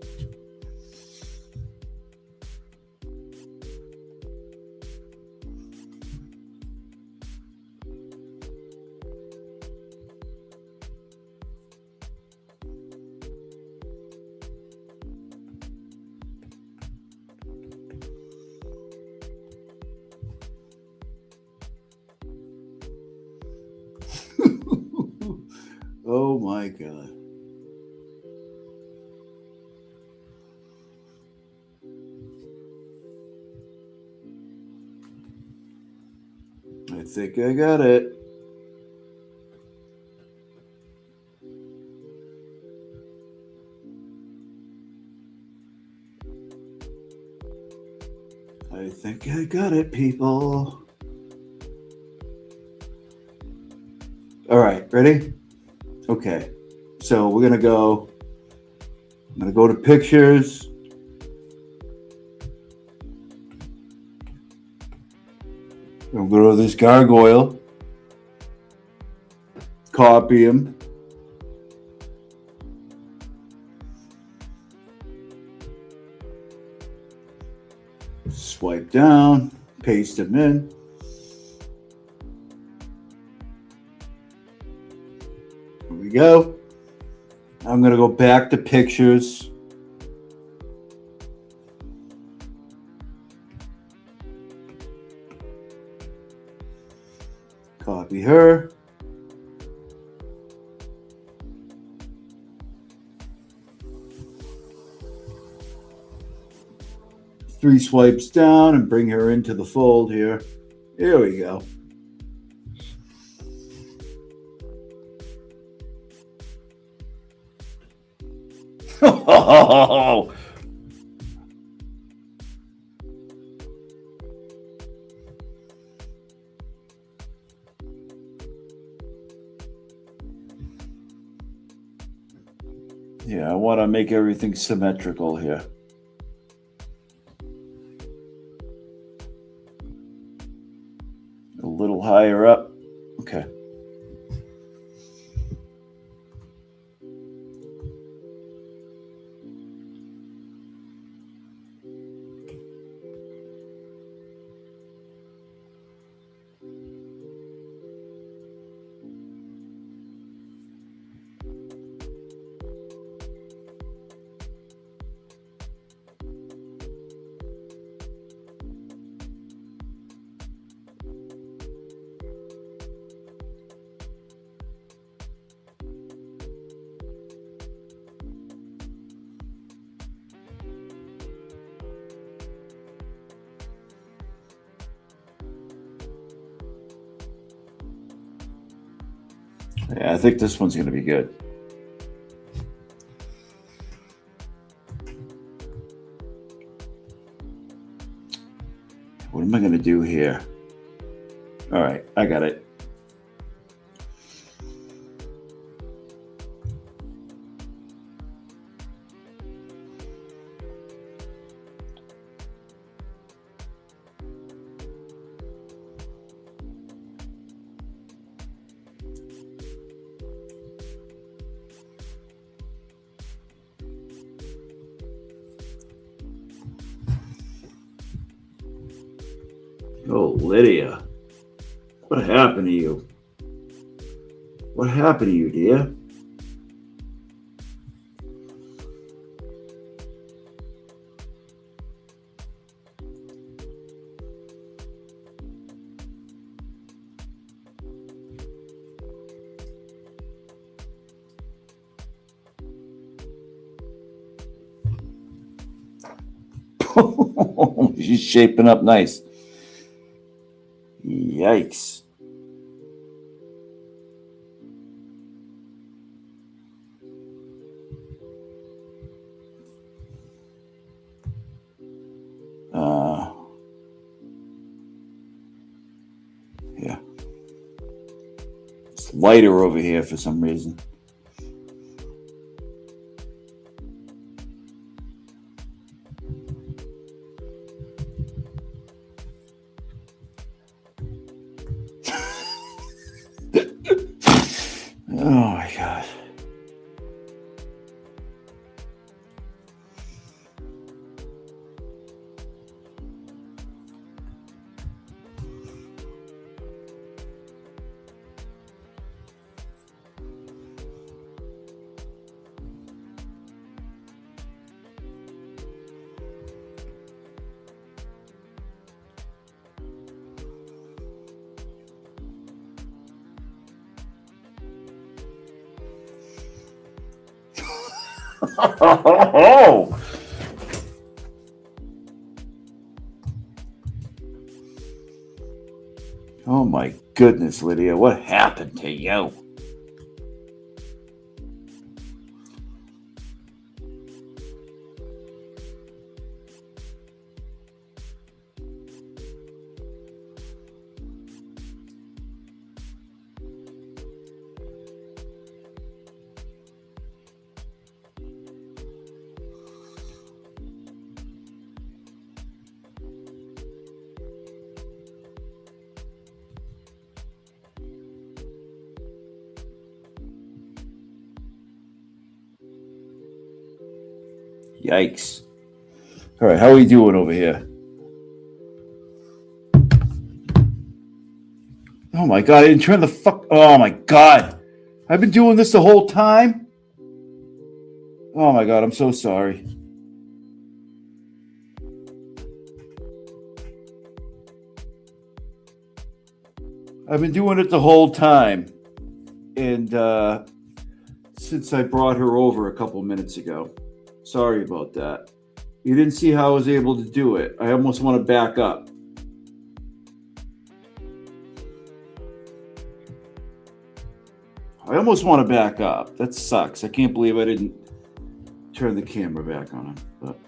Oh my God. I think I got it. I think I got it, people. All right, ready? Okay. So we're going to go. I'm going to go to pictures. We'll go to this gargoyle. Copy him. Swipe down, paste him in. Here we go. I'm going to go back to pictures. Copy her. Three swipes down and bring her into the fold here. Here we go. Oh, yeah, I want to make everything symmetrical here. A little higher up. Okay. Yeah, I think this one's going to be good. What am I going to do here? All right, I got it. Oh, Lydia. What happened to you? What happened to you, dear? She's shaping up nice. Yikes. Yeah. It's lighter over here for some reason. Oh my God. Oh! Oh my goodness, Lydia, what happened to you? Yikes. All right, how are we doing over here? Oh my God, I didn't turn the fuck. Oh my God. I've been doing this the whole time? Oh my God, I'm so sorry. I've been doing it the whole time. And since I brought her over a couple minutes ago. Sorry about that. You didn't see how I was able to do it. I almost want to back up. I almost want to back up. That sucks. I can't believe I didn't turn the camera back on him. But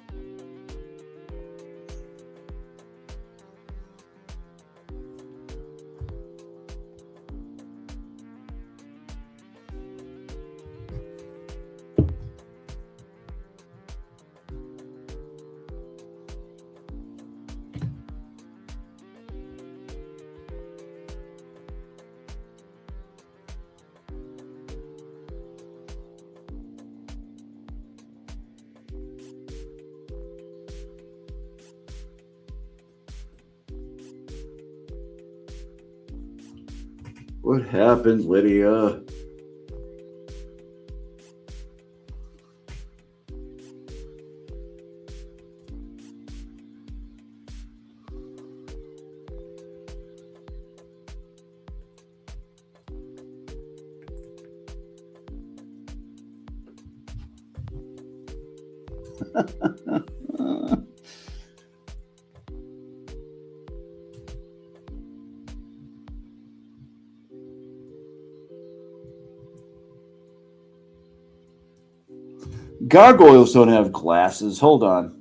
what happened, Lydia? Gargoyles don't have glasses. Hold on.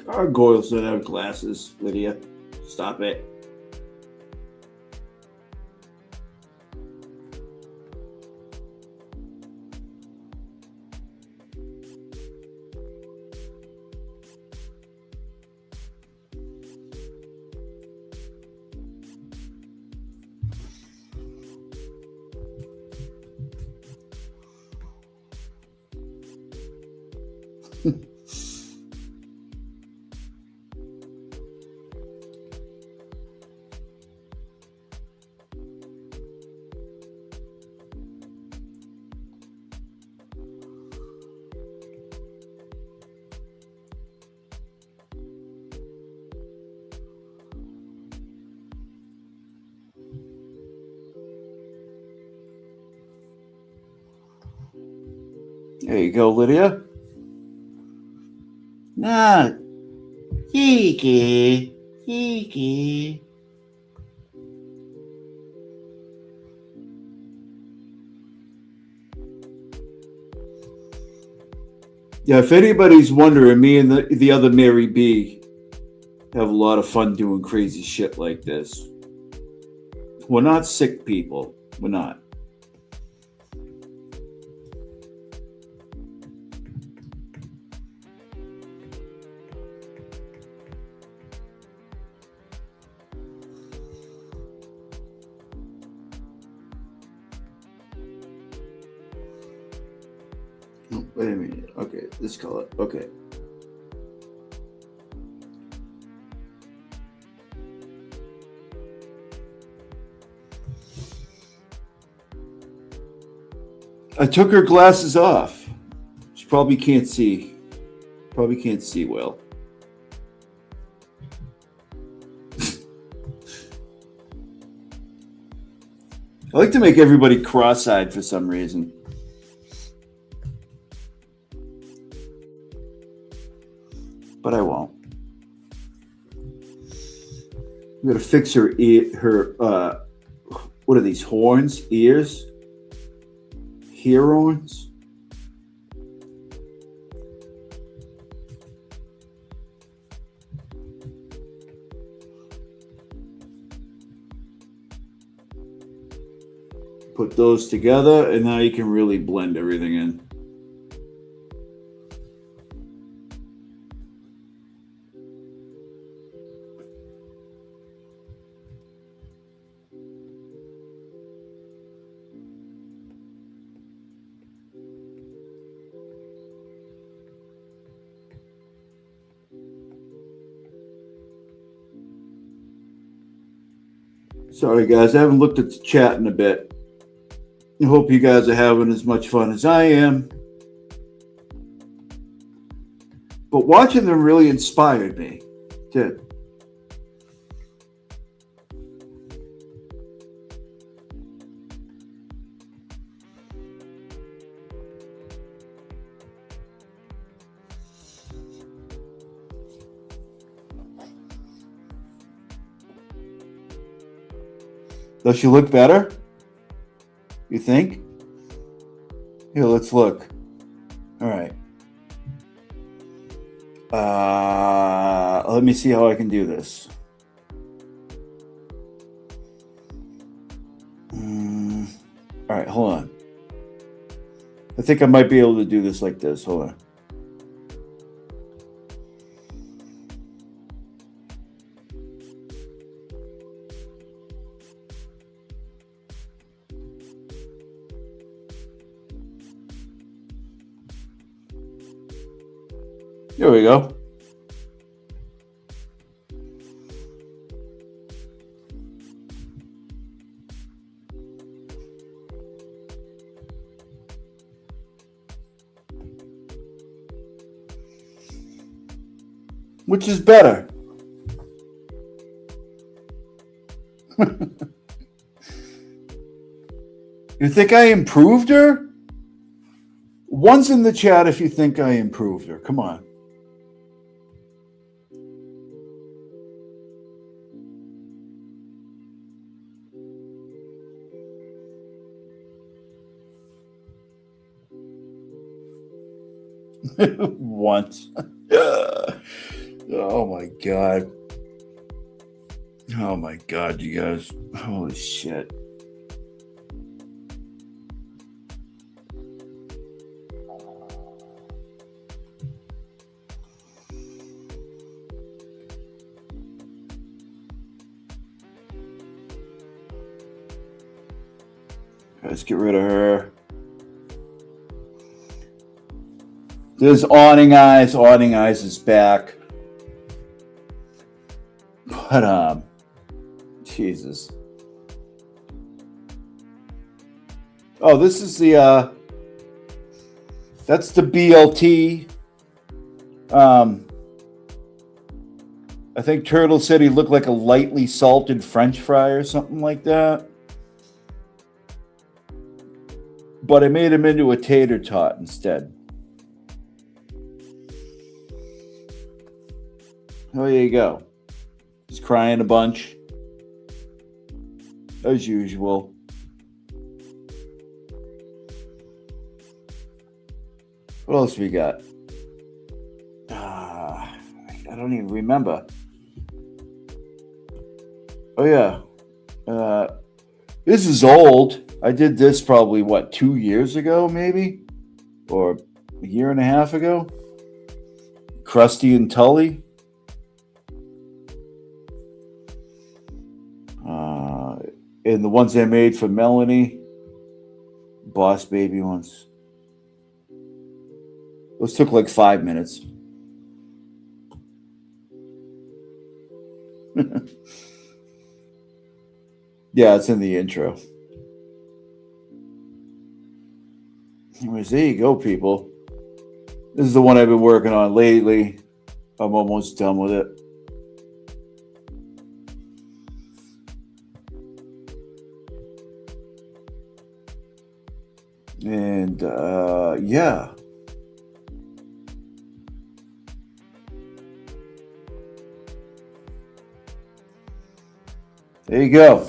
Gargoyles don't have glasses, Lydia. Stop it. There you go, Lydia. Nah. Kiki. Kiki. Yeah, if anybody's wondering, me and the other Mary B have a lot of fun doing crazy shit like this. We're not sick people. We're not. Wait a minute. Okay, this color. Okay. I took her glasses off. She probably can't see. Probably can't see well. I like to make everybody cross-eyed for some reason. But I won't. I'm gonna fix her what are these, horns? Ears? Ear horns? Put those together, and now you can really blend everything in. Sorry, guys, I haven't looked at the chat in a bit. I hope you guys are having as much fun as I am. But watching them really inspired me. It did. Does she look better? You think? Here, let's look. All right. Let me see how I can do this. All right, hold on. I think I might be able to do this like this. Hold on. There we go. Which is better? You think I improved her? One's in the chat if you think I improved her. Come on. Once. Oh my God. Oh my God, you guys. Holy shit. Let's get rid of her. There's Awning Eyes. Awning Eyes is back. But, Jesus. Oh, this is the, that's the BLT. I think Turtle said he looked like a lightly salted French fry or something like that. But I made him into a tater tot instead. Oh, there you go. He's crying a bunch. As usual. What else we got? I don't even remember. Oh, yeah. This is old. I did this probably, 2 years ago, maybe? Or a year and a half ago? Krusty and Tully. And the ones I made for Melanie. Boss Baby ones. Those took like 5 minutes. Yeah, it's in the intro. Anyways, there you go, people. This is the one I've been working on lately. I'm almost done with it. And yeah. There you go.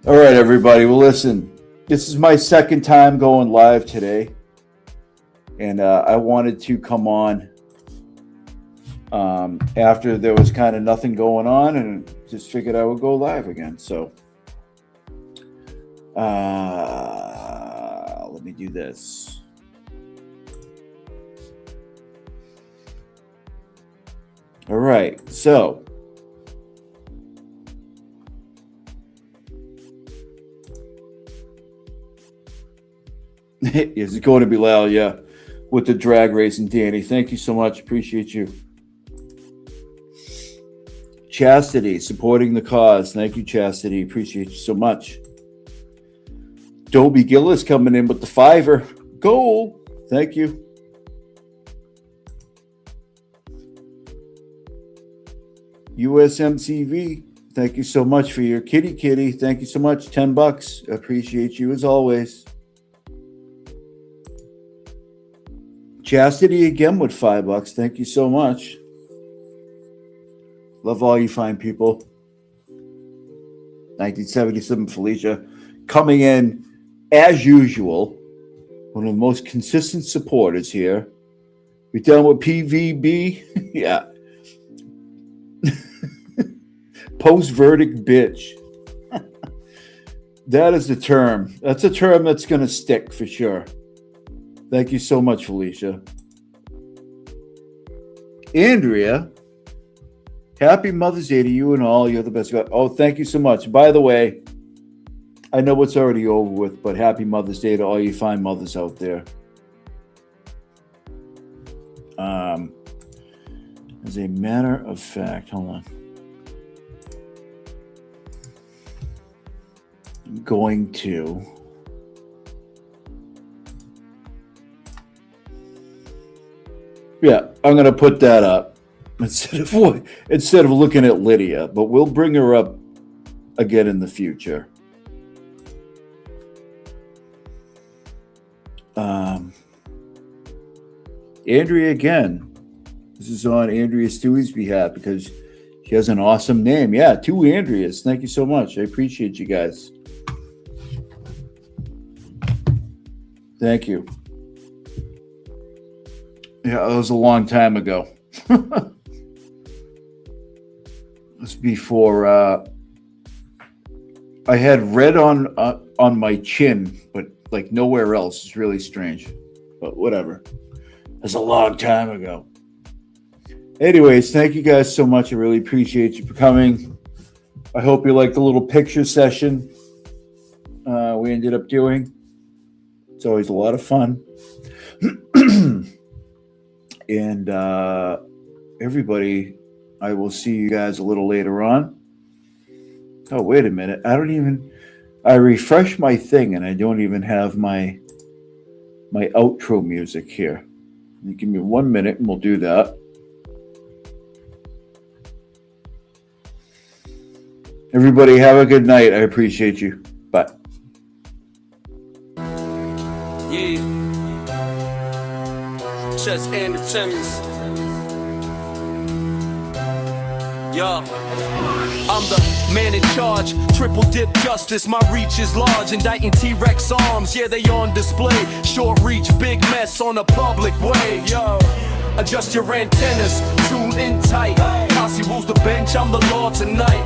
All right, everybody. Well, listen, this is my second time going live today. And I wanted to come on after there was kind of nothing going on, and just figured I would go live again. So let me do this. All right, so is it going to be loud? Yeah, with the drag racing, Danny. Thank you so much. Appreciate you. Chastity, supporting the cause. Thank you, Chastity. Appreciate you so much. Dobie Gillis coming in with the $5 goal. Thank you. USMTV, thank you so much for your kitty. Thank you so much. $10. Appreciate you as always. Chastity again with $5. Thank you so much. Love all you fine people. 1977 Felicia coming in as usual. One of the most consistent supporters here. We done with PVB? Yeah. Post-verdict bitch. That is the term. That's a term that's going to stick for sure. Thank you so much, Felicia. Andrea, happy Mother's Day to you and all. You're the best. Oh, thank you so much. By the way, I know it's already over with, but happy Mother's Day to all you fine mothers out there. As a matter of fact, hold on. I'm going to I'm going to put that up instead of looking at Lydia, but we'll bring her up again in the future. Andrea again. This is on Andrea Stewie's behalf because she has an awesome name. Yeah, 2 Andreas. Thank you so much. I appreciate you guys. Thank you. Yeah, that was a long time ago. This before I had red on my chin, but like nowhere else. It's really strange, but whatever. That's a long time ago. Anyways, thank you guys so much. I really appreciate you for coming. I hope you liked the little picture session we ended up doing. It's always a lot of fun. And everybody, I will see you guys a little later on. Oh, wait a minute. I refreshed my thing and I don't even have my outro music here. You give me 1 minute and we'll do that. Everybody have a good night. I appreciate you. Bye. Yeah. Just Andrew Timmons. Yo. I'm the man in charge, triple dip justice, my reach is large, indicting T-Rex arms, yeah they on display, short reach, big mess on a public way, yo. Adjust your antennas, tune in tight, Posse rules the bench, I'm the law tonight.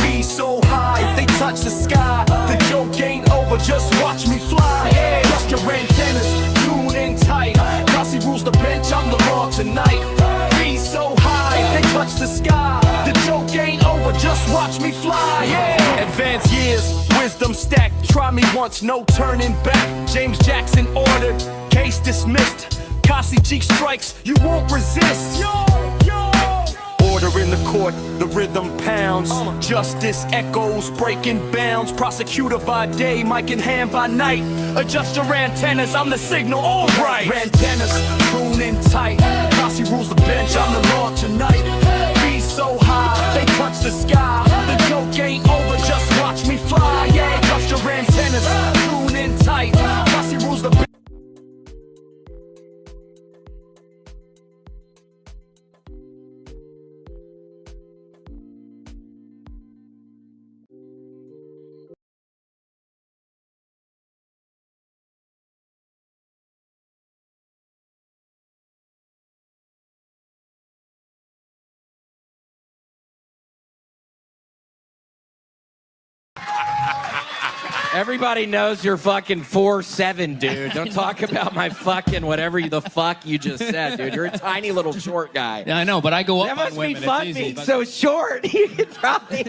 Be so high, they touch the sky, the joke ain't over, just watch me fly. Adjust your antennas, tune in tight, Posse rules the bench, I'm the law tonight. Be so high, they touch the sky, the joke ain't over, just just watch me fly, yeah. Advanced years, wisdom stacked. Try me once, no turning back. James Jackson ordered, case dismissed. Kasi cheek strikes, you won't resist. Yo, yo. Order in the court, the rhythm pounds. Justice echoes, breaking bounds. Prosecutor by day, mic in hand by night. Adjust your antennas, I'm the signal, all right. Antennas, prune in tight. Kasi rules the bench, I'm the law tonight. Be so high, they touch the sky. The joke ain't over, just watch me fly. Yeah, adjust your antennas, prune in tight. Kasi rules the bench. Everybody knows you're fucking 4'7", dude. Don't talk about my fucking whatever the fuck you just said, dude. You're a tiny little short guy. Yeah, I know, but I go up That on must be women. fun It's easy, being but- so short. You could probably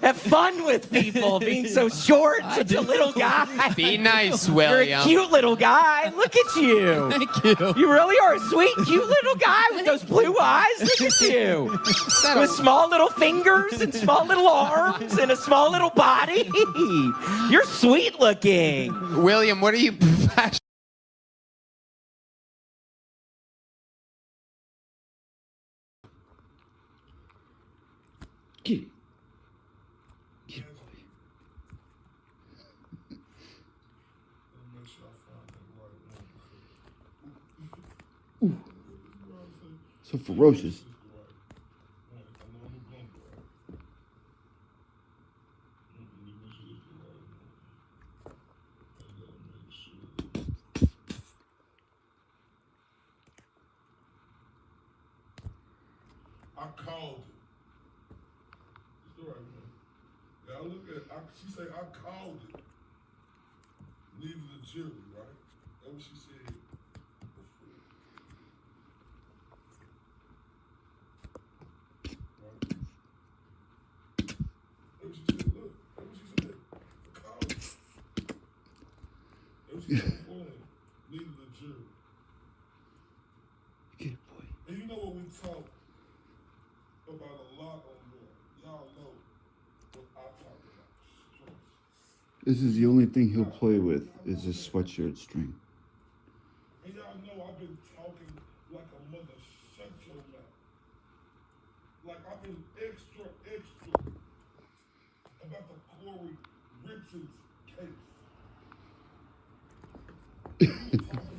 have fun with people being so short, such a little guy. Be nice, You're William. a cute little guy. Look at you. Thank you. You really are a sweet, cute little guy with those blue eyes. Look at you. With small little fingers and small little arms and a small little body. You're sweet looking. William, what are you passionate? Get it. Get it, boy. Ooh. So ferocious. I called it. It's all right, man. Yeah, I look at she say I called it. Leave the jury, right? That's what she said before. Right? That's what she said, look. That's what she said. I called it. That's what she said before. Leave the jury. Get it, boy. And you know what we talk about a lot on here. Y'all know what I talk about. Stress. This is the only thing he'll play with is a sweatshirt string. And y'all know I've been talking like a mother. Shut your mouth. Like I've been extra about the Corey Richards case. We were talking